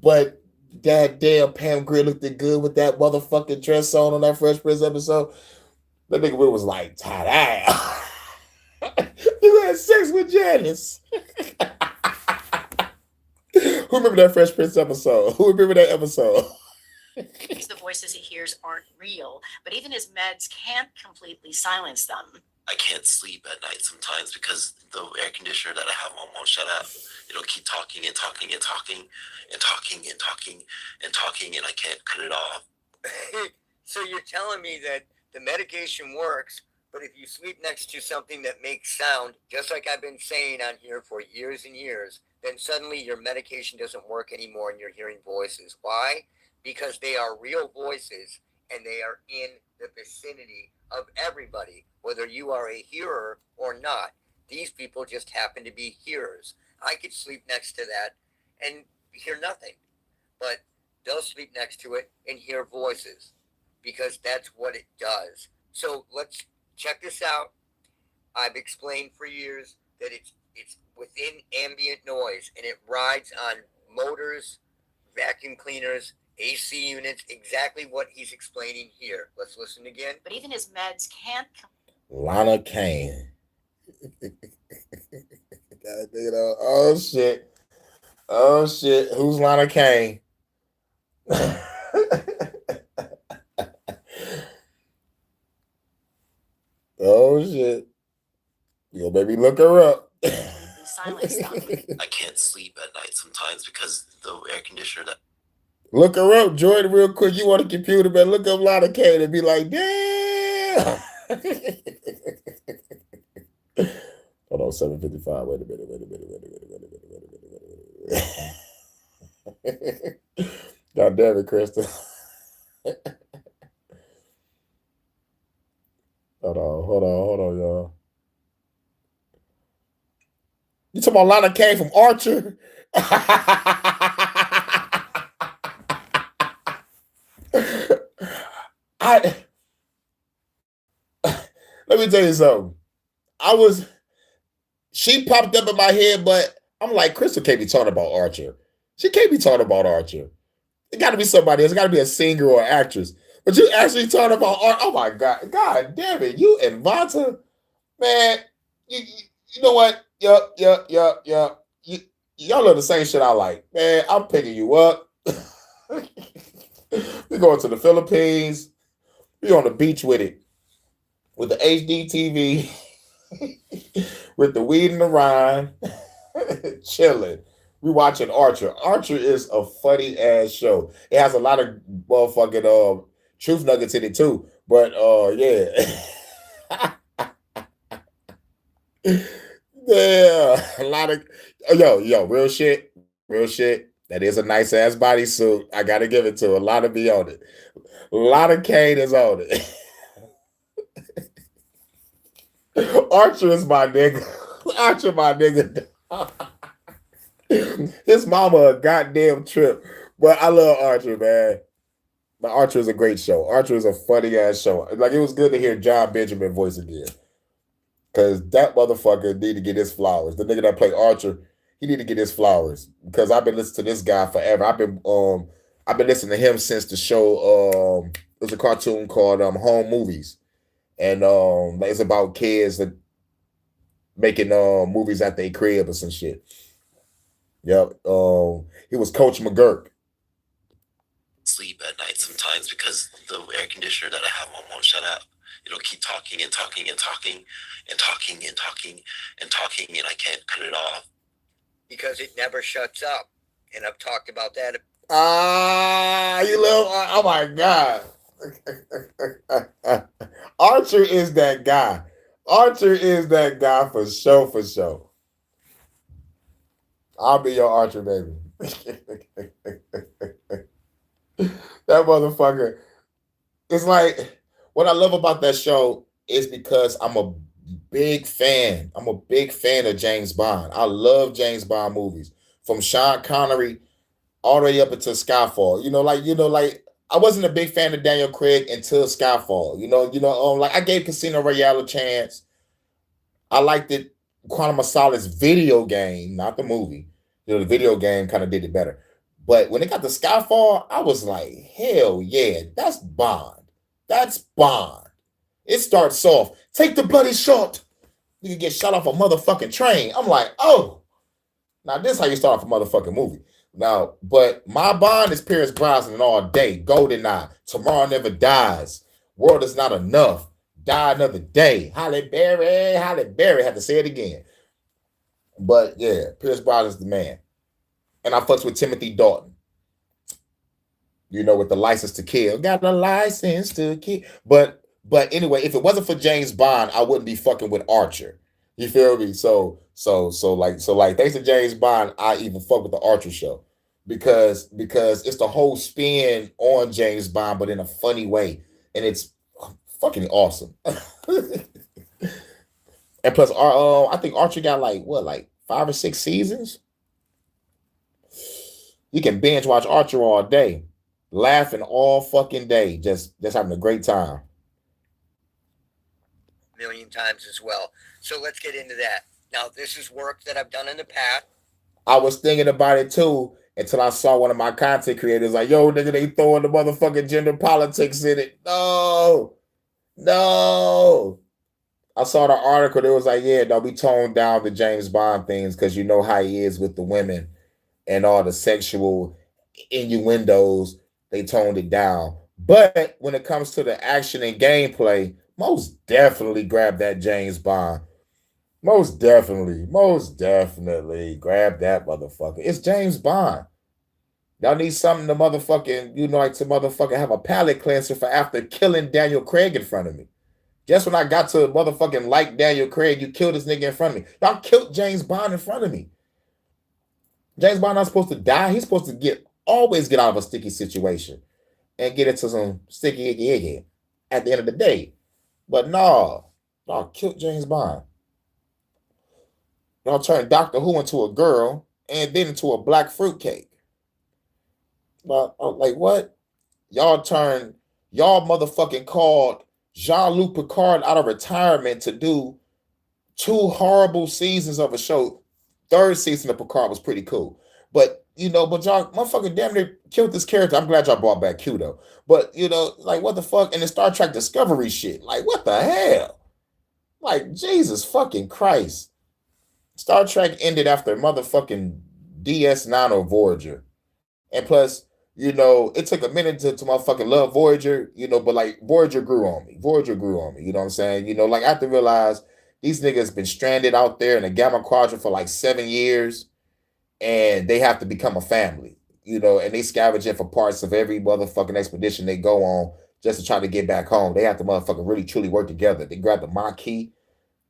But that damn Pam Grier looked good with that motherfucking dress on that Fresh Prince episode. That nigga was like, ta-da. You had sex with Janice. Who remember that Fresh Prince episode? Who remember that episode? The voices he hears aren't real, but even his meds can't completely silence them. I can't sleep at night sometimes because the air conditioner that I have on won't shut up. It'll keep talking and talking and talking and talking and talking and talking, and I can't cut it off. So you're telling me that the medication works, but if you sleep next to something that makes sound, just like I've been saying on here for years and years, then suddenly your medication doesn't work anymore and you're hearing voices. Why? Because they are real voices and they are in the vicinity of everybody, whether you are a hearer or not. These people just happen to be hearers. I could sleep next to that and hear nothing, but they'll sleep next to it and hear voices because that's what it does. So let's check this out. I've explained for years that it's within ambient noise and it rides on motors, vacuum cleaners, AC units, exactly what he's explaining here. Let's listen again. But even his meds can't. Lana Kane. Oh shit. Oh shit. Who's Lana Kane? Oh shit. You'll maybe look her up. Silence them. I can't sleep at night sometimes because the air conditioner that Look her up, Jordan, real quick. You want a computer, man? Look up Lana Kane and be like, damn. Hold on, 7:55. Wait a minute. God damn it, Krista. Hold on, y'all. You talking about Lana Kane from Archer? Let me tell you something. She popped up in my head, but I'm like, Crystal can't be talking about Archer. She can't be talking about Archer. It got to be somebody else. It got to be a singer or actress. But you actually talking about Archer. Oh my God. God damn it. You and Vonta, man, you know what? Yup. Y'all are the same shit I like. Man, I'm picking you up. We're going to the Philippines. We're on the beach with it. With the HD TV. With the weed and the rhyme. Chilling. We watching Archer. Archer is a funny ass show. It has a lot of motherfucking truth nuggets in it too. But yeah. Yeah, a lot of real shit. That is a nice ass bodysuit. I gotta give it to a lot of be on it. A lot of Kane is on it. Archer is my nigga. Archer, my nigga. His mama a goddamn trip. But I love Archer, man. But Archer is a great show. Archer is a funny ass show. Like, it was good to hear John Benjamin voice again. Because that motherfucker need to get his flowers. The nigga that played Archer, he need to get his flowers. Because I've been listening to this guy forever. I've been listening to him since the show. It was a cartoon called Home Movies, and it's about kids that making movies at their crib or some shit. Yep. He was Coach McGurk. sleep at night sometimes because the air conditioner that I have on won't shut up. It'll keep talking and talking and talking and talking and talking and talking, and I can't cut it off. Because it never shuts up. And I've talked about that. You little, oh my God. Archer is that guy. Archer is that guy for sure. I'll be your Archer, baby. That motherfucker. It's like, what I love about that show is because I'm a big fan. I'm a big fan of James Bond. I love James Bond movies. From Sean Connery all the way up until Skyfall. Like I wasn't a big fan of Daniel Craig until Skyfall. Like I gave Casino Royale a chance. I liked it. Quantum of Solace video game, not the movie. The video game kind of did it better. But when it got to Skyfall, I was like, hell yeah, that's Bond. That's Bond. It starts off, take the bloody shot. You can get shot off a motherfucking train. I'm like, oh, now this is how you start off a motherfucking movie. Now, but my Bond is Pierce Brosnan all day. GoldenEye, Tomorrow Never Dies, World Is Not Enough, Die Another Day, Halle Berry, had to say it again. But yeah, Pierce Brosnan's the man. And I fucks with Timothy Dalton. With the License to Kill. Got a license to kill. But anyway, if it wasn't for James Bond, I wouldn't be fucking with Archer. You feel me? So thanks to James Bond, I even fuck with the Archer show. Because it's the whole spin on James Bond, but in a funny way. And it's fucking awesome. And plus, I think Archer got like 5 or 6 seasons. You can binge watch Archer all day, laughing all fucking day, just having a great time. Million times as well. So let's get into that. Now, this is work that I've done in the past. I was thinking about it too until I saw one of my content creators like, yo, nigga, they throwing the motherfucking gender politics in it. No. I saw the article. It was like, yeah, no, we toned down the James Bond things because you know how he is with the women and all the sexual innuendos. They toned it down. But when it comes to the action and gameplay, Most definitely grab that James Bond. Most definitely grab that motherfucker. It's James Bond. Y'all need something to motherfucking, like to motherfucking have a palate cleanser for after killing Daniel Craig in front of me. Just when I got to motherfucking like Daniel Craig, you killed this nigga in front of me. Y'all killed James Bond in front of me. James Bond not supposed to die. He's supposed to always get out of a sticky situation and get into some sticky icky at the end of the day. But no, y'all killed James Bond. Y'all turned Doctor Who into a girl and then into a black fruitcake. But like what? Y'all motherfucking called Jean-Luc Picard out of retirement to do 2 horrible seasons of a show. 3rd season of Picard was pretty cool. But y'all motherfucking damn near killed this character. I'm glad y'all brought back Q though. But like what the fuck? And the Star Trek Discovery shit. Like what the hell? Like Jesus fucking Christ. Star Trek ended after motherfucking DS9 or Voyager. And plus, it took a minute to motherfucking love Voyager, but like Voyager grew on me. You know what I'm saying? Like I have to realize these niggas been stranded out there in the Gamma Quadrant for like 7 years and they have to become a family, and they scavenging for parts of every motherfucking expedition they go on just to try to get back home. They have to motherfucking really truly work together. They grab the Maquis.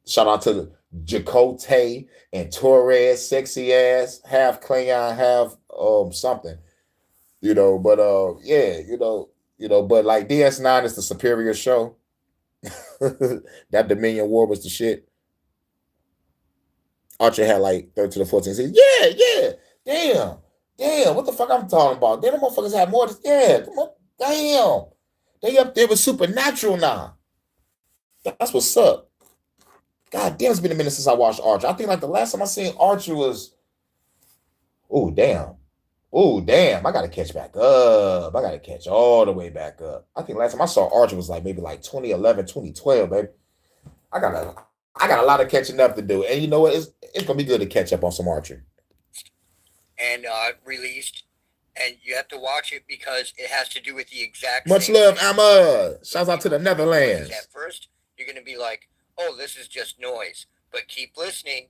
Shout out to the Jacote and Torres, sexy ass, half Klingon, half something. But like DS9 is the superior show. That Dominion War was the shit. Archer had like 13 to 14 seasons. Yeah. Damn. What the fuck I'm talking about? Damn, the motherfuckers had more. Yeah, come on. Damn. They up there with Supernatural now. That's what's up. God damn, it's been a minute since I watched Archer. I think like the last time I seen Archer was. Oh, damn. I gotta catch back up. I gotta catch all the way back up. I think last time I saw Archer was like maybe like 2011, 2012, baby. I got a lot of catching up to do. And you know what? It's gonna be good to catch up on some Archer. And released, and you have to watch it because it has to do with the exact Much same love, thing. Emma. Shouts out to the Netherlands. At first, you're gonna be like, oh, this is just noise. But keep listening,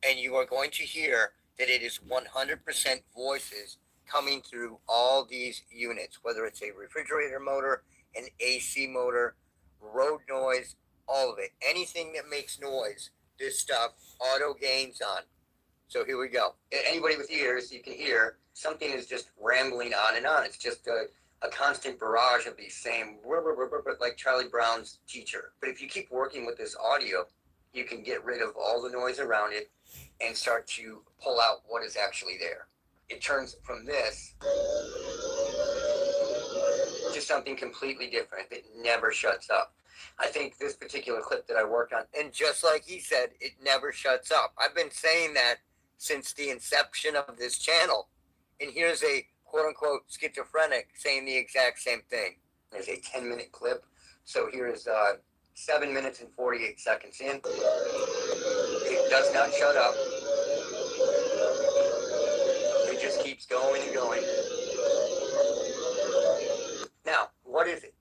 and you are going to hear that it is 100% voices coming through all these units, whether it's a refrigerator motor, an AC motor, road noise, all of it. Anything that makes noise, this stuff auto gains on. So here we go. Anybody with ears, you can hear something is just rambling on and on. It's just a constant barrage of these same, like Charlie Brown's teacher. But if you keep working with this audio, you can get rid of all the noise around it and start to pull out what is actually there. It turns from this to something completely different that never shuts up. I think this particular clip that I worked on, and just like he said, it never shuts up. I've been saying that since the inception of this channel. And here's a quote-unquote schizophrenic saying the exact same thing. There's a 10-minute clip. So here's 7 minutes and 48 seconds in. It does not shut up. It just keeps going and going. Now, what is it?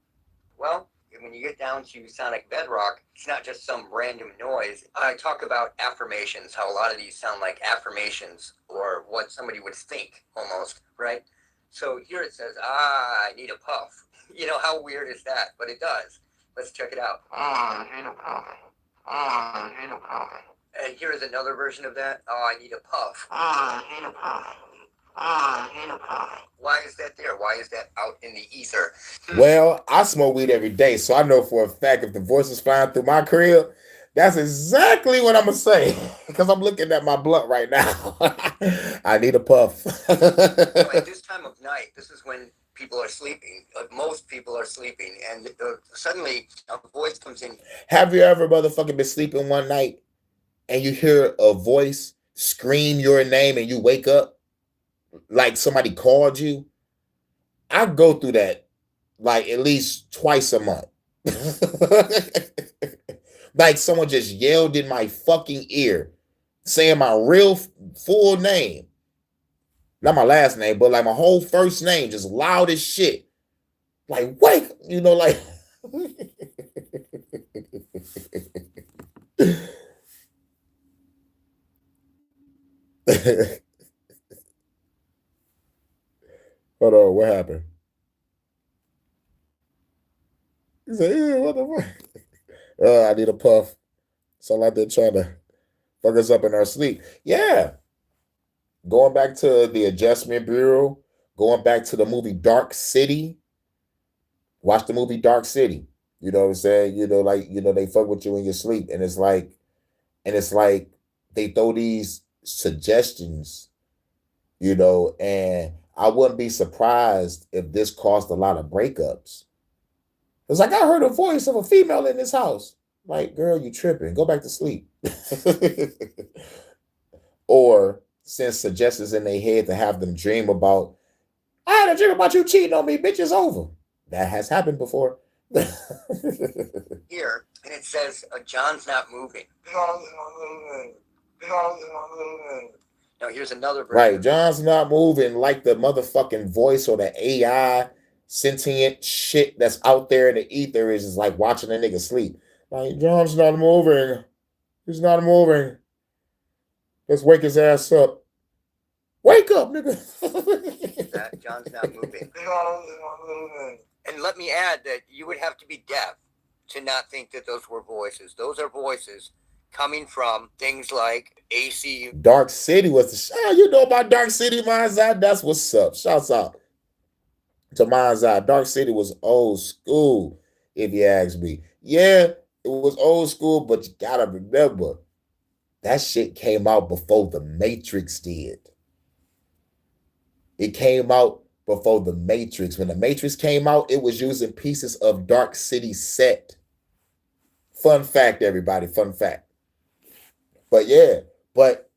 Well, when you get down to sonic bedrock, it's not just some random noise. I talk about affirmations, how a lot of these sound like affirmations or what somebody would think almost, right? So here it says, I need a puff. You know, how weird is that? But it does. Let's check it out. I need a puff. I need a puff. And here's another version of that. Oh, I need a puff. I need a puff. I need a puff. Why is that there? Why is that out in the ether? Well, I smoke weed every day, so I know for a fact if the voice is flying through my crib, that's exactly what I'm going to say. Because I'm looking at my blunt right now. I need a puff. So at this time of night, this is when people are sleeping. Most people are sleeping. And suddenly a voice comes in. Have you ever motherfucking been sleeping one night and you hear a voice scream your name and you wake up like somebody called you? I go through that like at least twice a month. Like someone just yelled in my fucking ear saying my real full name. Not my last name, but like my whole first name, just loud as shit. Like, wake, like Hold on, what happened? He said, yeah, what the fuck? I need a puff. So like they're trying to fuck us up in our sleep. Yeah. Going back to the Adjustment Bureau, going back to the movie Dark City. Watch the movie Dark City. You know what I'm saying? They fuck with you in your sleep. And it's like they throw these suggestions, and I wouldn't be surprised if this caused a lot of breakups. It's like, I heard a voice of a female in this house. Like, girl, you tripping. Go back to sleep. Or send suggestions in their head to have them dream about, I had a dream about you cheating on me, bitch, it's over. That has happened before. Here, and it says, John's not moving. Now, here's another version. Right, John's not moving, like the motherfucking voice or the AI sentient shit that's out there in the ether is just like watching a nigga sleep. Like, John's not moving. He's not moving. Let's wake his ass up. Wake up, nigga. John's not moving. And let me add that you would have to be deaf to not think that those were voices. Those are voices coming from things like AC. Dark City was the shit. You know about Dark City, Mind's Eye? That's what's up. Shouts out to Mind's Eye. Dark City was old school, if you ask me. Yeah, it was old school, but you gotta remember, that shit came out before The Matrix did. It came out before The Matrix. When The Matrix came out, it was using pieces of Dark City set. Fun fact, everybody. Fun fact. But yeah, but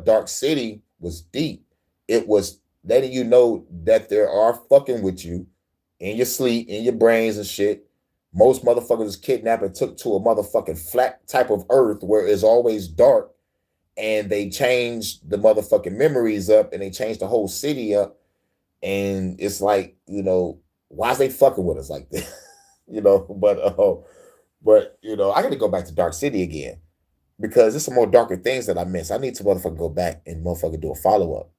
Dark City was deep. It was letting you know that there are fucking with you in your sleep, in your brains and shit. Most motherfuckers is kidnapped and took to a motherfucking flat type of earth where it's always dark, and they changed the motherfucking memories up, and they changed the whole city up. And it's like, why is they fucking with us like this? But I gotta go back to Dark City again, because there's some more darker things that I miss. I need to motherfucking go back and motherfucking do a follow-up.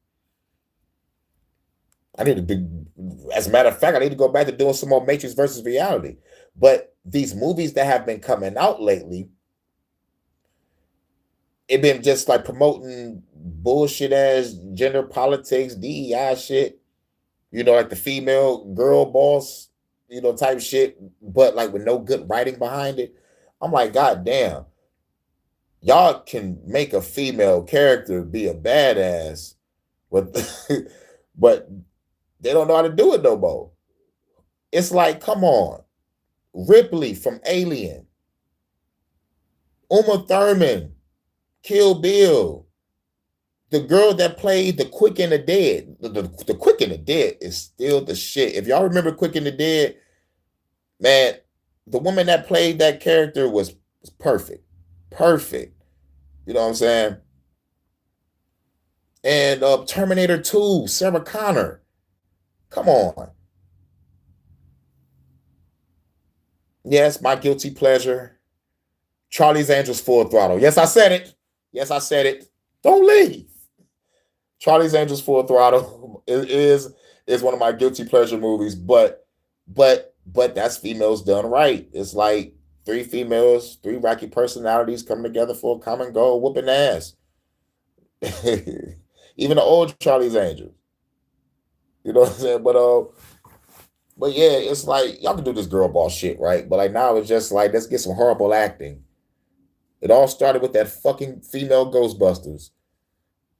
I need to do, as a matter of fact, I need to go back to doing some more Matrix versus reality. But these movies that have been coming out lately, it been just like promoting bullshit ass gender politics, DEI shit, like the female girl boss, type shit, but like with no good writing behind it. I'm like, God damn. Y'all can make a female character be a badass, but but they don't know how to do it no more. It's like, come on. Ripley from Alien, Uma Thurman, Kill Bill, the girl that played the Quick and the Dead. The Quick and the Dead is still the shit. If y'all remember Quick and the Dead, man, the woman that played that character was perfect. Perfect. You know what I'm saying? And Terminator 2, Sarah Connor. Come on. Yes, my guilty pleasure. Charlie's Angels Full Throttle. Yes, I said it. Yes, I said it. Don't leave. Charlie's Angels Full Throttle is one of my guilty pleasure movies, but that's females done right. It's like 3 females, 3 wacky personalities coming together for a common goal, whooping ass. Even the old Charlie's Angels. You know what I'm saying? But yeah, it's like, y'all can do this girl boss shit, right? But like now it's just like, let's get some horrible acting. It all started with that fucking female Ghostbusters.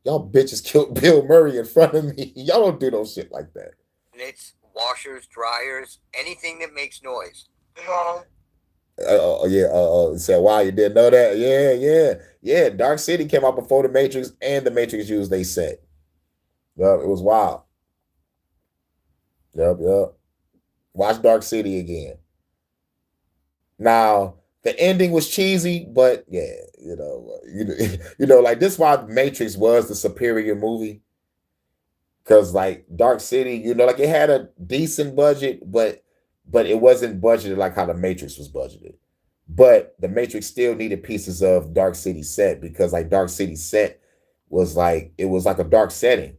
Y'all bitches killed Bill Murray in front of me. Y'all don't do no shit like that. It's washers, dryers, anything that makes noise. Said, wow, you didn't know that? Yeah. Dark City came out before The Matrix, and The Matrix used they set. Yep, it was wild. Yep. Watch Dark City again. Now, the ending was cheesy, but yeah, like this is why Matrix was the superior movie. Because like Dark City, like it had a decent budget, but it wasn't budgeted like how The Matrix was budgeted. But the Matrix still needed pieces of Dark City set because like Dark City set was like it was like a dark setting.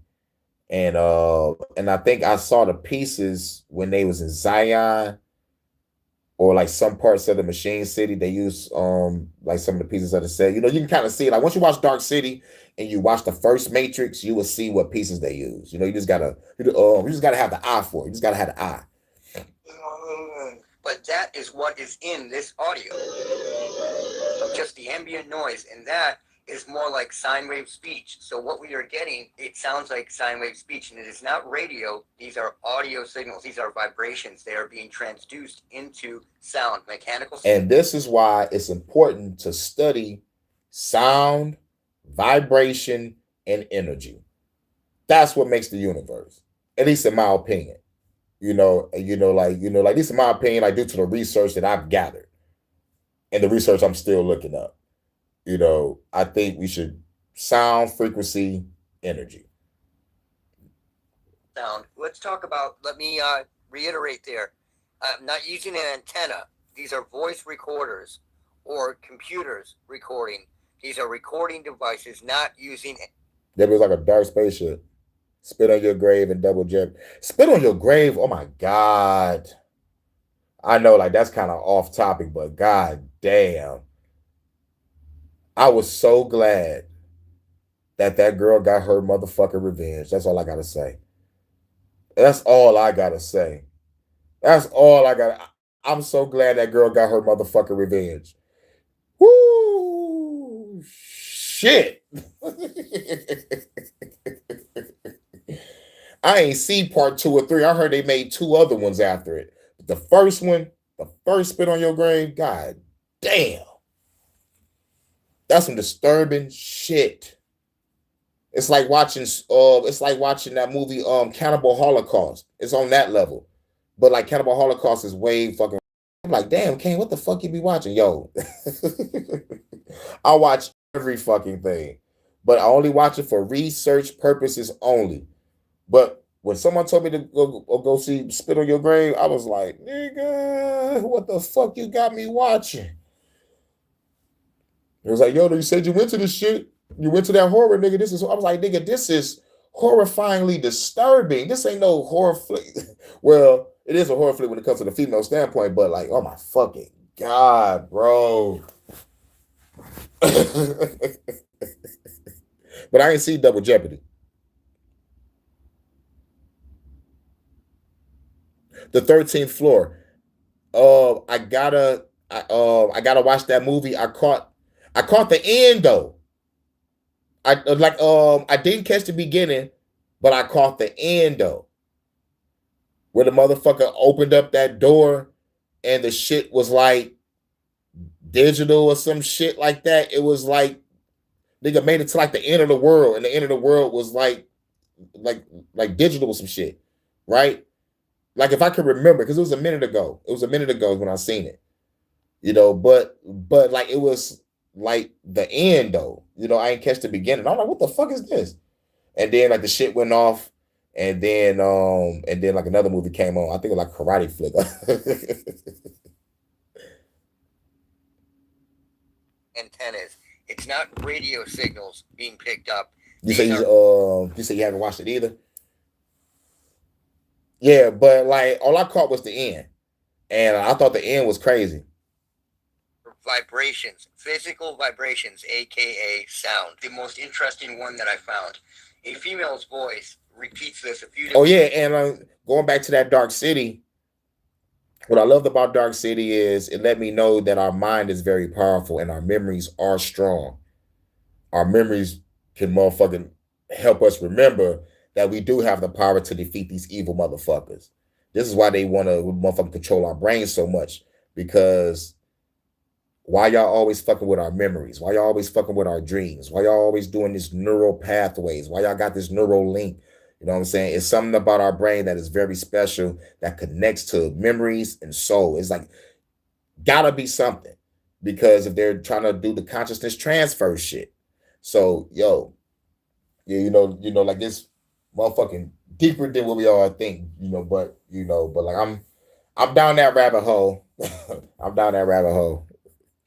And I think I saw the pieces when they was in Zion or like some parts of the Machine City. They use like some of the pieces of the set. You know, you can kind of see it. Like once you watch Dark City and you watch the first Matrix, you will see what pieces they use. You know, you just gotta have the eye for it. You just gotta have the eye. But that is what is in this audio. Just the ambient noise, and that is more like sine wave speech. So what we are getting, it sounds like sine wave speech, and it is not radio. These are audio signals. These are vibrations. They are being transduced into sound, mechanical. And this is why it's important to study sound, vibration, and energy. That's what makes the universe, at least in my opinion. Like this in my opinion, like due to the research that I've gathered and the research I'm still looking up. I think we should sound, frequency, energy. Sound. Let's talk about, let me reiterate there. I'm not using an antenna. These are voice recorders or computers recording. These are recording devices, not using. There was like a dark spaceship. Spit on your grave and double jump. Spit on your grave. Oh my God. I know, like that's kind of off topic, but God damn. I was so glad that girl got her motherfucking revenge. That's all I gotta say. That's all I gotta say. That's all I got. I'm so glad that girl got her motherfucking revenge. Woo! Shit. I ain't seen part 2 or 3. I heard they made 2 other ones after it. But the first one, the first spit on your grave, God damn. That's some disturbing shit. It's like watching that movie Cannibal Holocaust. It's on that level. But like Cannibal Holocaust is way fucking. I'm like, damn, Kane, what the fuck you be watching? Yo. I watch every fucking thing. But I only watch it for research purposes only. But when someone told me to go see Spit on Your Grave, I was like, nigga, what the fuck you got me watching? It was like, yo, you said you went to this shit. You went to that horror, nigga. I was like, nigga, this is horrifyingly disturbing. This ain't no horror flick. Well, it is a horror flick when it comes to the female standpoint, but like, oh my fucking God, bro. But I ain't see Double Jeopardy. The 13th Floor. I gotta watch that movie. I caught the end though. I didn't catch the beginning, but I caught the end though. Where the motherfucker opened up that door and the shit was like digital or some shit like that. It was like nigga made it to like the end of the world, and the end of the world was like digital or some shit, right? Like if I could remember, because it was a minute ago. It was a minute ago when I seen it. But like it was like the end though. I ain't catch the beginning. I'm like, what the fuck is this? And then like the shit went off, and then like another movie came on. I think it was like Karate Flick. Antennas. It's not radio signals being picked up. You say you haven't watched it either? Yeah, but like all I caught was the end. And I thought the end was crazy. Vibrations, physical vibrations, aka sound. The most interesting one that I found. A female's voice repeats this a few times. Oh yeah, and going back to that Dark City, what I loved about Dark City is it let me know that our mind is very powerful and our memories are strong. Our memories can motherfucking help us remember that we do have the power to defeat these evil motherfuckers. This is why they want to motherfucking control our brains so much, because why y'all always fucking with our memories? Why y'all always fucking with our dreams? Why y'all always doing these neural pathways? Why y'all got this neural link? You know what I'm saying? It's something about our brain that is very special that connects to memories and soul. It's like, gotta be something, because if they're trying to do the consciousness transfer shit. So, yo, yeah, like this motherfucking deeper than what we all think, but like I'm down that rabbit hole. I'm down that rabbit hole.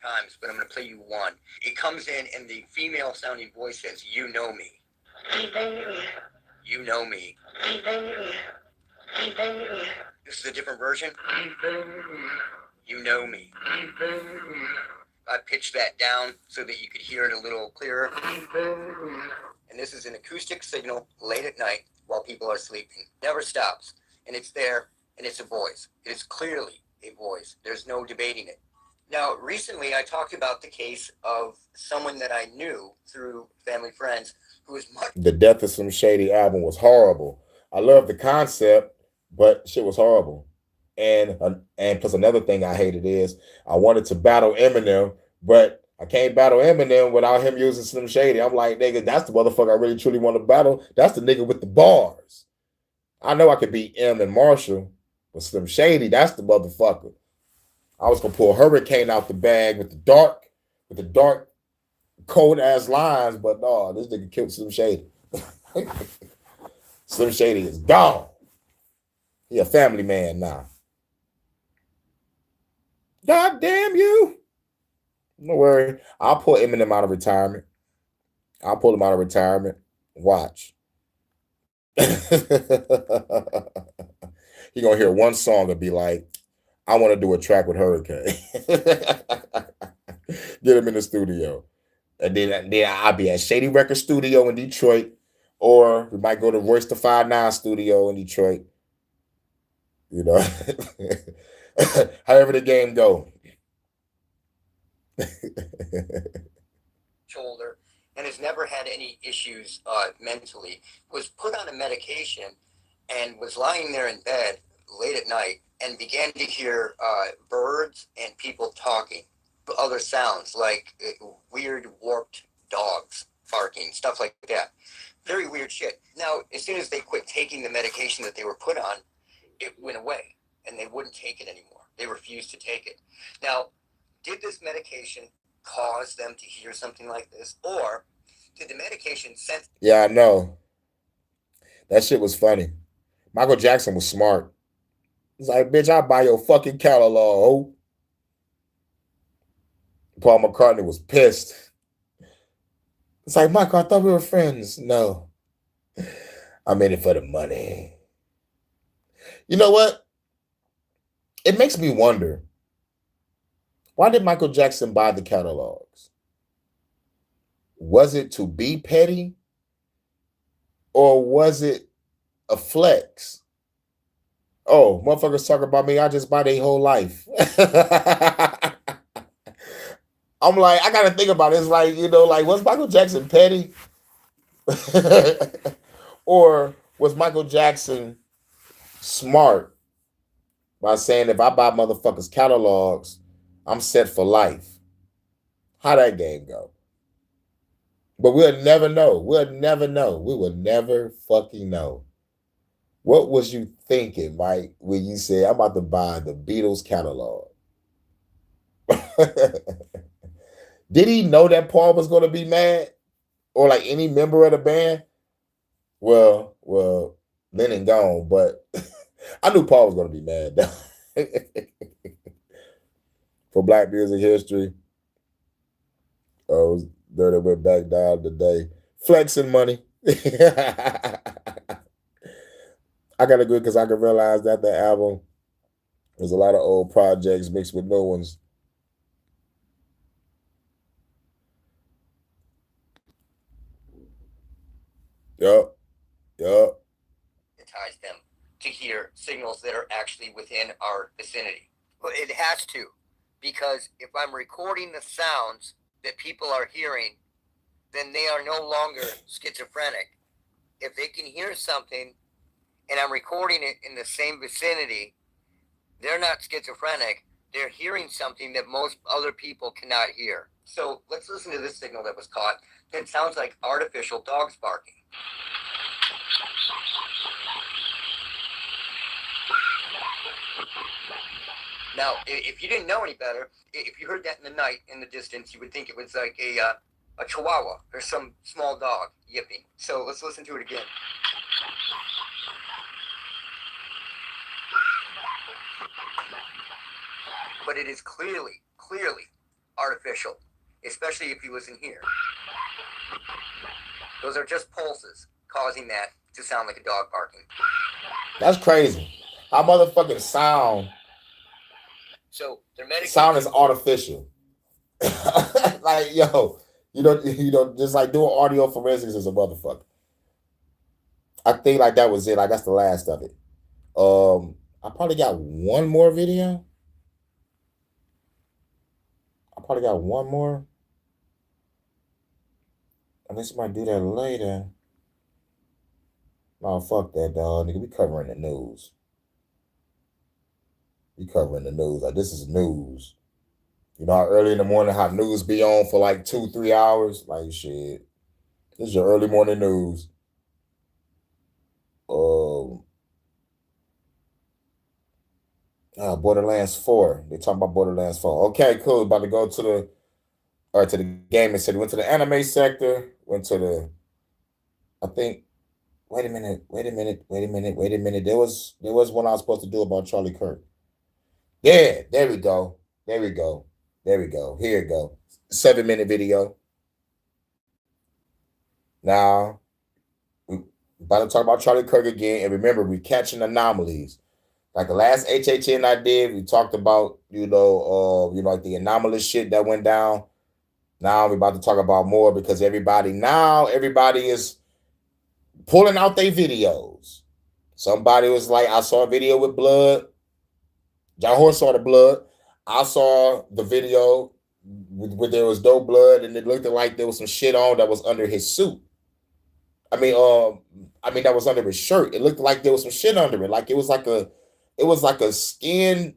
times, but I'm going to play you one. It comes in and the female sounding voice says, "You know me. You know me." This is a different version. You know me. I pitched that down so that you could hear it a little clearer. And this is an acoustic signal late at night while people are sleeping. Never stops. And it's there, and it's a voice. It is clearly a voice. There's no debating it. Now, recently I talked about the case of someone that I knew through family friends who was much... The Death of Slim Shady album was horrible. I love the concept, but shit was horrible. And plus another thing I hated is I wanted to battle Eminem, but I can't battle Eminem without him using Slim Shady. I'm like, nigga, that's the motherfucker I really truly want to battle. That's the nigga with the bars. I know I could beat M and Marshall, but Slim Shady, that's the motherfucker. I was gonna pull Hurricane out the bag with the dark, cold ass lines, but no, this nigga killed Slim Shady. Slim Shady is gone. He a family man now. God damn you. Don't worry. I'll pull Eminem out of retirement. I'll pull him out of retirement. Watch. He gonna hear one song and be like, I want to do a track with Hurricane. Get him in the studio. And then I'll be at Shady Record Studio in Detroit, or we might go to Royce the 5'9" studio in Detroit. You know, however the game go. Shoulder, and has never had any issues mentally, was put on a medication and was lying there in bed late at night and began to hear birds and people talking, other sounds like weird warped dogs barking, stuff like that. Very weird shit. Now, as soon as they quit taking the medication that they were put on, it went away and they wouldn't take it anymore. They refused to take it. Now, did this medication cause them to hear something like this, or did the medication sense? Yeah, I know. That shit was funny. Michael Jackson was smart. He's like, bitch, I'll buy your fucking catalog. Paul McCartney was pissed. It's like, Michael, I thought we were friends. No. I'm in it for the money. You know what? It makes me wonder, why did Michael Jackson buy the catalogs? Was it to be petty? Or was it a flex? Oh, motherfuckers talk about me, I just buy their whole life. I'm like, I gotta think about it. It's like, you know, like, was Michael Jackson petty? Or was Michael Jackson smart by saying, if I buy motherfuckers catalogs, I'm set for life? How that game go? But we'll never know. We'll never know. We will never fucking know. What was you thinking, Mike, when you said, I'm about to buy the Beatles catalog? Did he know that Paul was going to be mad? Or like any member of the band? Well, Lennon gone, but I knew Paul was going to be mad though. For Black Music History, was there that went back down today. Flexing money. I got to go because I can realize that the album, there's a lot of old projects mixed with new ones. Yup. Ties them to hear signals that are actually within our vicinity. Well, it has to, because if I'm recording the sounds that people are hearing, then they are no longer schizophrenic. If they can hear something and I'm recording it in the same vicinity, they're not schizophrenic. They're hearing something that most other people cannot hear. So let's listen to this signal that was caught. It sounds like artificial dogs barking. Now, if you didn't know any better, if you heard that in the night in the distance, you would think it was like a chihuahua or some small dog yipping. So let's listen to it again. But it is clearly artificial, especially if he was in here. Those are just pulses causing that to sound like a dog barking. That's crazy. How motherfucking sound sound is artificial. Like, yo, you know, just like doing audio forensics is a motherfucker. I think like that was it. Like that's the last of it. I probably got one more video. Unless I might do that later. No, fuck that, dog. Nigga, we covering the news. Like, this is news. You know how early in the morning how news be on for like 2-3 hours? Like, shit. This is your early morning news. Borderlands 4. They talking about Borderlands 4. Okay, cool. About to go to the gaming city. Went to the anime sector. Went to the, I think, wait a minute. There was one I was supposed to do about Charlie Kirk. Yeah, there we go. Here it go. 7-minute video. Now, we about to talk about Charlie Kirk again. And remember, we're catching anomalies. Like the last HHN I did, we talked about, like the anomalous shit that went down. Now we're about to talk about more because everybody is pulling out their videos. Somebody was like, I saw a video with blood. John Horse saw the blood. I saw the video where there was no blood and it looked like there was some shit on that was under his suit. I mean, that was under his shirt. It looked like there was some shit under it. Like it was like a skin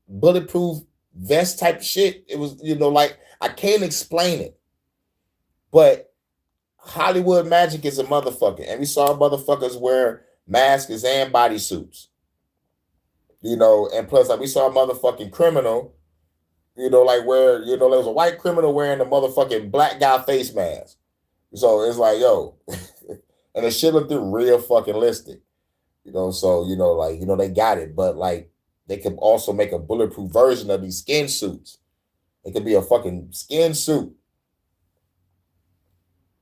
bulletproof vest type shit. It was, like I can't explain it. But Hollywood magic is a motherfucker. And we saw motherfuckers wear masks and bodysuits. And plus, like we saw a motherfucking criminal, like where, there was a white criminal wearing a motherfucking black guy face mask. So it's like, yo, and the shit looked real fucking listed. So, they got it. But like, they could also make a bulletproof version of these skin suits. It could be a fucking skin suit.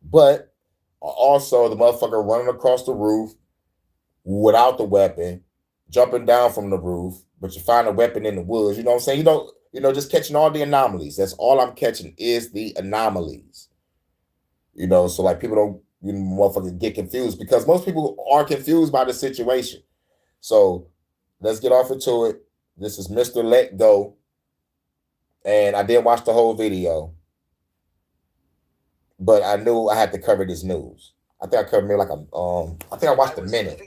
But also the motherfucker running across the roof without the weapon, jumping down from the roof, but you find a weapon in the woods. You know what I'm saying? Just catching all the anomalies. That's all I'm catching is the anomalies. So like people don't motherfuckers get confused because most people are confused by the situation. So let's get off into it. This is Mr. Let Go. And I didn't watch the whole video. But I knew I had to cover this news. I think I covered me like I think I watched a minute.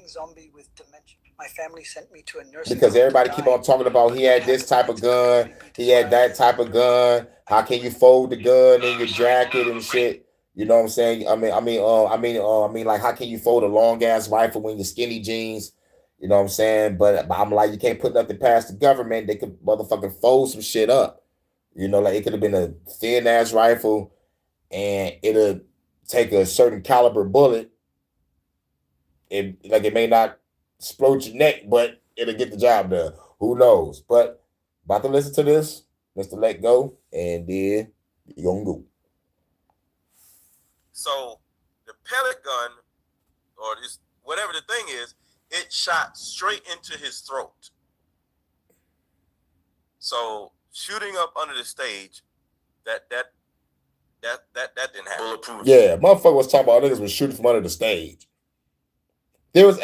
My family sent me to a nursing because everybody keep on talking about he had this type of gun, he had that type of gun. How can you fold the gun in your jacket and shit? You know what I'm saying? I mean, like how can you fold a long ass rifle when you're skinny jeans? You know what I'm saying? But I'm like, you can't put nothing past the government. They could motherfucking fold some shit up. Like it could have been a thin ass rifle, and it'll take a certain caliber bullet. It may not explode your neck, but it'll get the job done. Who knows? But about to listen to this, Mr. Let Go, and then you gonna go. So the pellet gun, or this whatever the thing is, it shot straight into his throat. So shooting up under the stage, that didn't happen. Bulletproof. Yeah, motherfucker was talking about niggas was shooting from under the stage. There was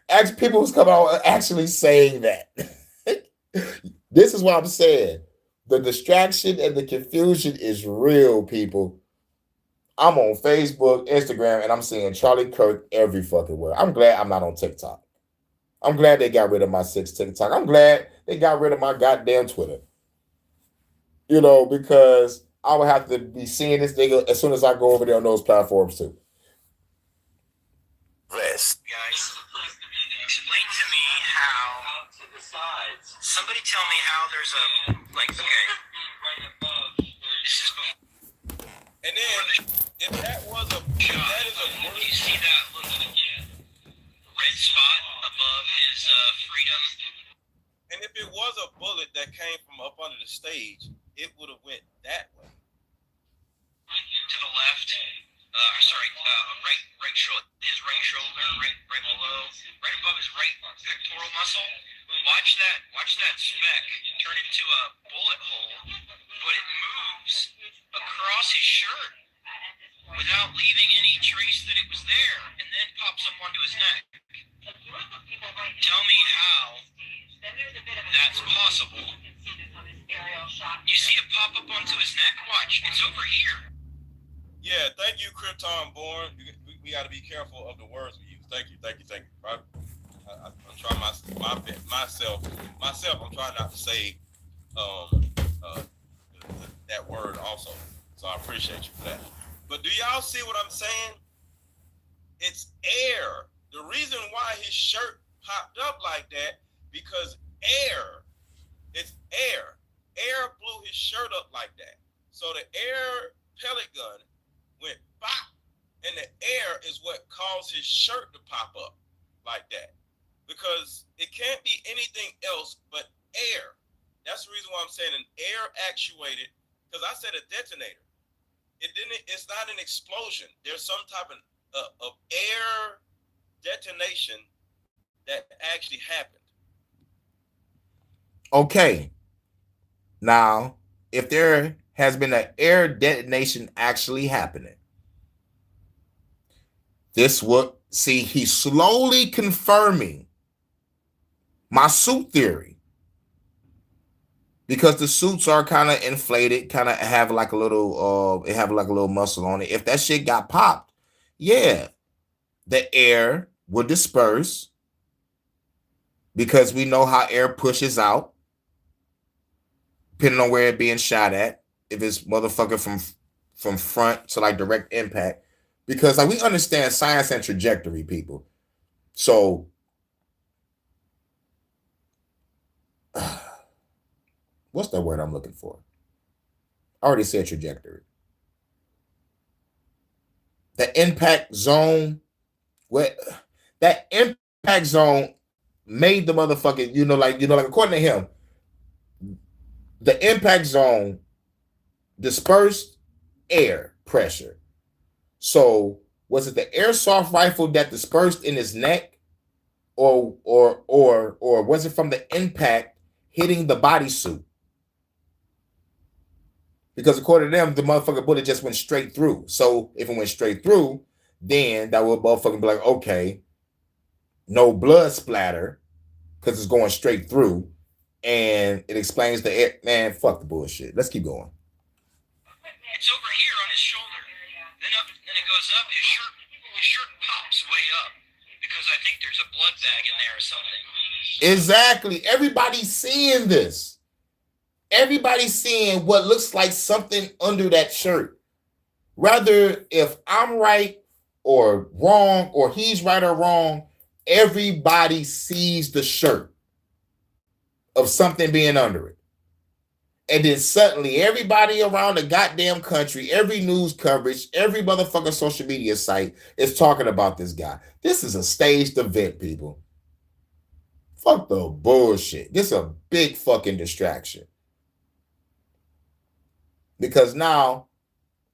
actually people was coming out actually saying that. This is what I'm saying. The distraction and the confusion is real, people. I'm on Facebook, Instagram, and I'm seeing Charlie Kirk every fucking word. I'm glad I'm not on TikTok. I'm glad they got rid of my 6 TikTok. I'm glad they got rid of my goddamn Twitter. Because I would have to be seeing this nigga as soon as I go over there on those platforms too. This. Guys, explain to me how. Somebody tell me how there's a okay. This is. And then if that is a bullet, you see that little red spot above his freedom? And if it was a bullet that came from up under the stage, it would have went that above his right pectoral muscle. Watch that speck turn into a bullet hole, but it moves across his shirt without leaving any trace that it was there, and then pops up onto his neck. Tell me how that's possible. You see it pop up onto his neck? Watch, it's over here. Yeah, thank you, Krypton Born. We got to be careful of the words we use. Thank you. Right? I'm trying myself. I'm trying not to say that word also. So I appreciate you for that. But do y'all see what I'm saying? It's air. The reason why his shirt popped up like that, because it's air. Air blew his shirt up like that. So the air pellet gun went pop, and the air is what caused his shirt to pop up like that. Because it can't be anything else but air. That's the reason why I'm saying an air actuated, because I said a detonator. It's not an explosion. There's some type of air detonation that actually happened. Okay. Now, if there has been an air detonation actually happening, this would see he's slowly confirming my suit theory, because the suits are kind of inflated, kind of have like a little muscle on it. If that shit got popped, yeah, the air would disperse, because we know how air pushes out, depending on where it's being shot at. If it's motherfucker from front to like direct impact, because like we understand science and trajectory, people. So what's the word I'm looking for? I already said trajectory. The impact zone, that impact zone made the motherfucker, like according to him, the impact zone dispersed air pressure. So was it the airsoft rifle that dispersed in his neck, or was it from the impact hitting the bodysuit? Because according to them, the motherfucking bullet just went straight through. So if it went straight through, then that would motherfucking be like, okay, no blood splatter, because it's going straight through, and it explains the air. Man, fuck the bullshit. Let's keep going. It's over here on his shoulder. Then it goes up. His shirt pops way up, because I think there's a blood bag in there or something. Exactly. Everybody's seeing this. Everybody's seeing what looks like something under that shirt. Rather, if I'm right or wrong, or he's right or wrong, everybody sees the shirt of something being under it. And then suddenly everybody around the goddamn country, every news coverage, every motherfucking social media site is talking about this guy. This is a staged event, people. Fuck the bullshit. This is a big fucking distraction. Because now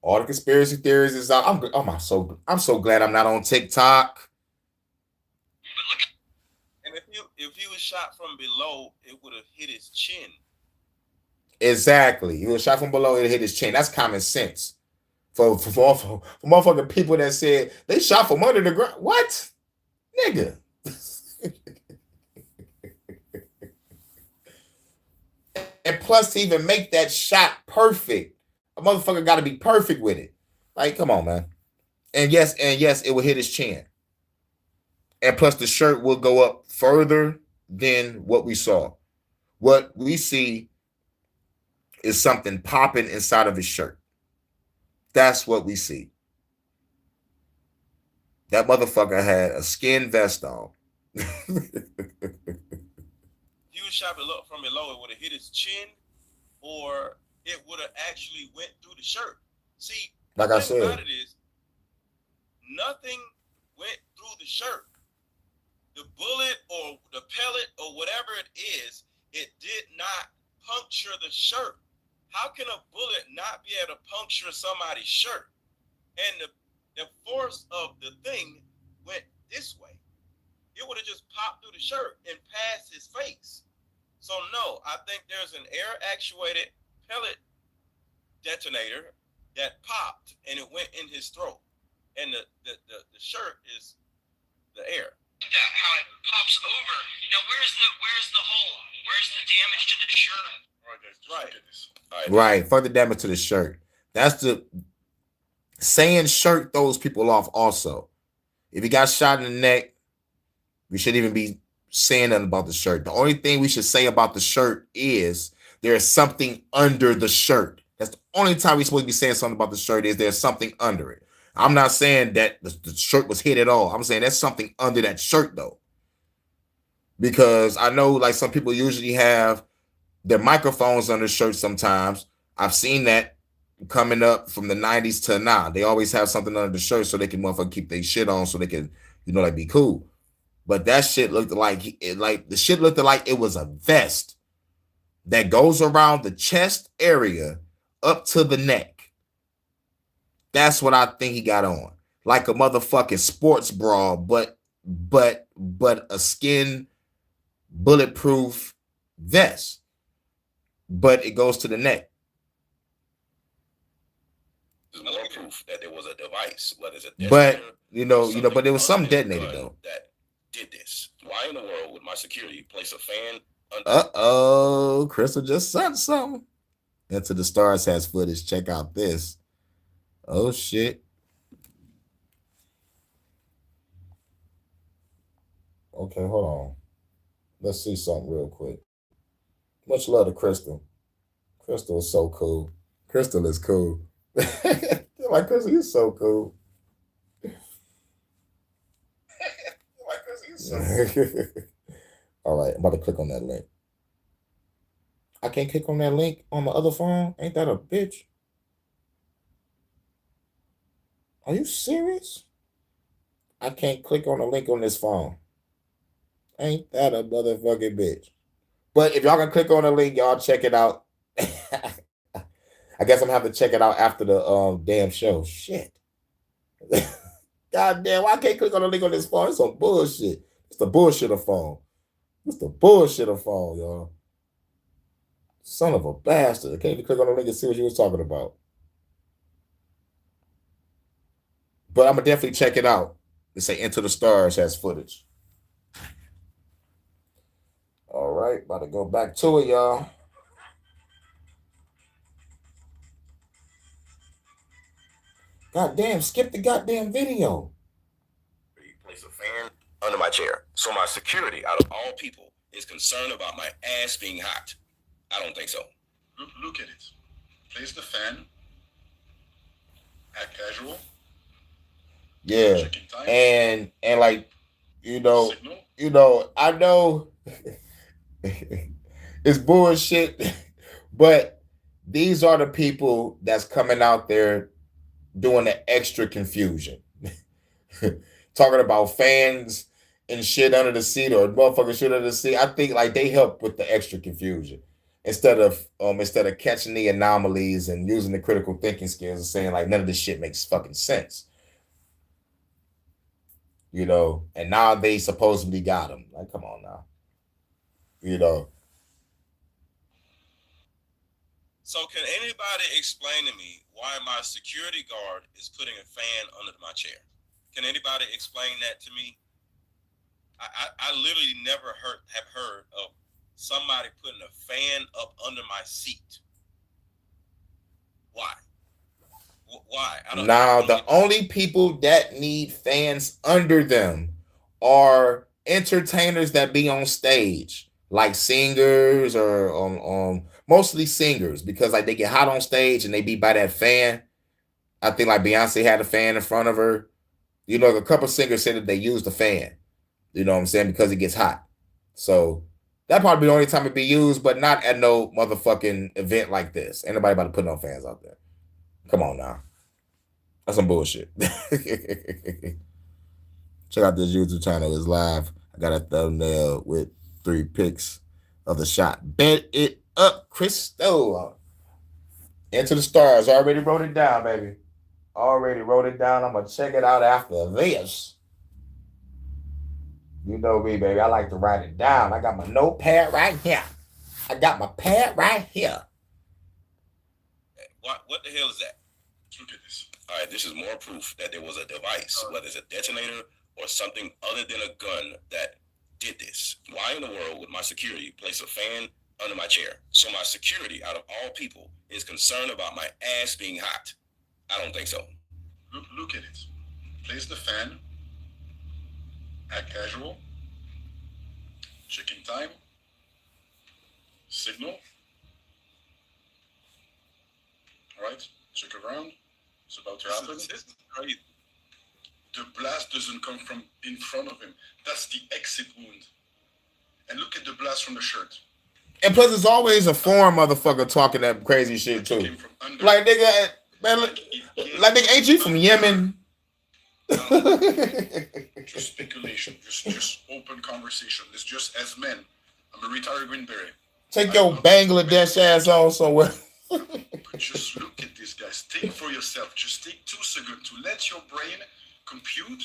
all the conspiracy theories is out. I'm so glad I'm not on TikTok. And if he was shot from below, it would have hit his chin. Exactly. He was shot from below, it hit his chin. That's common sense. For motherfucking people that said they shot from under the ground. What? Nigga. And plus, to even make that shot perfect, a motherfucker got to be perfect with it. Like, come on, man. And yes, it will hit his chin. And plus, the shirt will go up further than what we saw. What we see is something popping inside of his shirt. That's what we see. That motherfucker had a skin vest on. He was shot from below, it would have hit his chin, or it would have actually went through the shirt. See, like the I thing about said, it is, nothing went through the shirt. The bullet or the pellet or whatever it is, it did not puncture the shirt. How can a bullet not be able to puncture somebody's shirt? And the force of the thing went this way. it would have just popped through the shirt and past his face. So no, I think there's an air actuated pellet detonator that popped and it went in his throat. And the shirt is the air. How it pops over. Now where's the hole? Where's the damage to the shirt? Right, further damage to the shirt. That's the saying shirt throws people off also. If he got shot in the neck, we shouldn't even be saying nothing about the shirt. The only thing we should say about the shirt is there's something under the shirt. That's the only time we're supposed to be saying something about the shirt is there's something under it. I'm not saying that the shirt was hit at all. I'm saying there's something under that shirt though. Because I know like some people usually have their microphones under shirts sometimes. I've seen that coming up from the 90s to now. They always have something under the shirt so they can motherfucker keep their shit on so they can, like be cool. But that shit looked like the shit looked like it was a vest that goes around the chest area up to the neck. That's what I think he got on. Like a motherfucking sports bra, but a skin bulletproof vest. But it goes to the neck. There's more proof that there was a device, whether it's a detonator, but there was something detonated though. That did this. Why in the world would my security place a fan under? Crystal just sent something. Into the Stars has footage. Check out this. Oh shit. Okay, hold on. Let's see something real quick. Much love to Crystal. Crystal is so cool. Crystal is cool. Like Crystal, you're so cool. Like Crystal, you're so cool. All right, I'm about to click on that link. I can't click on that link on my other phone? Ain't that a bitch? Are you serious? I can't click on the link on this phone. Ain't that a motherfucking bitch? But if y'all can click on the link, y'all check it out. I guess I'm gonna have to check it out after the damn show. Shit. God damn, why I can't click on the link on this phone? It's some bullshit. It's the bullshitter phone. It's the bullshitter phone, y'all. Son of a bastard. I can't even click on the link and see what you was talking about. But I'm gonna definitely check it out. They say Into the Stars has footage. All right, about to go back to it, y'all. God damn, skip the goddamn video. Place a fan under my chair. So my security, out of all people, is concerned about my ass being hot. I don't think so. Look at it. Place the fan. Act casual. Yeah. And like, I know it's bullshit, but these are the people that's coming out there doing the extra confusion. Talking about fans and shit under the seat or motherfucking shit under the seat. I think like they help with the extra confusion. Instead of catching the anomalies and using the critical thinking skills and saying like none of this shit makes fucking sense. And now they supposedly got him. Like, come on now. So can anybody explain to me why my security guard is putting a fan under my chair? Can anybody explain that to me? I literally never have heard of somebody putting a fan up under my seat. Why? Why? Now, the only people that need fans under them are entertainers that be on stage, like singers or mostly singers, because like they get hot on stage and they be by that fan. I think like Beyonce had a fan in front of her. A couple singers said that they use the fan. You know what I'm saying? Because it gets hot. So that probably the only time it be used, but not at no motherfucking event like this. Ain't nobody about to put no fans out there. Come on now. That's some bullshit. Check out this YouTube channel. It's live. I got a thumbnail with 3 pics of the shot. Bet it up, Crystal. Into the Stars. Already wrote it down, baby. Already wrote it down. I'm going to check it out after this. You know me, baby. I like to write it down. I got my notepad right here. I got my pad right here. What the hell is that? Look at this. All right, this is more proof that there was a device, whether it's a detonator or something other than a gun, that did this. Why in the world would my security place a fan under my chair? So my security, out of all people, is concerned about my ass being hot. I don't think so. Look at it. Place the fan. Act casual. Checking time. Signal. All right. Check around. It's about to happen. This is crazy. The blast doesn't come from in front of him. That's the exit wound. And look at the blast from the shirt. And plus, it's always a foreign motherfucker talking that crazy shit too. Like nigga, man, like nigga, ain't you from Yemen? Just speculation, just open conversation. It's just as men. I'm a retired Green Beret. Take your Bangladesh ass on somewhere. But just look at this, guys. Think for yourself. Just take 2 seconds to let your brain compute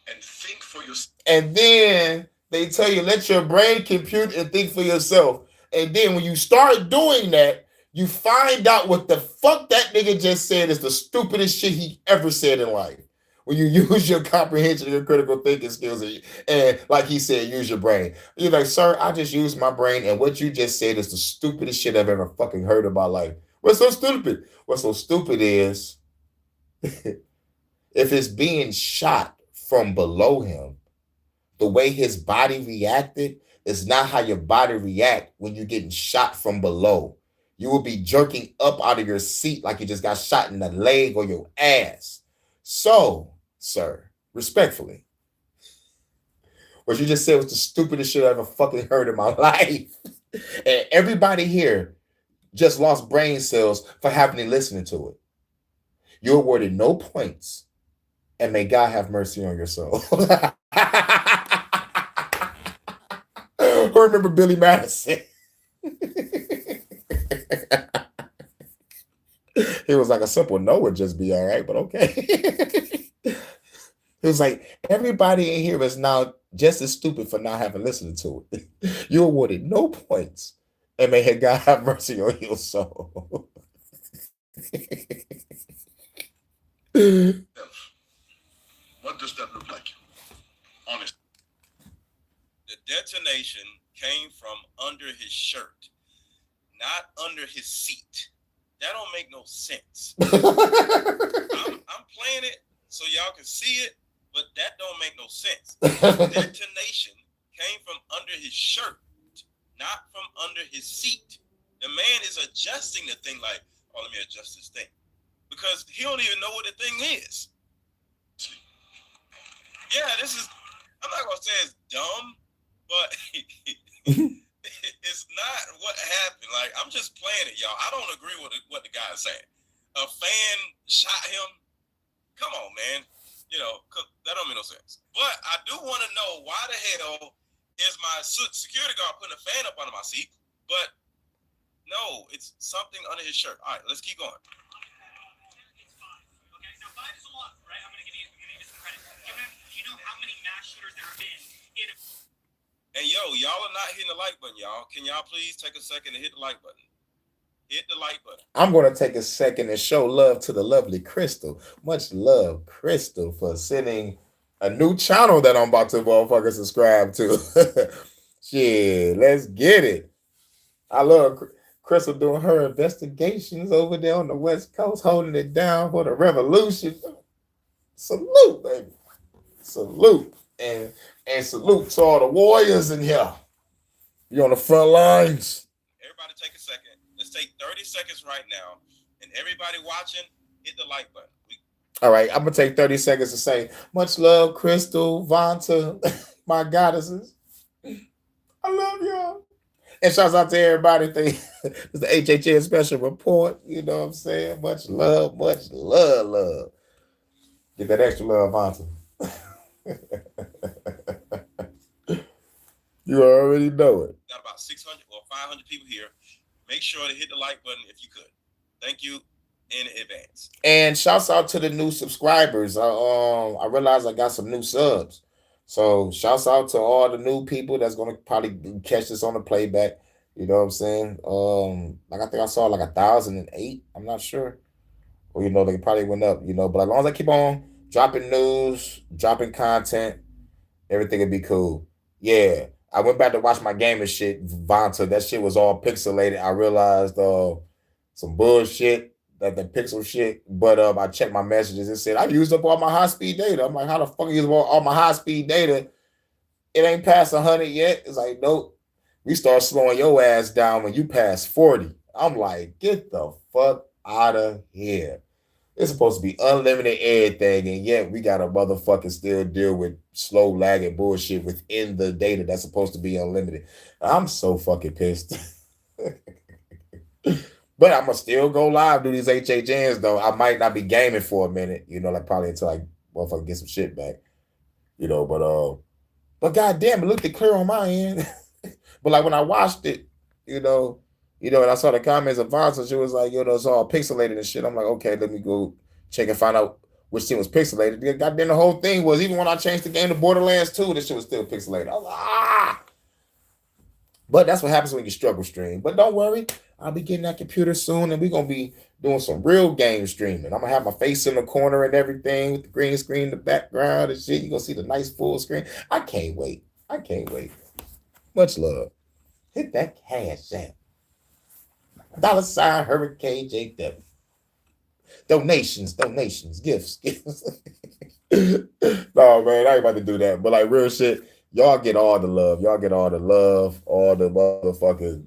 and think for yourself. And then they tell you, let your brain compute and think for yourself. And then when you start doing that, you find out what the fuck that nigga just said is the stupidest shit he ever said in life. When you use your comprehension and your critical thinking skills and like he said, use your brain. You're like, sir, I just used my brain and what you just said is the stupidest shit I've ever fucking heard in my life. What's so stupid? What's so stupid is if it's being shot from below him, the way his body reacted is not how your body react when you're getting shot from below. You will be jerking up out of your seat like you just got shot in the leg or your ass. So, sir, respectfully, what you just said was the stupidest shit I ever fucking heard in my life. And everybody here just lost brain cells for having to listen to it. You're awarded no points, and may God have mercy on your soul. Remember Billy Madison? He was like, a simple no would just be all right, but okay. It was like, everybody in here is now just as stupid for not having listened to it. You awarded no points, and may God have mercy on your soul. What does that look like? Honest. The detonation came from under his shirt, not under his seat. That don't make no sense. I'm playing it so y'all can see it, but that don't make no sense. The detonation came from under his shirt, not from under his seat. The man is adjusting the thing like, oh, let me adjust this thing. Because he don't even know what the thing is. Yeah, this is, I'm not going to say it's dumb, but it's not what happened. Like, I'm just playing it, y'all. I don't agree with what the guy is saying. A fan shot him. Come on, man. You know, that don't make no sense. But I do want to know why the hell is my security guard putting a fan up under my seat? But no, it's something under his shirt. All right, let's keep going. It's 5. Okay, now 5 is a lot, right? I'm gonna give you some credit. Do you know how many mass shooters there have been in? And yo, y'all are not hitting the like button, y'all. Can y'all please take a second to hit the like button? Hit the like button. I'm going to take a second and show love to the lovely Crystal. Much love, Crystal, for sending a new channel that I'm about to motherfucker subscribe to. Shit, let's get it. I love Crystal doing her investigations over there on the West Coast, holding it down for the revolution. Salute, baby. Salute. And salute to all the warriors in here. You on the front lines. Everybody take a second. Let's take 30 seconds right now. And everybody watching, hit the like button. All right, I'm going to take 30 seconds to say, much love, Crystal, Vonta, my goddesses. I love y'all. And shouts out to everybody. It's the HHN Special Report. You know what I'm saying? Much love, love. Get that extra love, Vonta. You already know it. Got about 600 or 500 people here. Make sure to hit the like button if you could. Thank you in advance. And shouts out to the new subscribers. I realized I got some new subs. So shouts out to all the new people that's gonna probably catch this on the playback. You know what I'm saying? Like I think I saw like 1,008. I'm not sure. Or they probably went up. But as long as I keep on dropping news, dropping content, everything would be cool. Yeah, I went back to watch my gaming shit, Vanta. That shit was all pixelated. I realized some bullshit, that the pixel shit. But I checked my messages. It said I used up all my high speed data. I'm like, how the fuck you use up all my high speed data? It ain't past 100 yet. It's like, nope. We start slowing your ass down when you pass 40. I'm like, get the fuck out of here. It's supposed to be unlimited everything, and yet we got a motherfucker still deal with slow lagging bullshit within the data that's supposed to be unlimited. I'm so fucking pissed. But I'm gonna still go live, do these HHNs though. I might not be gaming for a minute, like probably until I motherfucker get some shit back. But goddamn, it looked clear on my end. But like when I watched it, and I saw the comments of Vonsa, she was like, it's all pixelated and shit. I'm like, okay, let me go check and find out which thing was pixelated. Goddamn, the whole thing was, even when I changed the game to Borderlands 2, this shit was still pixelated. I was like, ah! But that's what happens when you struggle stream. But don't worry, I'll be getting that computer soon, and we're going to be doing some real game streaming. I'm going to have my face in the corner and everything with the green screen in the background and shit. You're going to see the nice full screen. I can't wait. Much love. Hit that cash app. $ Hurricane JW. Donations, gifts. No, man, I ain't about to do that. But like real shit, y'all get all the love. All the motherfucking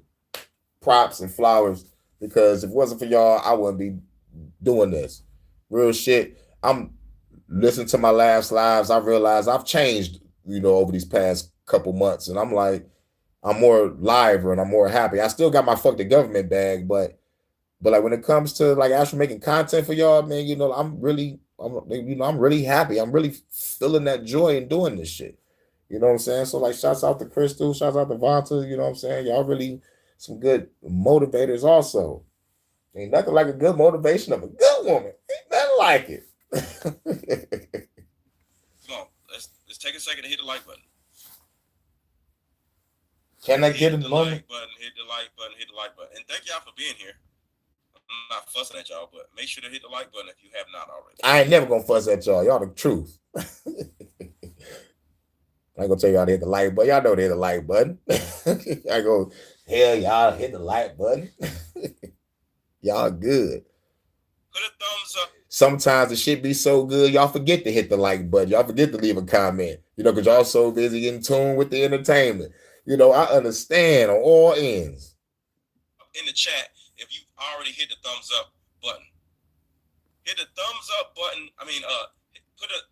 props and flowers. Because if it wasn't for y'all, I wouldn't be doing this. Real shit. I'm listening to my last lives. I realized I've changed, over these past couple months. And I'm like, I'm more liver and I'm more happy. I still got my fuck the government bag, but like when it comes to like actually making content for y'all, man, I'm really happy. I'm really feeling that joy in doing this shit. You know what I'm saying? So like shouts out to Crystal, shouts out to Vonta, you know what I'm saying? Y'all really some good motivators also. Ain't nothing like a good motivation of a good woman. Ain't nothing like it. Come on, let's take a second to hit the like button. Can I get a moment? Hit the like button. And thank y'all for being here. I'm not fussing at y'all, but make sure to hit the like button if you have not already. I ain't never gonna fuss at y'all. Y'all the truth. I ain't gonna tell y'all to hit the like button. Y'all know to hit the like button. I go, hell, y'all hit the like button. Y'all good. Put a thumbs up. Sometimes the shit be so good, y'all forget to hit the like button. Y'all forget to leave a comment. Because y'all so busy in tune with the entertainment. I understand on all ends. In the chat, if you already hit the thumbs up button, hit the thumbs up button.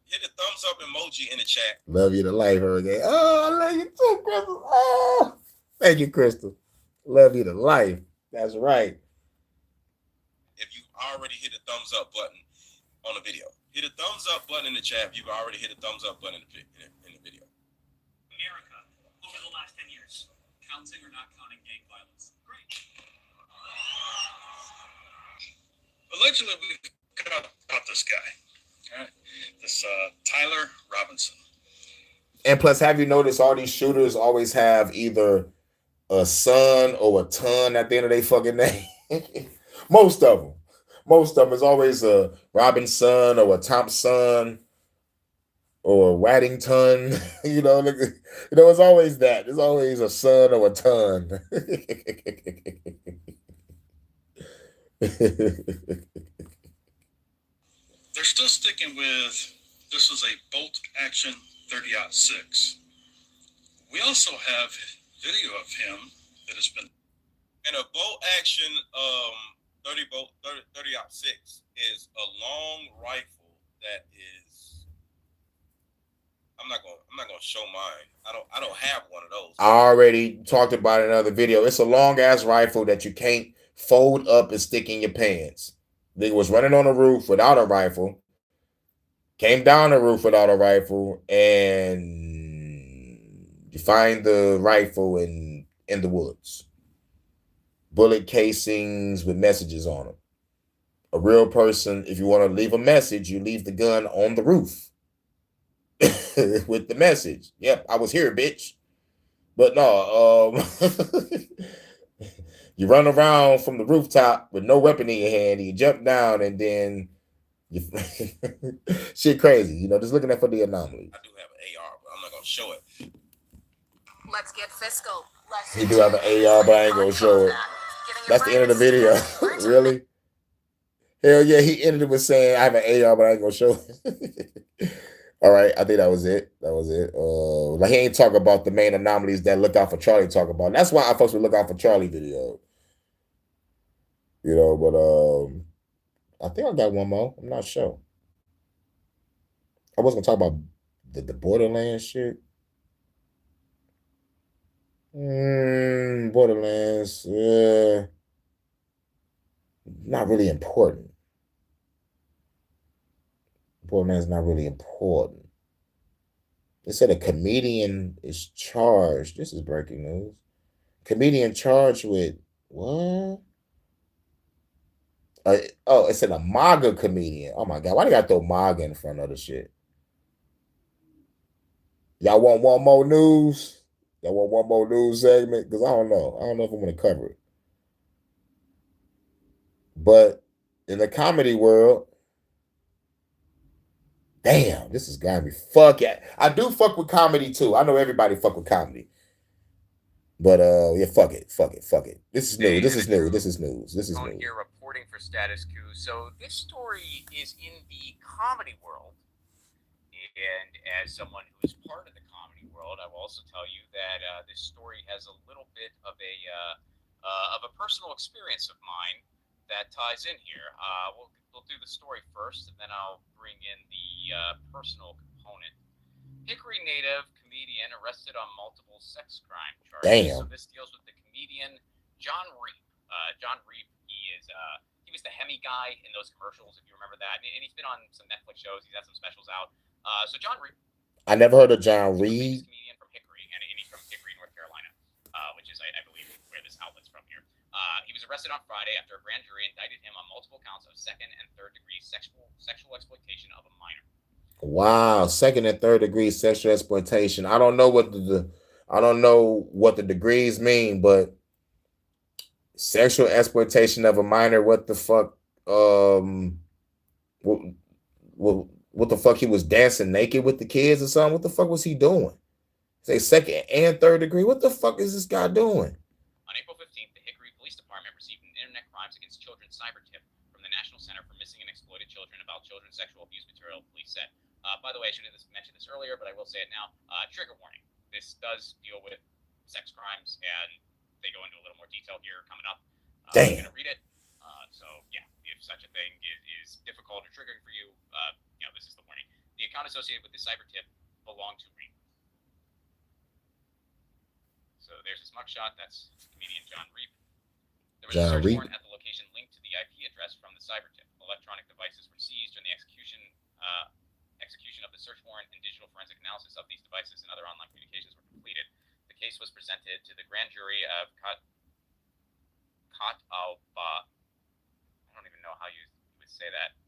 Hit the thumbs up emoji in the chat. Love you to life, Hurricane. Oh, I love you too, Crystal. Oh, thank you, Crystal. Love you to life. That's right. If you already hit the thumbs up button on the video, hit the thumbs up button in the chat. If you've already hit the thumbs up button in the video. America over the last 10 years, counting or not counting gang violence. Great. Allegedly, we've got this guy, all right? This Tyler Robinson. And plus, have you noticed all these shooters always have either a son or a ton at the end of their fucking name? Most of them is always a Robinson or a Thompson or a Waddington. It's always that. It's always a son or a ton. They're still sticking with this was a bolt action 30-06. We also have video of him that has been. And a bolt action 30-06 is a long rifle that is. I'm not gonna show mine. I don't have one of those. I already talked about it in another video. It's a long ass rifle that you can't fold up and stick in your pants. Nigga was running on a roof without a rifle, came down the roof without a rifle, and you find the rifle in the woods. Bullet casings with messages on them. A real person, if you want to leave a message, you leave the gun on the roof. with the message. Yep, I was here, bitch. But no, you run around from the rooftop with no weapon in your hand, and you jump down, and then you shit crazy. You know, just looking at for the anomaly. I do have an AR, but I'm not gonna show it. Let's get fiscal. He do have an AR, but I ain't gonna show it. That's the end of the video. Really? Hell yeah, he ended it with saying, I have an AR, but I ain't gonna show it. All right, I think that was it. That was it. Like he ain't talk about the main anomalies that Look Out for Charlie talk about. That's why I folks would Look Out for Charlie video. You know, but I think I got one more. I'm not sure. I was gonna talk about the Borderlands shit. Borderlands, not really important. Borderlands not really important. They said a comedian is charged. This is breaking news. Comedian charged with what? Oh, it said a MAGA comedian. Oh my god, why they got to throw MAGA in front of the shit? Y'all want one more news? Y'all want one more news segment? Because I don't know. I don't know if I'm going to cover it. But in the comedy world, damn, this has got me. Fuck it. I do fuck with comedy too. I know everybody fuck with comedy. But yeah, fuck it. This is new. This is news. Here reporting for Status Quo. So this story is in the comedy world. And as someone who's part of the comedy world, I will also tell you that this story has a little bit of a personal experience of mine that ties in here. We'll do the story first, and then I'll bring in the personal component. Hickory native comedian arrested on multiple sex crime charges. Damn. So this deals with the comedian John Reap. John Reap, he was the Hemi guy in those commercials, if you remember that. And he's been on some Netflix shows. He's had some specials out. So John Reap. I never heard of John Reap. Comedian from Hickory, and he's from Hickory, North Carolina, which is, I believe, where this outlet's from here. He was arrested on Friday after a grand jury indicted him on multiple counts of second and third degree sexual exploitation of a minor. Wow, second and third degree sexual exploitation. I don't know what the degrees mean, but sexual exploitation of a minor. What the fuck? What the fuck? He was dancing naked with the kids or something? What the fuck was he doing? Say second and third degree. What the fuck is this guy doing? On April 15th, the Hickory Police Department received an Internet Crimes Against Children cyber tip from the National Center for Missing and Exploited Children about children's sexual abuse material, police said. By the way, I should have mentioned this earlier, but I will say it now. Trigger warning. This does deal with sex crimes, and they go into a little more detail here coming up. Damn. I'm going to read it. So, yeah, if such a thing is difficult or triggering for you, this is the warning. The account associated with the cyber tip belonged to Reap. So there's his mugshot. That's comedian John Reap. There was a search warrant at the location linked to the IP address from the cyber tip. Electronic devices were seized during the execution of the search warrant, and digital forensic analysis of these devices and other online communications were completed. The case was presented to the grand jury of Catawba. I don't even know how you would say that.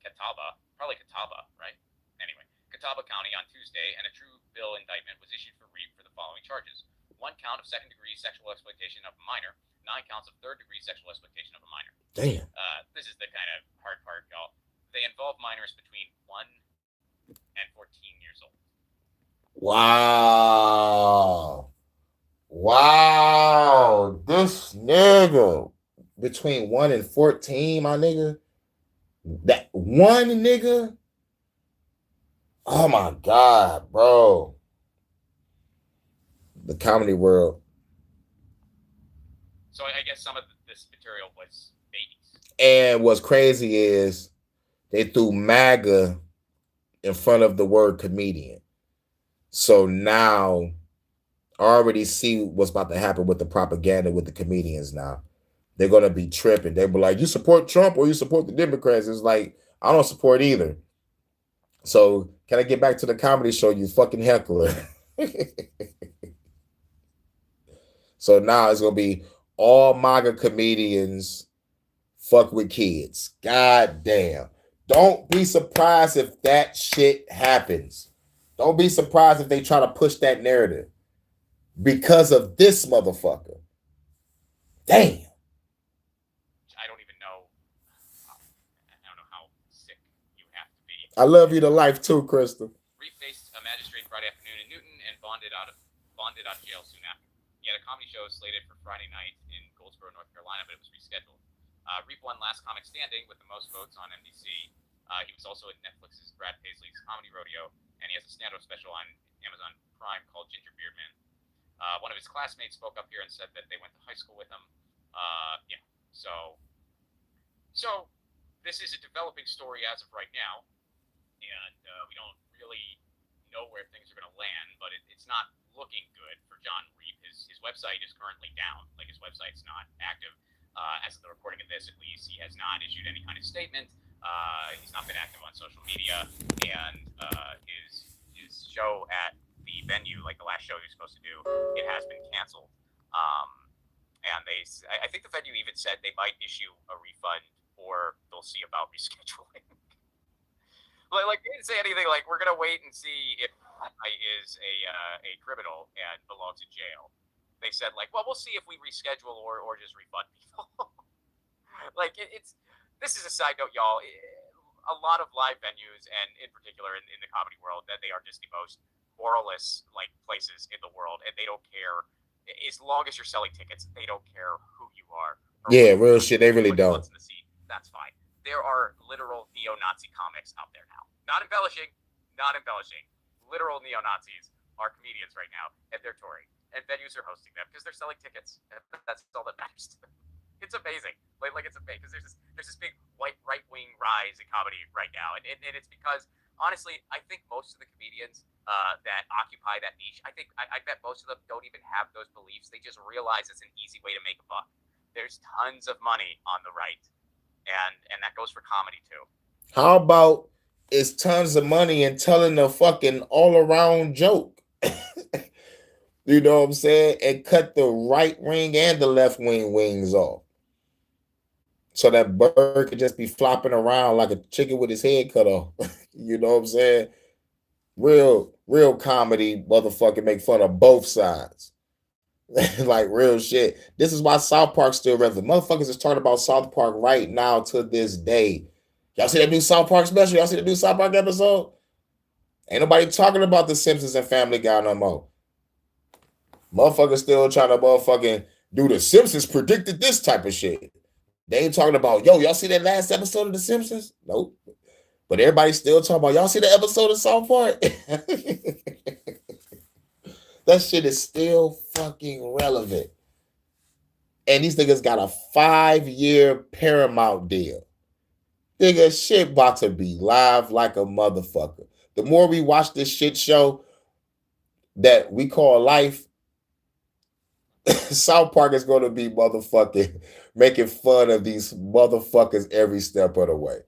Catawba, probably Catawba, right? Anyway, Catawba County on Tuesday, and a true bill indictment was issued for Reap for the following charges: 1 count of second-degree sexual exploitation of a minor, 9 counts of third-degree sexual exploitation of a minor. Damn. This is the kind of hard part, y'all. They involve minors between 1 and 14 years old. Wow. This nigga between 1 and 14, my nigga. That one nigga. Oh my God, bro. The comedy world. So I guess some of this material was babies. And what's crazy is they threw MAGA in front of the word comedian. So now I already see what's about to happen with the propaganda with the comedians now. They're going to be tripping. They'll be like, you support Trump or you support the Democrats? It's like, I don't support either. So can I get back to the comedy show, you fucking heckler? So now it's going to be all MAGA comedians fuck with kids. God damn. Don't be surprised if that shit happens. Don't be surprised if they try to push that narrative because of this motherfucker. Damn. I don't even know. I don't know how sick you have to be. I love you to life too, Crystal. Reed faced a magistrate Friday afternoon in Newton and bonded out of jail soon after. He had a comedy show slated for Friday night in Goldsboro, North Carolina, but it was rescheduled. Reed won Last Comic Standing with the most votes on NBC. He was also in Netflix's Brad Paisley's Comedy Rodeo, and he has a stand-up special on Amazon Prime called Ginger Beard Man. One of his classmates spoke up here and said that they went to high school with him. Yeah, so this is a developing story as of right now, and we don't really know where things are going to land, but it's not looking good for John Reep. His website is currently down. Like, his website's not active. As of the recording of this, at least, he has not issued any kind of statement. He's not been active on social media, and his show at the venue, like the last show he was supposed to do, it has been canceled. And I think the venue even said they might issue a refund, or they'll see about rescheduling. Like, they didn't say anything like, we're gonna wait and see if I is a criminal and belongs in jail. They said, like, well, we'll see if we reschedule or just refund people. Like, this is a side note, y'all. A lot of live venues, and in particular in the comedy world, that they are just the most moralist like places in the world, and they don't care as long as you're selling tickets. They don't care who you are. Yeah, real shit. They really don't. That's fine. There are literal neo-Nazi comics out there now. Not embellishing. Literal neo-Nazis are comedians right now, and they're touring, and venues are hosting them because they're selling tickets. That's all that matters to them. It's amazing. Like it's amazing because there's this big white right-wing rise in comedy right now, and it's because, honestly, I think most of the comedians that occupy that niche, I bet most of them don't even have those beliefs. They just realize it's an easy way to make a buck. There's tons of money on the right. And that goes for comedy too. How about it's tons of money and telling a fucking all-around joke? You know what I'm saying? And cut the right wing and the left wing wings off. So that bird could just be flopping around like a chicken with his head cut off. You know what I'm saying? Real comedy, motherfucker, make fun of both sides. Like, real shit. This is why South Park still relevant. Motherfuckers is talking about South Park right now to this day. Y'all see that new South Park special? Y'all see the new South Park episode? Ain't nobody talking about the Simpsons and Family Guy no more. Motherfuckers still trying to motherfucking do the Simpsons predicted this type of shit. They ain't talking about, yo, y'all see that last episode of the Simpsons? Nope. But everybody's still talking about, y'all see the episode of South Park? That shit is still fucking relevant. And these niggas got a 5-year Paramount deal. Nigga, shit about to be live like a motherfucker. The more we watch this shit show that we call life, South Park is going to be motherfucking making fun of these motherfuckers every step of the way.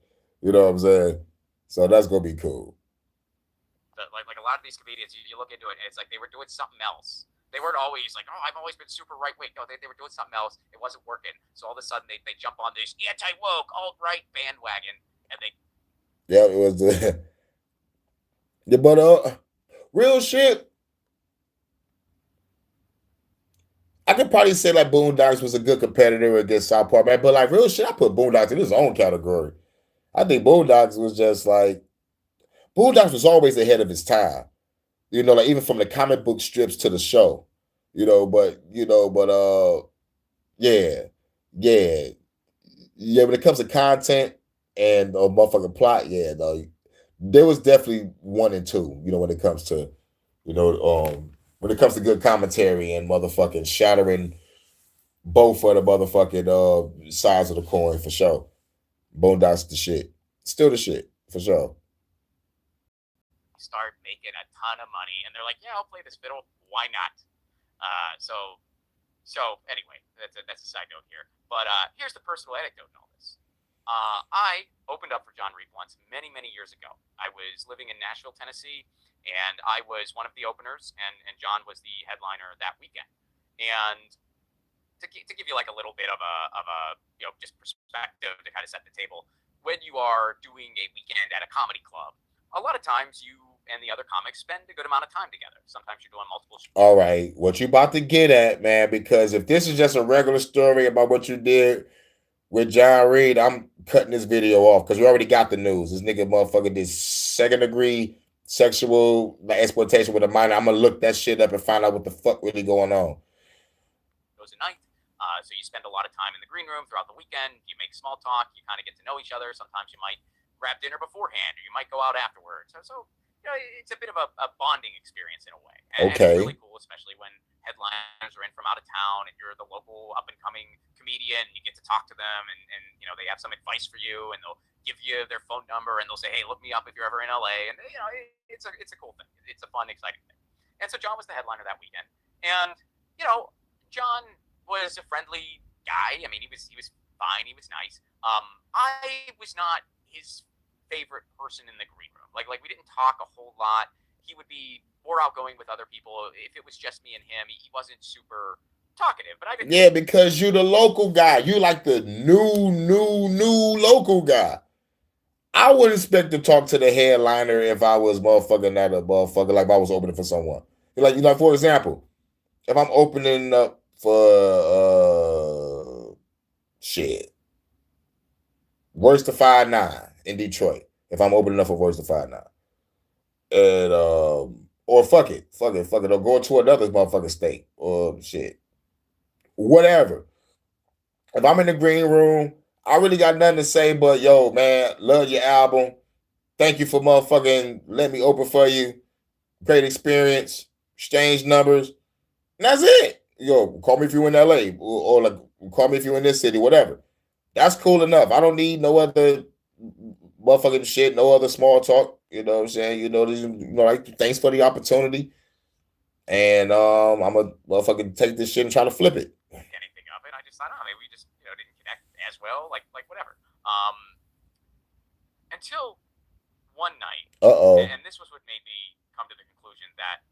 You know what I'm saying? So that's going to be cool. Like a lot of these comedians, you look into it, and it's like they were doing something else. They weren't always like, oh, I've always been super right-wing. No, they were doing something else. It wasn't working. So all of a sudden, they jump on this anti-woke, alt-right bandwagon, and they... Yeah, it was... Yeah, but, real shit, I could probably say, like, Boondocks was a good competitor against South Park, man. But, like, real shit, I put Boondocks in his own category. I think Boondocks was just, like... Boondocks was always ahead of his time. You know, like, even from the comic book strips to the show. Yeah. When it comes to content and motherfucking plot, yeah, no, there was definitely 1 and 2. You know, when it comes to, when it comes to good commentary and motherfucking shattering both of the motherfucking sides of the coin for sure. Boondocks the shit, still the shit for sure. Start making a ton of money, and they're like, yeah, I'll play this fiddle, why not? So anyway, that's a side note here, but here's the personal anecdote in all this. I opened up for John Reep once many years ago. I was living in Nashville, Tennessee, and I was one of the openers, and John was the headliner that weekend. And to give you like a little bit of a just perspective to kind of set the table, when you are doing a weekend at a comedy club, a lot of times you and the other comics spend a good amount of time together. Sometimes you're doing multiple shows. All right, what you about to get at, man? Because if this is just a regular story about what you did with John Reed, I'm cutting this video off because we already got the news. This nigga motherfucker did second-degree sexual exploitation with a minor. I'm gonna look that shit up and find out what the fuck really going on. Goes at night. So you spend a lot of time in the green room throughout the weekend. You make small talk. You kind of get to know each other. Sometimes you might grab dinner beforehand, or you might go out afterwards. So you know, it's a bit of a bonding experience in a way. And Okay. it's really cool, especially when headliners are in from out of town and you're the local up-and-coming comedian, and you get to talk to them, and you know, they have some advice for you, and they'll give you their phone number, and they'll say, hey, look me up if you're ever in LA. And you know, it's a cool thing. It's a fun, exciting thing. And so John was the headliner that weekend. And, you know, John was a friendly guy. I mean, he was fine. He was nice. I was not his favorite person in the green room. Like we didn't talk a whole lot. He would be more outgoing with other people. If it was just me and him, he wasn't super talkative. But I didn't. Yeah, because you the local guy. You like the new local guy. I would expect to talk to the headliner if I was motherfucking not a motherfucker, like if I was opening for someone. Like for example, if I'm opening up for shit, Worst to 5'9" in Detroit. If I'm opening up for Worst to 5'9", and or fuck it, or go to another motherfucking state or shit, whatever. If I'm in the green room, I really got nothing to say but, yo, man, love your album. Thank you for motherfucking letting me open for you. Great experience. Exchange numbers. And that's it. Yo, call me if you're in LA or like call me if you're in this city, whatever. That's cool enough. I don't need no other motherfucking shit, no other small talk. You know what I'm saying? Like, thanks for the opportunity. And I'm gonna motherfucking take this shit and try to flip it. Anything of it. I just thought, maybe we just didn't connect as well, like whatever. Until one night, and this was what made me come to the conclusion that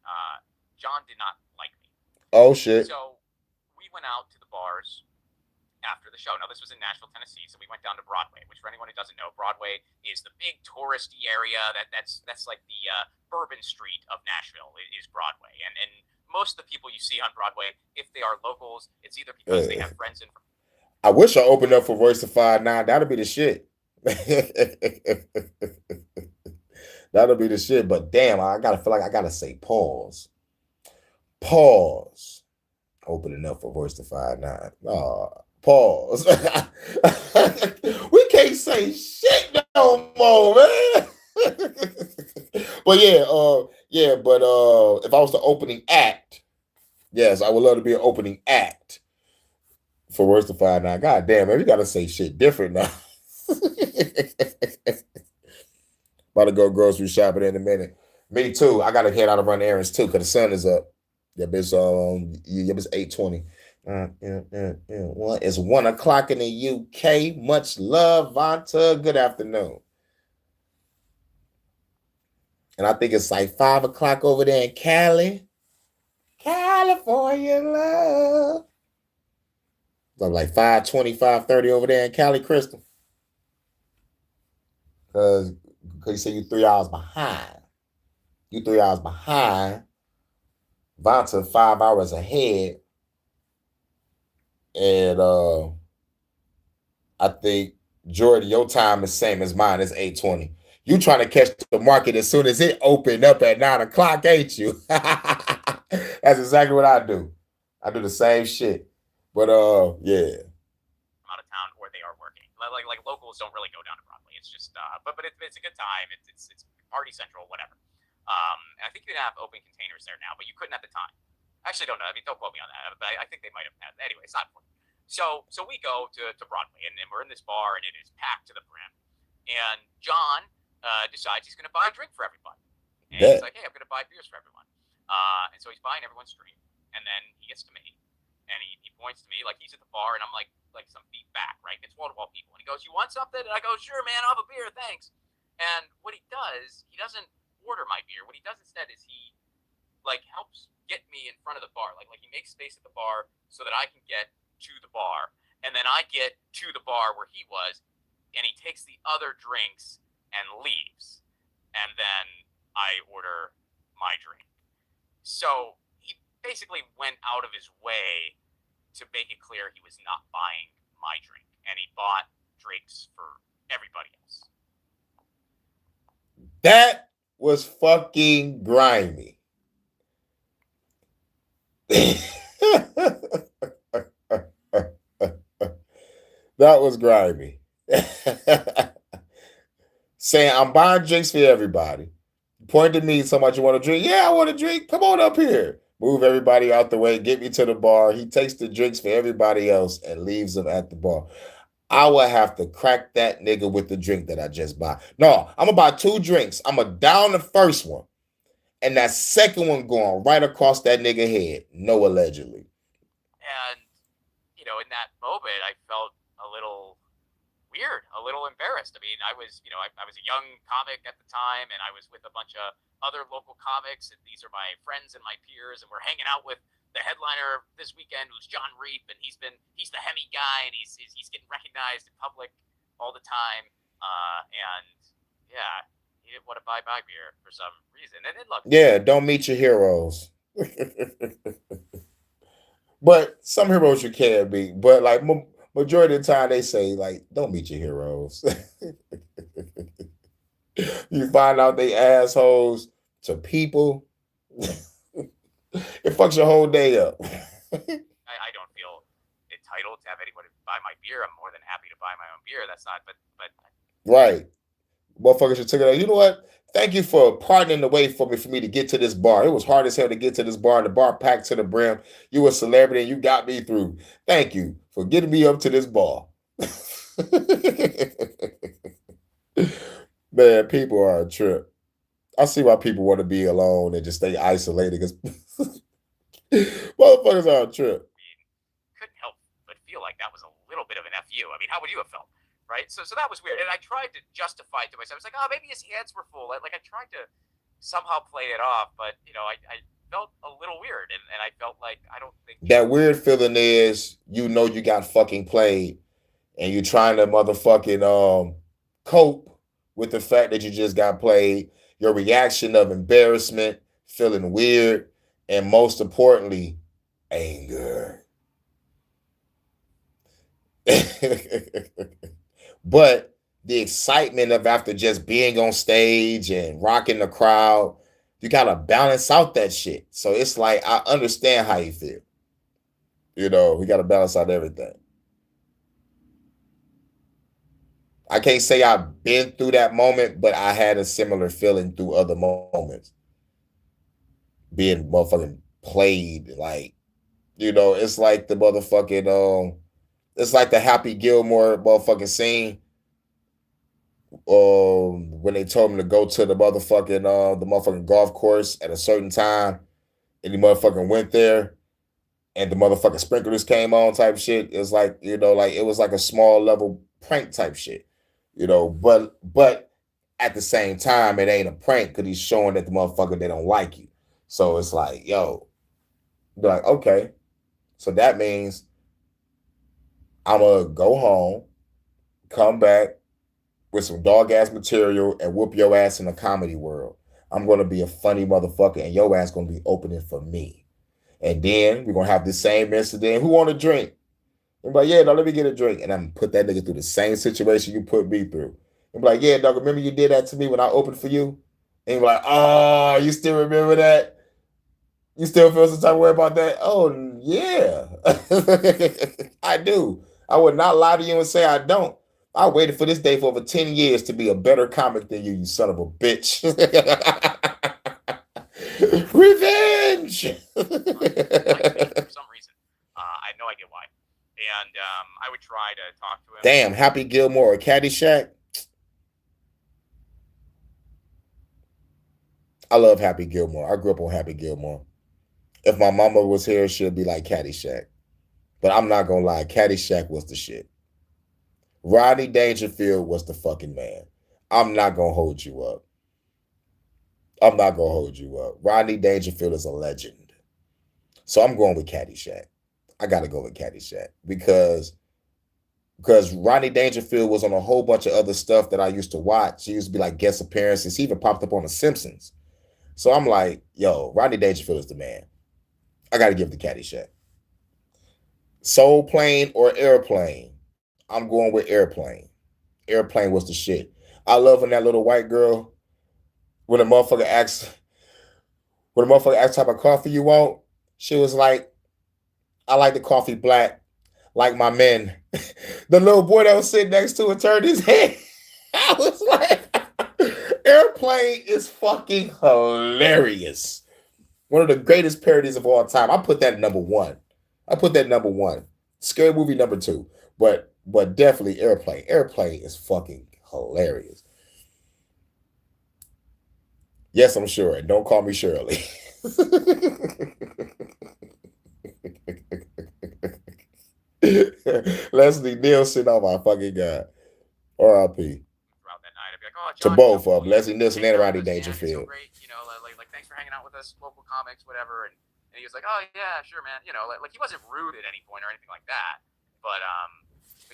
John did not like me. Oh shit. So we went out to the bars after the show. Now, this was in Nashville, Tennessee, so we went down to Broadway, which, for anyone who doesn't know, Broadway is the big touristy area. That's like the Bourbon Street of Nashville is Broadway. And most of the people you see on Broadway, if they are locals, it's either because they have friends in. I wish I opened up for Voice of 5'9". That'd be the shit. That'll be the shit. But damn, I gotta feel like I gotta say pause. Opening up for Voice of 5'9". Pause. We can't say shit no more, man. But if I was the opening act, yes, I would love to be an opening act for Worst to 5'9". God damn, man, we gotta say shit different now. About to go grocery shopping in a minute. Me too. I gotta head out and run errands too, because the sun is up. It's 8:20. Well, it's 1 o'clock in the UK. Much love, Vanta. Good afternoon. And I think it's like 5 o'clock over there in Cali. California love. So like 5:20, 5:30 over there in Cali, Crystal. Because you say you 3 hours behind. You 3 hours behind. Vanta 5 hours ahead. And I think, Jordan, your time is same as mine. It's 8:20. You trying to catch the market as soon as it opened up at 9 o'clock, ain't you? That's exactly what I do. I do the same shit. But yeah. Out of town, or they are working. Like locals don't really go down to Broadway. It's just but it's a good time. It's party central, whatever. And I think you can have open containers there now, but you couldn't at the time. Actually, don't know. I mean, don't quote me on that. But I think they might have had. Anyway, it's not important. So we go to Broadway, and we're in this bar, and it is packed to the brim. And John decides he's going to buy a drink for everybody. And he's like, hey, I'm going to buy beers for everyone. And so he's buying everyone's drink. And then he gets to me, and he points to me like he's at the bar, and I'm like some feet back, right? It's wall-to-wall people. And he goes, you want something? And I go, sure, man, I'll have a beer, thanks. And what he does, he doesn't order my beer. What he does instead is he helps get me in front of the bar. Like he makes space at the bar so that I can get to the bar. And then I get to the bar where he was, and he takes the other drinks and leaves. And then I order my drink. So he basically went out of his way to make it clear he was not buying my drink. And he bought drinks for everybody else. That was fucking grimy. That was grimy. Saying, I'm buying drinks for everybody. Point to me, somebody you want to drink? Yeah, I want a drink. Come on up here. Move everybody out the way. Get me to the bar. He takes the drinks for everybody else and leaves them at the bar. I would have to crack that nigga with the drink that I just bought. No, I'm going to buy 2 drinks. I'm going to down the first one. And that second one going right across that nigga head. No, allegedly. And, you know, in that moment, I felt a little weird, a little embarrassed. I mean, I was a young comic at the time, and I was with a bunch of other local comics, and these are my friends and my peers, and we're hanging out with the headliner this weekend, who's John Reap, and he's the Hemi guy, and he's getting recognized in public all the time. And yeah, he didn't want to buy my beer for some reason. And then look, yeah, don't meet your heroes. But some heroes you can be. But like majority of the time, they say like, don't meet your heroes. You find out they assholes to people. It fucks your whole day up. I don't feel entitled to have anybody buy my beer. I'm more than happy to buy my own beer. That's not, but right. Motherfuckers should take it out. You know what? Thank you for pardoning the way for me to get to this bar. It was hard as hell to get to this bar. The bar packed to the brim. You a celebrity and you got me through. Thank you for getting me up to this bar. Man, people are a trip. I see why people want to be alone and just stay isolated because motherfuckers are a trip. Couldn't help but feel like that was a little bit of an FU. I mean, how would you have felt? Right? So that was weird. And I tried to justify it to myself. I was like, oh, maybe his hands were full. Like I tried to somehow play it off, but you know, I felt a little weird, and I felt like I don't think that weird feeling is, you know, you got fucking played and you're trying to motherfucking cope with the fact that you just got played. Your reaction of embarrassment, feeling weird, and most importantly, anger. But the excitement of after just being on stage and rocking the crowd, you gotta balance out that shit. So it's like, I understand how you feel. You know, we gotta balance out everything. I can't say I've been through that moment, but I had a similar feeling through other moments. Being motherfucking played, like, you know, it's like the motherfucking it's like the Happy Gilmore motherfucking scene. When they told him to go to the motherfucking golf course at a certain time, and he motherfucking went there, and the motherfucking sprinklers came on type shit. It's like, you know, like it was like a small level prank type shit, you know. But at the same time, it ain't a prank because he's showing that the motherfucker, they don't like you. So it's like, yo, be like, okay, so that means I'm gonna go home, come back with some dog ass material and whoop your ass in the comedy world. I'm gonna be a funny motherfucker and your ass gonna be opening for me. And then we're gonna have the same incident. Who want a drink? I'm like, yeah, dog, let me get a drink. And I'm gonna put that nigga through the same situation you put me through. I'm like, yeah, dog, remember you did that to me when I opened for you? And you're like, oh, you still remember that? You still feel some type of way about that? Oh, yeah. I do. I would not lie to you and say I don't. I waited for this day for over 10 years to be a better comic than you son of a bitch. Revenge! For some reason. I have no idea why. And I would try to talk to him. Damn, Happy Gilmore or Caddyshack? I love Happy Gilmore. I grew up on Happy Gilmore. If my mama was here, she'd be like Caddyshack. But I'm not gonna lie, Caddyshack was the shit. Rodney Dangerfield was the fucking man. I'm not gonna hold you up. I'm not gonna hold you up. Rodney Dangerfield is a legend. So I'm going with Caddyshack. I gotta go with Caddyshack because because Rodney Dangerfield was on a whole bunch of other stuff that I used to watch. He used to be like guest appearances. He even popped up on The Simpsons. So I'm like, yo, Rodney Dangerfield is the man. I got to give the Caddyshack. Soul Plane or Airplane? I'm going with Airplane. Airplane was the shit. I love when that little white girl, when a motherfucker asks how much coffee you want, she was like, I like the coffee black, like my men. The little boy that was sitting next to her turned his head. I was like, Airplane is fucking hilarious. One of the greatest parodies of all time. I put that number one. Scary movie number 2. But definitely Airplane. Airplane is fucking hilarious. Yes, I'm sure. And don't call me Shirley. Leslie Nielsen, oh my fucking God. R.I.P. To both of them, Leslie Nielsen and Rodney Dangerfield. Great, like thanks for hanging out with us, local comics, whatever. And he was like, oh yeah, sure, man. Like he wasn't rude at any point or anything like that. But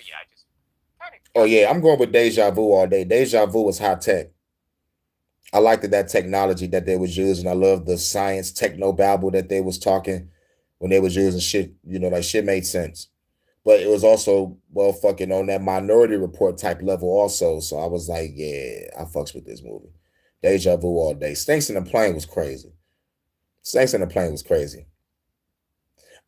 yeah, I just kind of. Oh yeah, I'm going with Deja Vu all day. Deja Vu was high tech. I liked that technology that they was using. I love the science techno babble that they was talking when they was using shit. Like shit made sense. But it was also fucking on that Minority Report type level also. So I was like, yeah, I fucks with this movie. Deja Vu all day. Snakes in the Plane was crazy.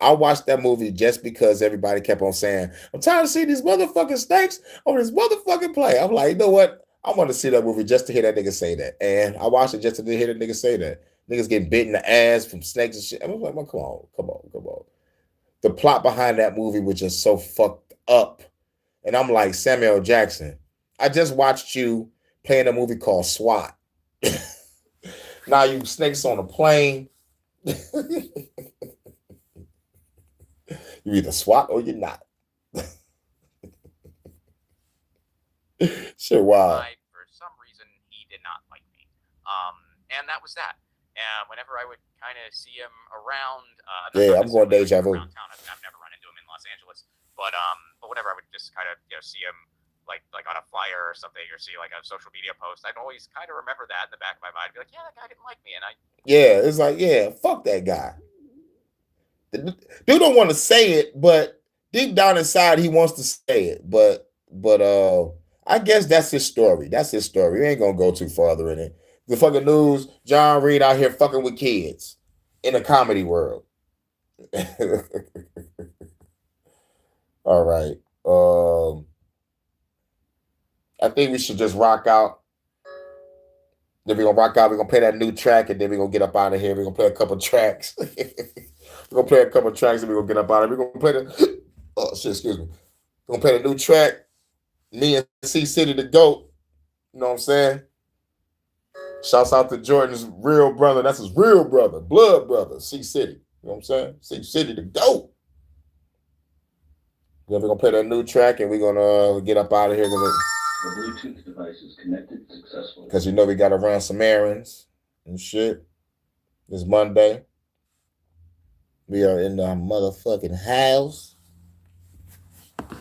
I watched that movie just because everybody kept on saying, I'm tired of seeing these motherfucking snakes on this motherfucking plane. I'm like, you know what? I want to see that movie just to hear that nigga say that. And I watched it just to hear that nigga say that. Niggas getting bit in the ass from snakes and shit. I was like, well, come on. The plot behind that movie was just so fucked up. And I'm like, Samuel Jackson, I just watched you play in a movie called SWAT. Now you snakes on a plane. You either SWAT or you're not. Shit, wow. For some reason, he did not like me. And that was that. And whenever I would kind of see him around, yeah, I'm going Deja Vu. Around town. I've never run into him in Los Angeles, but whenever I would just kind of see him like on a flyer or something, or see like a social media post, I'd always kind of remember that in the back of my mind, be like, yeah, that guy didn't like me, and it's like, yeah, fuck that guy. The dude don't want to say it, but deep down inside he wants to say it, but I guess that's his story. We ain't gonna go too farther in it. The fucking news, John Reed out here fucking with kids in the comedy world. All right. I think we should just rock out. Then we're gonna rock out. We're gonna play that new track, and then we're gonna get up out of here. We're gonna play a couple tracks. And we're gonna get up out of here. We're gonna play the excuse me. We're gonna play the new track. Me and C City the GOAT. You know what I'm saying? Shouts out to Jordan's real brother. That's his real brother, blood brother, C City. You know what I'm saying? C City the GOAT. Then we're gonna play that new track and we're gonna get up out of here. The Bluetooth device is connected successfully. Because we gotta run some errands and shit. It's Monday. We are in the motherfucking house.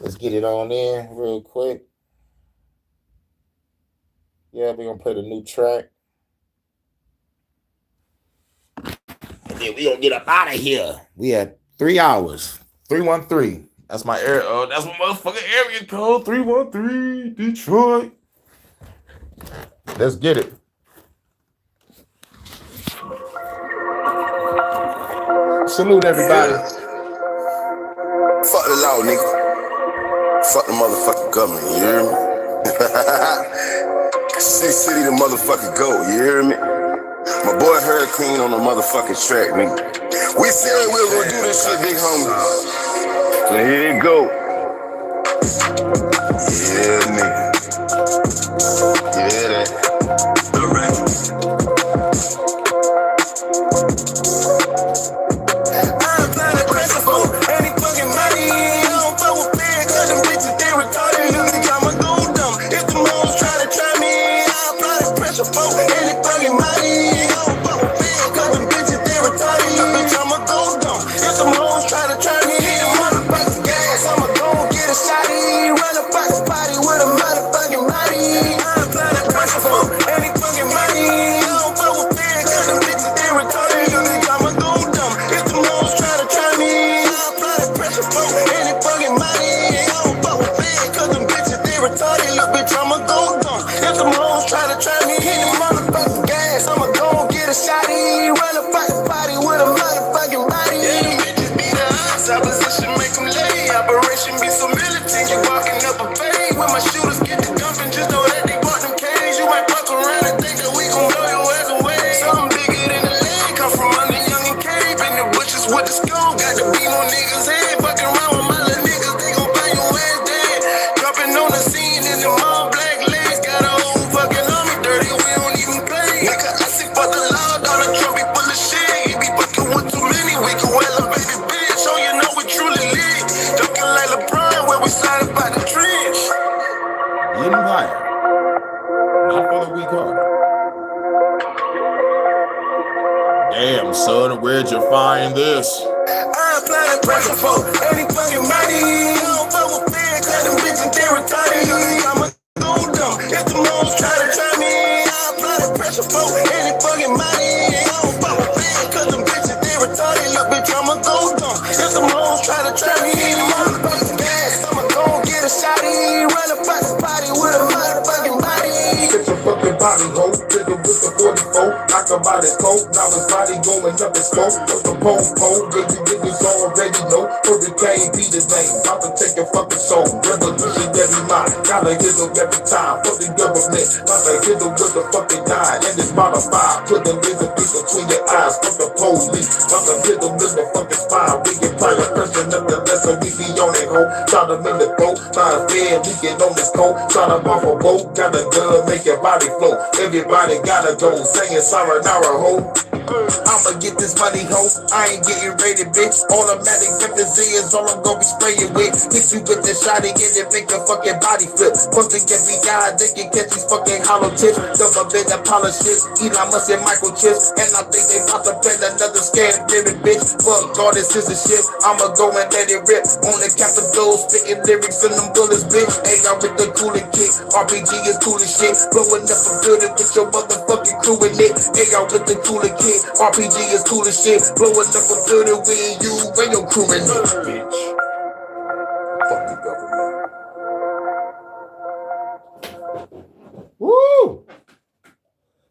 Let's get it on in real quick. Yeah, we're gonna play the new track. And then we're gonna get up out of here. We had 3 hours. 313. That's my that's my motherfucking area code. 313 Detroit. Let's get it. Salute everybody. Fuck the law, nigga. Fuck the motherfucking government, you hear me? C-City the motherfucking GOAT, you hear me? My boy Hurricane on the motherfucking track, nigga. We said we were gonna do this shit, big homie. So here you go. Yeah, nigga. Yeah, that. Alright. I'm trying to crash a phone. Any fucking money. I don't fuck with big, cause them bitches, they retarded. Look, I'ma go dumb. If the moms try to try me, I'll apply the pressure phone. Any fucking money. I don't fuck with big, cause them bitches, they retarded. Look, I'ma go dumb. If the moms try to try me, I'ma go get a shot. Damn, son, where'd you find this? I apply the pressure for any fucking money. I don't fuck with fear, cause them bitches, they retarded. I'ma go dumb. If the moms try to try me, I apply the pressure for any fucking money. I don't fuck with fear, cause them bitches, they retarded. Look, bitch, I'ma go dumb. If the moms try to try me, motherfucking gas, I'ma go get a shotty. Run a fucking party with a motherfucking body. It's a fucking body hole, nigga with the 44. Knock about his coat, now his body going up in smoke. What's the pole, baby niggas already know. Hurricane be the name, about to take your fucking soul. Revolutionary mind, gotta hit them every time. Fuck the government, about to hit them with the fucking dime. And it's modified, put the laser beam between your eyes. Fuck the police, about to hit them in the fucking spine. We get fire pressure, nothing less than we be on that hoe. Shot them in the throat, trying to fed, we get on this coat. Shot them off a boat, got a gun, make your body float. Everybody gotta go, singing sayonara ho. I'ma get this money ho, I ain't getting ready bitch. Automatic FZ is all I'm gonna be spraying with. Hit you with the shotty and it make your fucking body flip. Fuck the FBI, they can catch these fucking hollow tips. Double bit of polish shit, Elon Musk and microchips. And I think they about to plan another scam lyric bitch. Fuck all this is shit, I'ma go and let it rip. On the Capitol, spitting lyrics and them bullets bitch. Hey, I'm with the coolest kick, RPG is cool as shit. Blowing up a building with your motherfucking crew in it. Hey, I'm with the coolest kick, RPG is cool as shit. Blowing up a building with you and your crew in it, bitch. Fuck the government. Woo!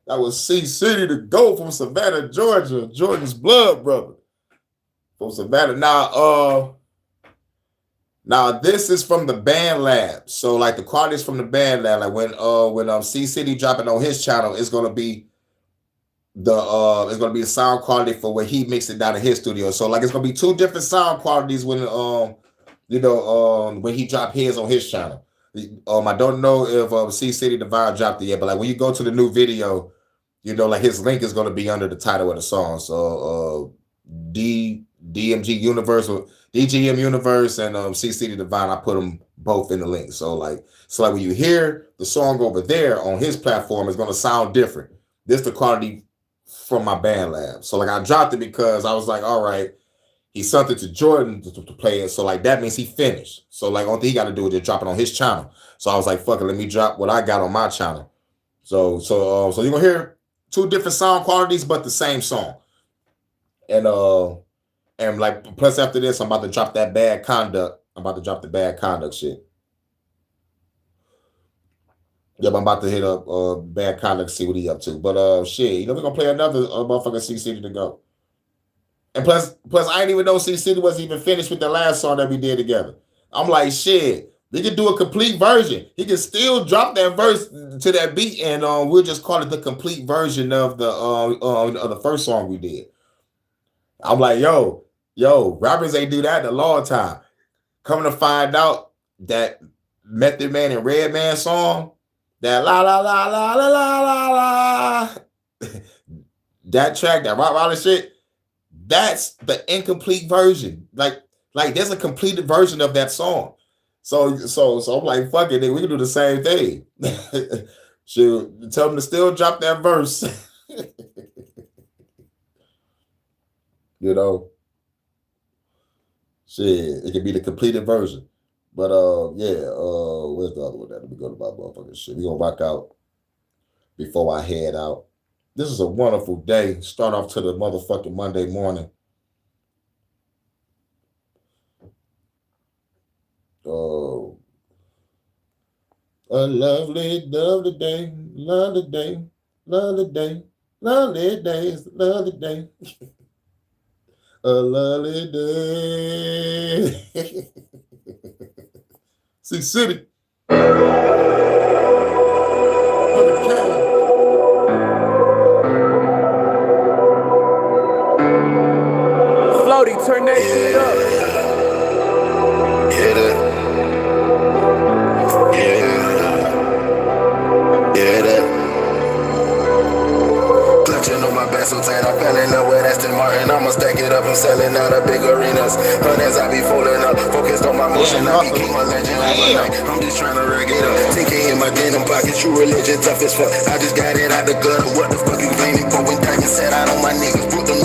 That was C-City to go from Savannah, Georgia. Jordan's blood brother. From Savannah. Now this is from the Band Lab. So like the quality is from the Band Lab. Like when C-City dropping on his channel, it's gonna be the sound quality for when he mixed it down in his studio. So like it's gonna be two different sound qualities when when he dropped his on his channel. I don't know if C-City Divine dropped it yet, but like when you go to the new video, like his link is gonna be under the title of the song. So DMG Universe or DGM Universe and C-City Divine, I put them both in the link. So like when you hear the song over there on his platform, it's gonna sound different. This the quality from my Band Lab. So like I dropped it because I was like, all right, he sent it to Jordan to play it. So like that means he finished. So like only thing he got to do is just drop it on his channel. So I was like, fuck it, let me drop what I got on my channel. So you're gonna hear two different sound qualities, but the same song. And like plus after this, I'm about to drop that Bad Conduct. I'm about to drop the Bad Conduct shit. Yep, I'm about to hit up Bad Conduct, see what he up to. But shit, we're gonna play another motherfucking C-City to go. And plus I didn't even know C-City wasn't even finished with the last song that we did together. I'm like, shit, we could do a complete version. He can still drop that verse to that beat, and we'll just call it the complete version of the first song we did. I'm like, yo, rappers ain't do that in a long time. Coming to find out that Method Man and Redman song, that la la la la la la la la, that track, that rock shit, that's the incomplete version. Like there's a completed version of that song. So I'm like, fuck it, we can do the same thing. Shoot, tell them to still drop that verse. Shit, it could be the completed version. But where's the other one? Let me go to my motherfucking shit. We gonna rock out before I head out. This is a wonderful day. Start off to the motherfucking Monday morning. A lovely day, lovely day, lovely day, lovely day, it's a lovely day. A lovely day. C-City. Floaty, turn that shit up. Clutching on my back so tight, I fell in love with Aston Martin. I'ma stack it up and selling out of big arenas. Hundreds, I be folding up, focused on my motion. I be king, my legend overnight. I'm just trying to rag it up. 10K in my denim pocket, true religion, tough as fuck. I just got it out the gutter. What the fuck you claiming for when Diamond said out on my niggas? Put them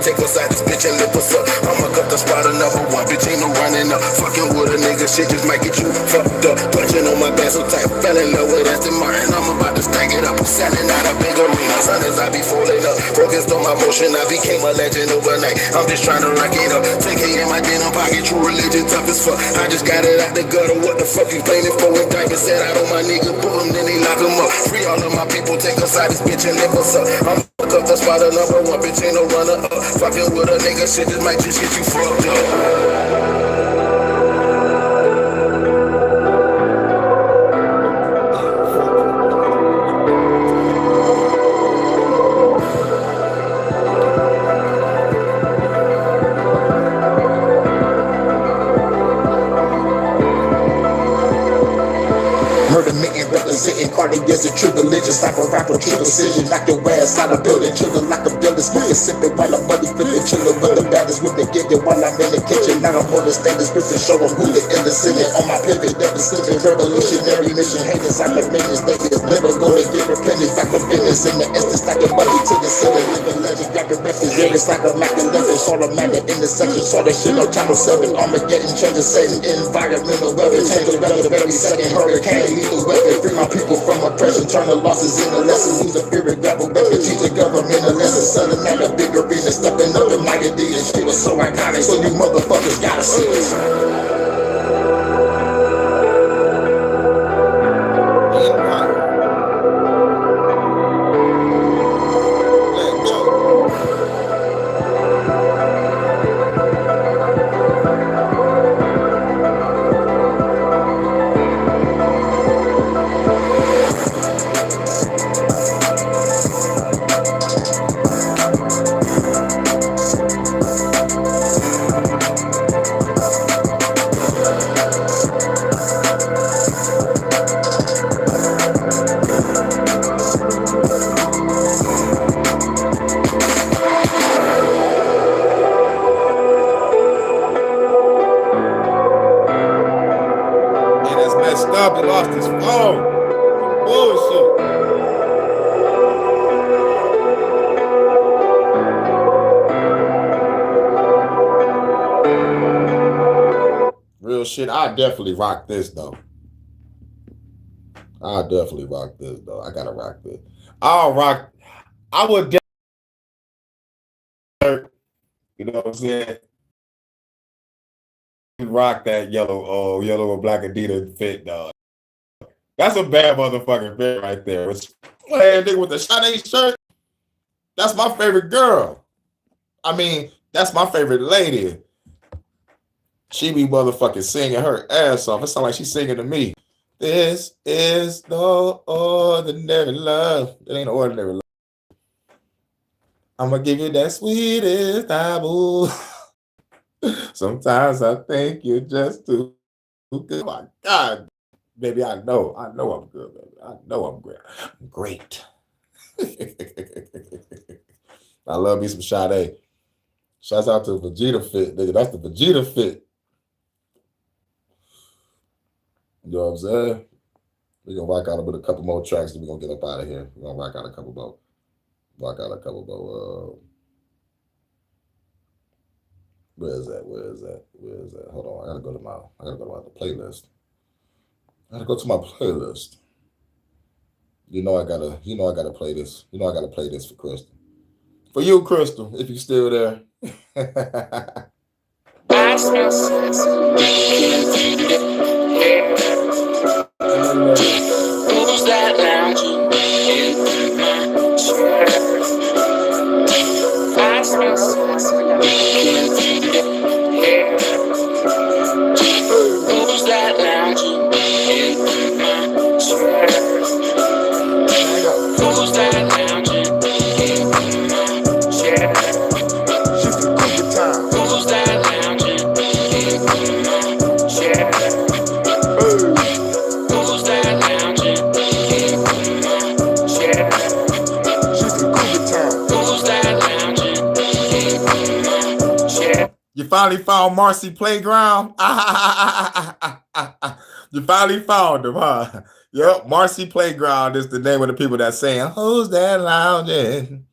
take us out this bitch and lift us up. I'ma cut the spot number one, bitch ain't no running up. Fucking with a nigga, shit just might get you fucked up. Punching on my back so tight, fell in love with Aston Martin. I'm about to stack it up, selling out a big arena. Sundays I be falling up, focused on my motion. I became a legend overnight. I'm just trying to rack it up. 10K in my denim pocket, true religion, tough as fuck. I just got it out the gutter. What the fuck you playing for? When diapers said out on my nigga, pull him, then they lock him up. Free all of my people, take us out this bitch and lift us up. I'm up the spot number one, bitch ain't no runner up. Fucking with a nigga, shit just might just get you fucked up. Murder mitten representing Cartier's a true religious type of rapper, true decision. Knock your ass out of building, chillin' like a building, smoking, sipping while I'm money flipping, chillin' with the baddest with the gig while I'm in the kitchen. Now I'm on the stage, description, show them who the innocent. On my pivot, never slipping, revolutionary mission, haters, I'm the minions, niggas never gonna get repented. Back to business in the instant, stacking money to the ceiling, living legend, rapping records, lyrics like a Mac 11, automatic intersection, saw that shit on channel 7, Armageddon, changes, Satan, environmental weather, change the weather, very second hurricane, lethal weapon, free my people from oppression, turn the losses into lessons, lose the spirit, grab a weapon, teach the government a lesson, selling at a big arena, stepping up in my idea, shit was so iconic, so you motherfuckers gotta see it. He lost his phone. Bullshit. Real shit. I definitely rock this though. I definitely rock this though. I gotta rock this. I'll rock. I would definitely, you know what I'm saying? Rock that yellow and black Adidas fit, dog. That's a bad motherfucking fit right there. Hey, nigga with the Sade shirt. That's my favorite girl. I mean, that's my favorite lady. She be motherfucking singing her ass off. It sounds like she's singing to me. This is no ordinary love. It ain't ordinary love. I'm gonna give you that sweetest taboo. Sometimes I think you're just too good. Oh my God, baby, I know I'm good, baby. I know I'm great. I'm great. I love me some Sade. Shouts out to Vegeta Fit, nigga. That's the Vegeta Fit. You know what I'm saying? We're gonna rock out with a couple more tracks, then we're gonna get up out of here. We're gonna rock out a couple more. Where is that? Hold on, I gotta go to my playlist. I gotta go to my playlist. You know I gotta play this. You know I gotta play this for Crystal. For you, Crystal, if you're still there. I smell sex. Who's that lounging in my chair? I smell sex. Who's that lounging in my chair? Who's that lounging in my chair? She's the cougar time. Who's that lounging in my chair? Who's that lounging in my chair? She's the cougar time. Who's that lounging in my chair? You finally found Marcy Playground? You finally found him, huh? Yep, Marcy Playground is the name of the people that's saying, who's that lounging?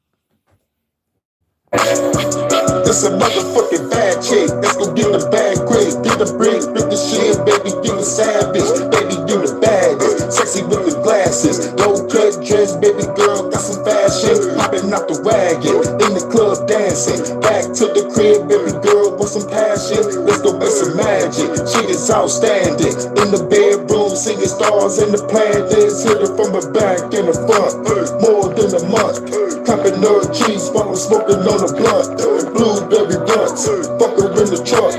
This a motherfucking bad chick. Let's go get the bad quick. Get the brick, rip the shit, baby, you a savage. Baby, you the baddest. Sexy with the glasses. Low cut dress, baby girl, got some fashion. Hopping out the wagon, in the club dancing. Back to the crib, baby girl, with some passion. Let's go make some magic. She is outstanding. In the bedroom, singing stars in the planets. Hit her from the back and the front. More than a month. Clapping her cheeks while I'm smoking on a blunt. Blueberry blunts, fuck her in the truck.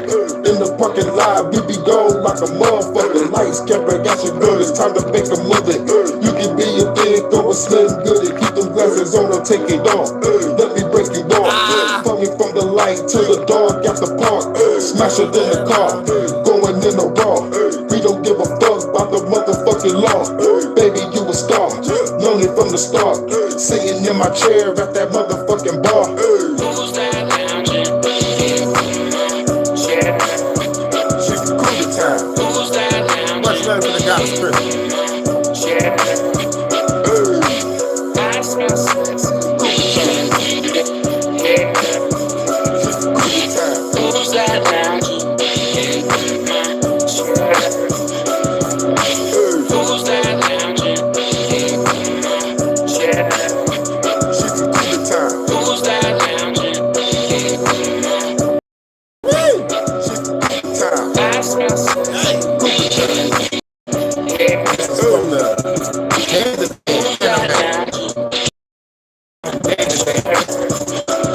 In the parking lot, we be gone like a motherfucker. Lights, camera, got your girl, it's time to make a movie. You can be a big or a slim goodie. Keep them glasses on or take it off. Let me break you off. Coming from the light to the dog at the park. Smash it in the car, going in the raw. We don't give a fuck about the motherfucking law. Baby, you a star, known it from the start. Sitting in my chair at that motherfucking bar. Who's that lounging? Yeah. She's the cooler time. Who's that lounging? Much love for the goddess Chris. Yeah. I smell sexy. Cooler time. Yeah. She's the cooler time. Who's that lounging? Yeah. Who's that lounging? Yeah. She's the cooler time. Who's that lounging? Woo! She's the cooler time. I smell sexy. Cooler time. Yeah. This is from the Kansas.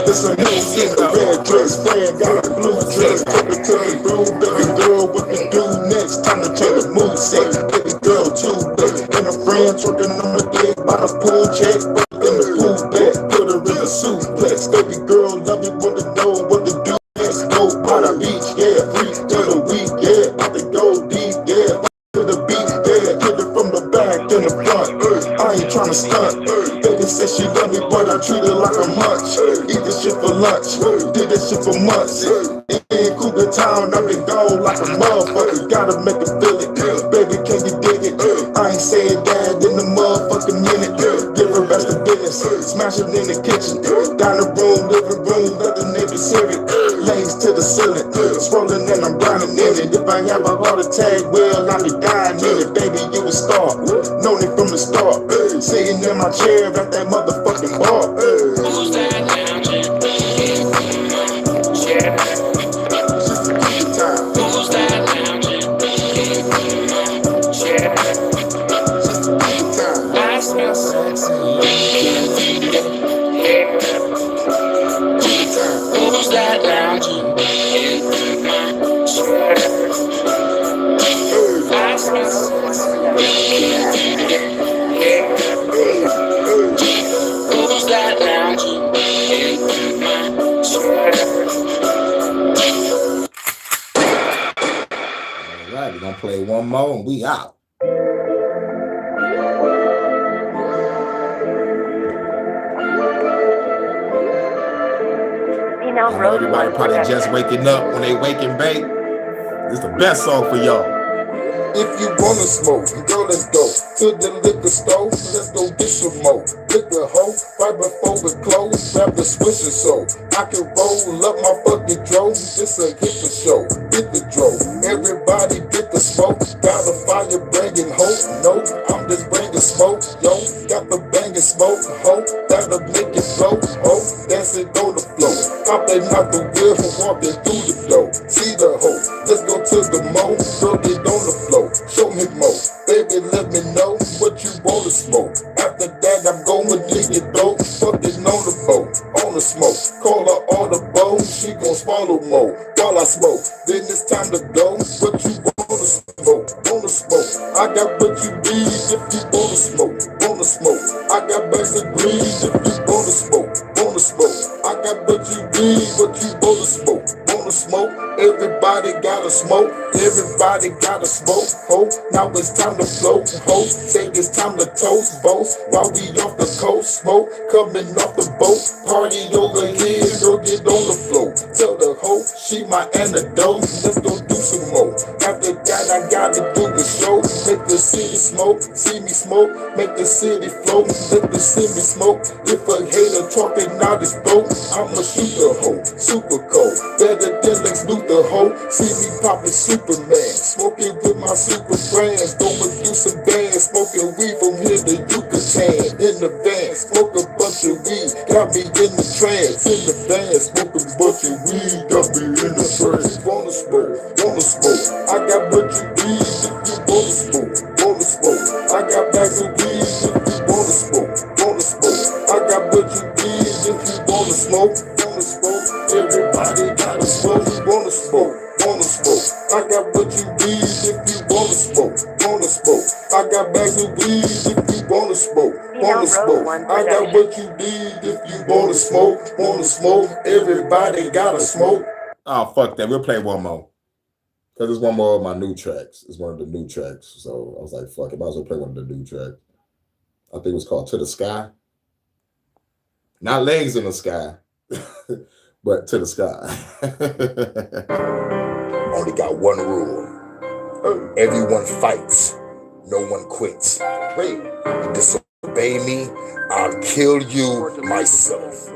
This a new in the red dress, fan got a blue dress. Take it to the room, baby girl, what you do next? Time to change the mood set, baby girl too, baby. And her friends working on the dick by the pool check, in the pool bed, put her in the suplex. Baby girl, love you, wanna know what to do next. Go by the beach, yeah, free to the week, yeah. About to go deep, yeah. To the beat, yeah. Get it from the back and the front. I ain't tryna stunt. Baby said she love me, but I treat her like a munch. Eat this shit for lunch, did this shit for months. In Cougar Town, I've been gone like a motherfucker. Gotta make it feel it, baby, can you dig it? I ain't saying that in the motherfucking minute. Give her rest of business, smash it in the kitchen. Down the room, living room, let the neighbors hear it. Legs to the ceiling, scrolling and I'm grinding in it. If I have a heart attack, well, I'll be dying in it. Baby, you a star, known it from the start. Sitting in my chair at that motherfucking bar. Who's that lounging? Yeah. She's the cooler time. Who's that lounging? Yeah. She's the cooler time. I smell sexy. Yeah. Cooler time. Who's that lounging? Yeah. I smell sexy. Yeah. Who's that lounging? All right, we're gonna play one more and we out. I know everybody probably just waking up. When they wake and bake, it's the best song for y'all. If you wanna smoke, girl, let's go to the liquor store. Let's go get some more liquor, hoe. Right before we close, grab the swisher so I can roll up my fucking dro. This a hit for show, hit the dro. Everybody get the smoke. Got a fire bringing hope. No, I'm just bringing smoke, yo. Got the banging smoke, ho. That'll make it flow, ho. Dancing on the floor, hopping out the wheel, walking through the door. See the hoe. Let's go to the mo. Girl, get on the floor. Show me more, baby, let me know what you wanna smoke. After that, I'm going dig it though. Fucking on the boat, on the smoke. Call her on the boat, she gon' swallow more while I smoke. Then it's time to go. What you wanna smoke? Wanna smoke? I got what you need if you wanna smoke. Wanna smoke? I got bags of green if you wanna smoke. Wanna smoke? I got what you need, what you wanna smoke. Wanna smoke? Everybody gotta smoke. Everybody gotta smoke, ho. Now it's time to float, ho. Say it's time to toast, both. While we off the coast, smoke coming off the boat. Party over here, girl, get on the floor. Tell the hoe she my antidote. Let's go do some more. After that, I gotta do a show. Make the city smoke, see me smoke. Make the city float, let the city smoke. If a hater talking out his throat, I'ma shoot the hoe, super cold. the hoe. See me popping Superman, smoking with my super friends, going through some bands, smoking weed from here to Yucatan. In the van, smoke a bunch of weed, got me in the trance. In the van, smoke a bunch of weed, got me in the trance. Wanna smoke, wanna smoke. I got what you need if you wanna smoke, wanna smoke. I got bags of weed if you wanna smoke, wanna smoke. I got what you need if you wanna smoke, wanna smoke. Everybody gotta smoke, wanna smoke, wanna smoke. I got what you need if you wanna smoke, wanna smoke. I got bags of weed if you wanna smoke, wanna smoke. I got what you need if you wanna smoke, wanna smoke. Everybody gotta smoke. Oh, fuck that. We'll play one more. Because it's one more of my new tracks. It's one of the new tracks. So I was like, fuck it. Might as well play one of the new tracks. I think it was called To the Sky. Not Legs in the Sky, but To the Sky. Only got one rule. Everyone fights. No one quits. Wait, you disobey me, I'll kill you myself.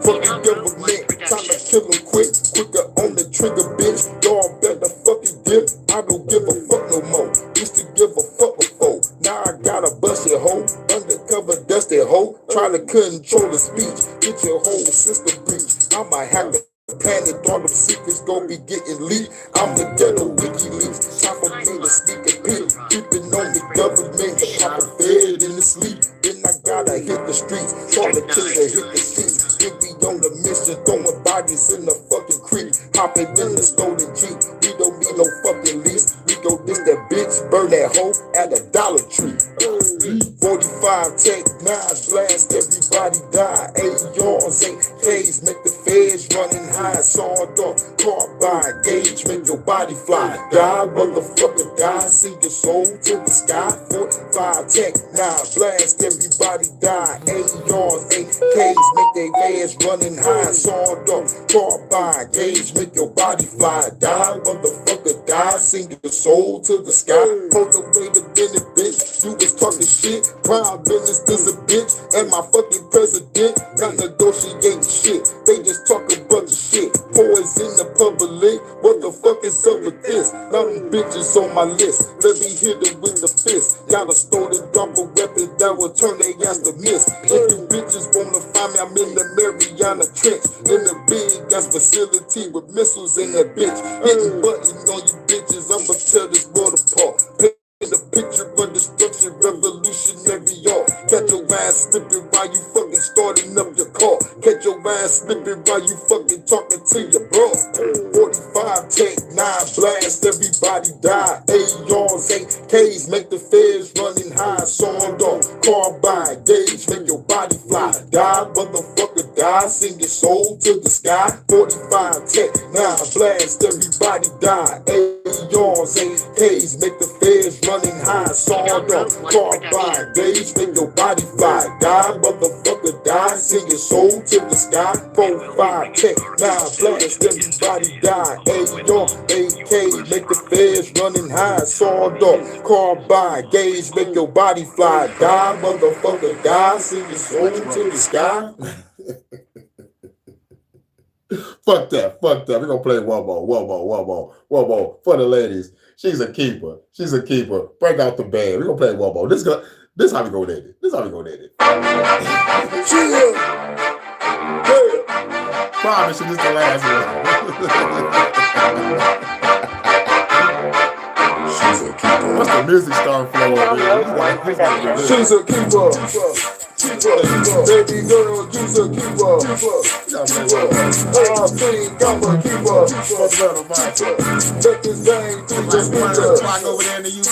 Fuck the government, time to kill them quick. Quicker on the trigger, bitch. Y'all better fucking dip. I don't give a fuck no more. Used to give a fuck before. Now I gotta bust your hoe. Undercover dusty hoe. Try to control the speech. Get your whole system breached. I might have to planet, all them secrets gon' be getting leaked. I'm the ghetto WikiLeaks. Time for me to sneak a peek. Keeping on the government. I'm fed in the sleep. Then I gotta hit the streets. Try to kill to hit the streets. If we on the mission, throwing bodies in the fucking creek. Hopping in the stolen Jeep. We don't need no fucking lease. We go diss that bitch, burn that hoe at a Dollar Tree. 45 Tech 9s blast, everybody die. ARs, AKs, make the feds running high. Sawed off, carbine, gauge, make your body fly. Die, motherfucker, die, sing your soul to the sky. 45 Tech 9 blast, everybody die. ARs, AKs, make they feds running high. Sawed off, carbine, gauge, make your body fly. Die, motherfucker, die, sing your soul to the sky. Hold the way to benefit, you was talking shit. Proud business is a bitch, and my fucking president not negotiating shit. They just talk a bunch of shit. Poison the public, what the fuck is up with this? Now them bitches on my list, let me hit them with the fist. Gotta store the double weapon that will turn their ass to miss. If you bitches wanna find me, I'm in the Mariana Trench, in the big ass facility with missiles in that bitch. Hitting buttons on you bitches, I'ma tear this world apart. In the picture of destruction, revolutionary art. Catch your ass slipping while you fucking starting up your car. Catch your ass slipping while you fucking talking to your bro. 45 Tech 9 blast, everybody die. ARs, AKs, make the feds running high. Sawed off, carbine, gauge, make your body fly. Die, motherfucker, die, sing your soul to the sky. 45 Tech 9 blast, everybody die. ARs, AKs, make the feds running high, sawed off, carbine, gauge, make your body fly. Die, motherfucker, die, sing your soul to the sky. 45 Tech 9 blast, everybody die. AR, AK, make the feds running high, sawed off, carbine, gauge, make your body fly. Die, motherfucker, die, sing your soul to the sky. Fuck that. We're gonna play one more for the ladies. She's a keeper. Break out the band. We're gonna play one more. This how we go at it. Promise you this is the last one. She's a keeper. What's the music star flow? She's a keeper. Baby girl, you's a keeper. I think I'm a keeper. Let this thing do your speaker. Over there in the UK.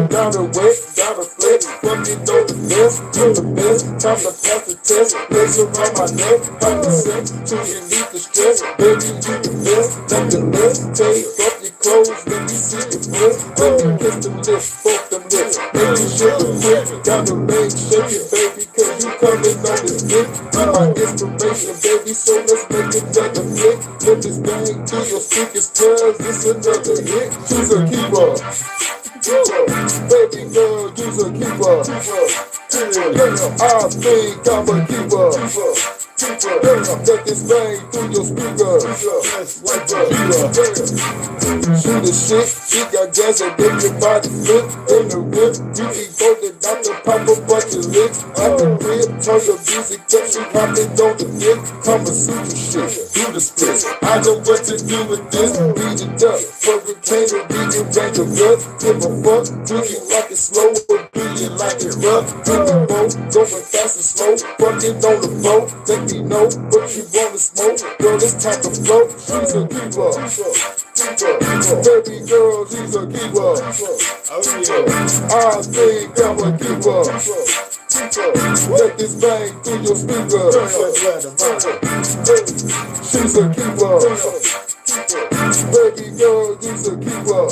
Gotta wet, gotta flex. Fucking know the best. You're the best. Time to pass the test. Place around my neck. Have the sex to relieve the stress. Baby, you the best. Nothing less. Take off your clothes. Let me see your breath. Let me kiss them lips. Both them lips. Make you shake the quick. Gotta make shake it, baby, cause you coming on this dick. You my inspiration, baby, so let's make another flick. Put this thing to your speakers, cause it's another hit. She's a keeper. Baby girl, you's a keeper. I think I'm a keeper. Let this bang through your speakers. Shoot the shit, she got gas and make your body flip in the whip. You be folded out the pop a bunch of licks. At the crib, turn the music up, she poppin' on the dick. Come and see the shit, do the split. I know what to do with this. Beat it up, for retainer, beat it range of blood. Give a fuck, do you like it slow or do you like it rough? In the boat, going fast and slow, fucking on the floor. Let me know what you wanna smoke. Girl, it's time to flow. She's a keeper. Baby girl, she's a keeper. Oh yeah. I think I'm a keeper. Let this bang through your speaker. She's a keeper. Baby girl, you's a keeper.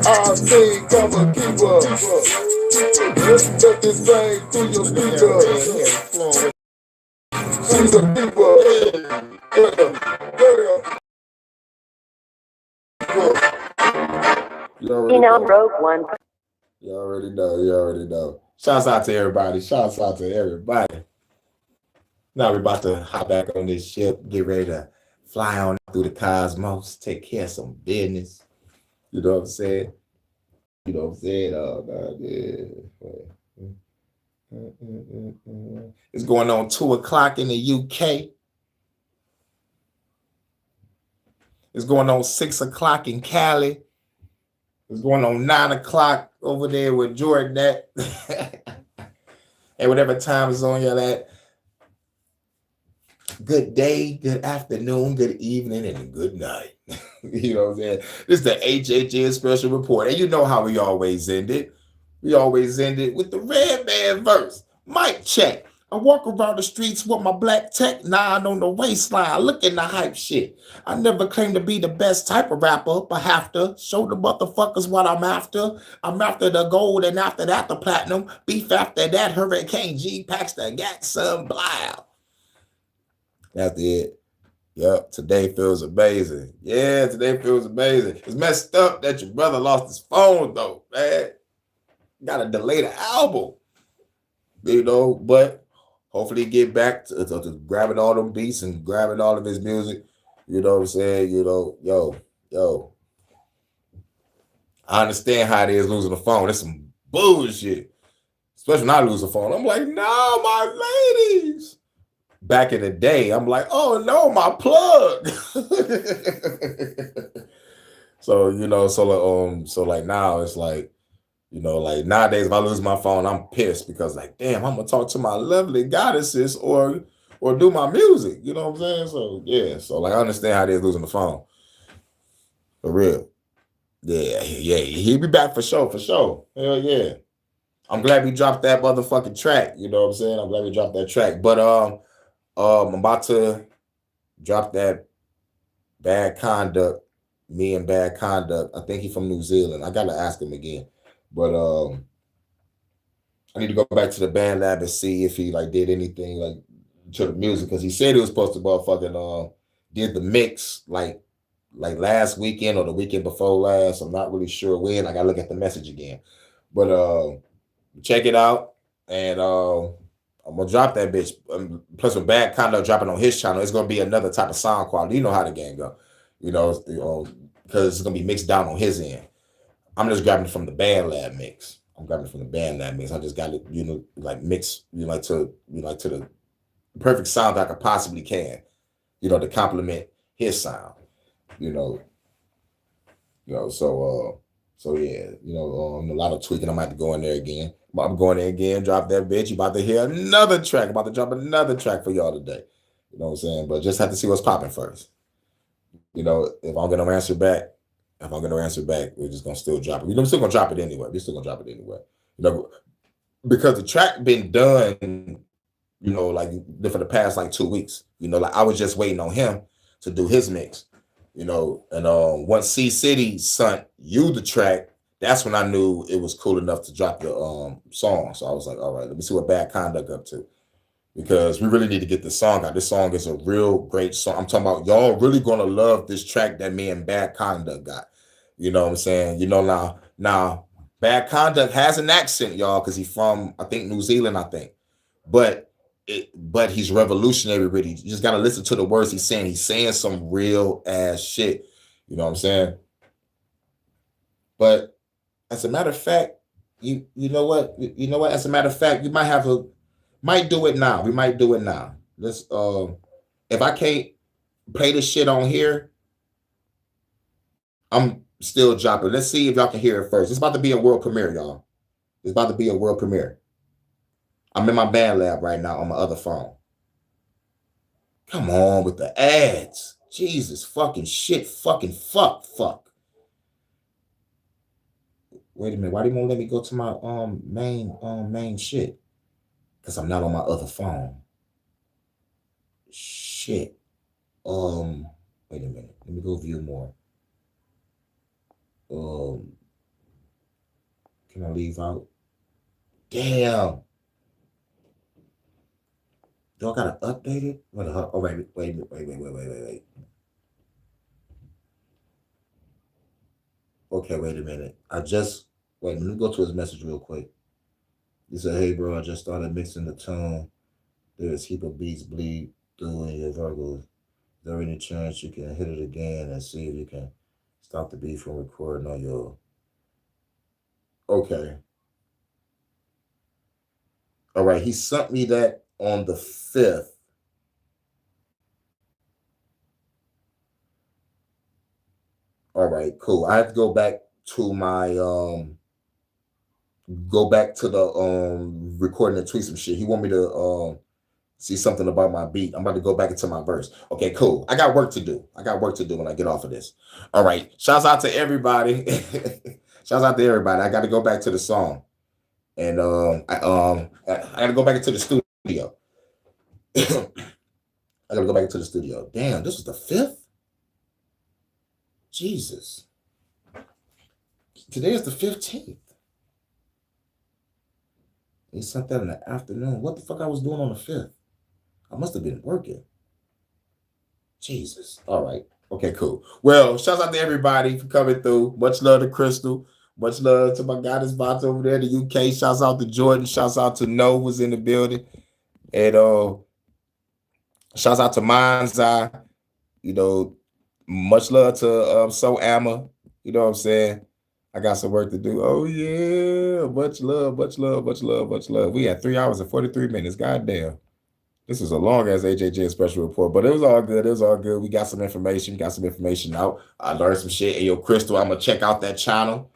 I think I'm a keeper. Let this bang through your speaker. She's a keeper. You know, broke one. You already know. You already know. Shouts out to everybody. Shouts out to everybody. Now we're about to hop back on this ship, get ready to fly on through the cosmos, take care of some business. You know what I'm saying? You know what I'm saying? Oh, God, yeah. It's going on 2:00 in the UK. It's going on 6:00 in Cali. It's going on 9:00 over there with Jordan at. And whatever time zone you're at. Good day, good afternoon, good evening, and good night. You know what I'm saying? This is the HHN Special Report. And you know how we always end it. We always end it with the Red Man verse. Mic check. I walk around the streets with my black Tech 9 on the waistline, looking the hype shit. I never claim to be the best type of rapper, but have to show the motherfuckers what I'm after. I'm after the gold, and after that, the platinum. Beef after that, Hurricane G packs the gat some blow. That's it. Yep, today feels amazing. Yeah, today feels amazing. It's messed up that your brother lost his phone, though, man. Gotta delay the album. You know, but hopefully get back to grabbing all them beats and grabbing all of his music. You know what I'm saying? You know, yo. I understand how it is losing a phone. It's some bullshit. Especially when I lose a phone. I'm like, no, my ladies. Back in the day, I'm like, oh no, my plug. So, you know, so like now it's like, you know, like nowadays if I lose my phone, I'm pissed because like, damn, I'm gonna talk to my lovely goddesses or do my music. You know what I'm saying? So yeah, so like I understand how it is losing the phone. For real. Yeah, he'll be back for sure. Hell yeah. I'm glad we dropped that motherfucking track. You know what I'm saying? I'm glad we dropped that track. But I'm about to drop that Bad Conduct, me and Bad Conduct. I think he's from New Zealand. I gotta ask him again. But I need to go back to the band lab and see if he like did anything like to the music, because he said he was supposed to motherfucking did the mix like last weekend or the weekend before last. I'm not really sure when. I gotta look at the message again. But check it out, and I'm gonna drop that bitch. Plus, with Bad Conduct dropping on his channel, it's gonna be another type of sound quality. You know how the game go, you know, because it's gonna be mixed down on his end. I'm just grabbing it from the band lab mix. I just got it, you know, like mix, to the perfect sound that I could possibly can, you know, to complement his sound, you know. So yeah, you know, a lot of tweaking. I might have to go in there again. I'm going there again, drop that bitch. You about to hear another track. About to drop another track for y'all today. You know what I'm saying? But just have to see what's popping first. You know, if I'm gonna answer back, we're just gonna still drop it. You know, we're still gonna drop it anyway. You know, because the track been done, you know, like for the past like 2 weeks. You know, like I was just waiting on him to do his mix. You know, and once C City sent you the track, that's when I knew it was cool enough to drop the song. So I was like, all right, let me see what Bad Conduct up to, because we really need to get this song out. This song is a real great song. I'm talking about y'all really gonna love this track that me and Bad Conduct got. You know what I'm saying? You know, now Bad Conduct has an accent, y'all, because he's from, I think, New Zealand, but but he's revolutionary with it. You just gotta listen to the words he's saying. He's saying some real ass shit. You know what I'm saying? But as a matter of fact, you know what? You know what? As a matter of fact, you might do it now. We might do it now. Let's if I can't play this shit on here, I'm still dropping. Let's see if y'all can hear it first. It's about to be a world premiere, y'all. It's about to be a world premiere. I'm in my band lab right now on my other phone. Come on with the ads. Jesus fucking shit. Fucking fuck. Wait a minute. Why do you want to let me go to my main shit? Because I'm not on my other phone. Shit. Wait a minute. Let me go view more. Can I leave out? Damn. Do I gotta update it? Oh, wait. Okay, wait a minute. Let me go to his message real quick. He said, hey, bro, I just started mixing the tone. There's heap of beats bleed through in your vocals. Is there any chance you can hit it again and see if you can stop the beat from recording on your... Okay. All right, he sent me that on the 5th. All right, cool. I have to go back to my recording and tweet some shit. He want me to see something about my beat. I'm about to go back into my verse. Okay, cool. I got work to do when I get off of this. All right. Shouts out to everybody. Shouts out to everybody. I got to go back to the song. And I got to go back into the studio. I got to go back into the studio. Damn, this was the 5th? Jesus. Today is the 15th. He sent that in the afternoon. What the fuck I was doing on the 5th? I must have been working. Jesus. All right. Okay, cool. Well, shouts out to everybody for coming through. Much love to Crystal. Much love to my guy that's about over there in the UK. Shouts out to Jordan. Shouts out to No was in the building. And shouts out to Mind's Eye. You know, much love to So Amma. You know what I'm saying? I got some work to do. Oh, yeah. Much love. We had 3 hours and 43 minutes. Goddamn. This is a long as HHN Special Report, but it was all good. We got some information. Out. I learned some shit. Hey, yo, Crystal, I'm going to check out that channel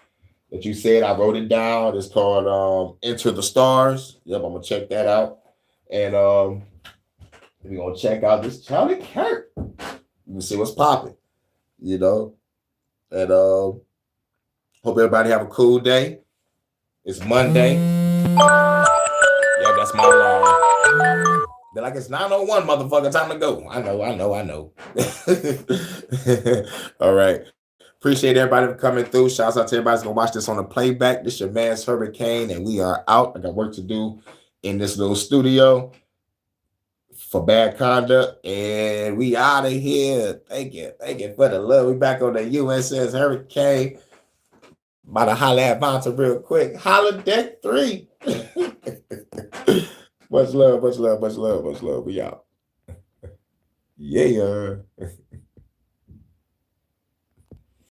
that you said. I wrote it down. It's called Enter the Stars. Yep, I'm going to check that out. And we're going to check out this Charlie Kirk. You can see what's popping, you know. And hope everybody have a cool day. It's Monday. Yeah, that's my alarm. They're like, it's 9:01, motherfucker. Time to go. I know. All right. Appreciate everybody for coming through. Shouts out to everybody that's going to watch this on the playback. This your man's Hurricane, and we are out. I got work to do in this little studio for bad conduct, and we out of here. Thank you for the love. We back on the USS Hurricane. About to holler at Bonta real quick. Holler deck 3. Much love. We out. Yeah.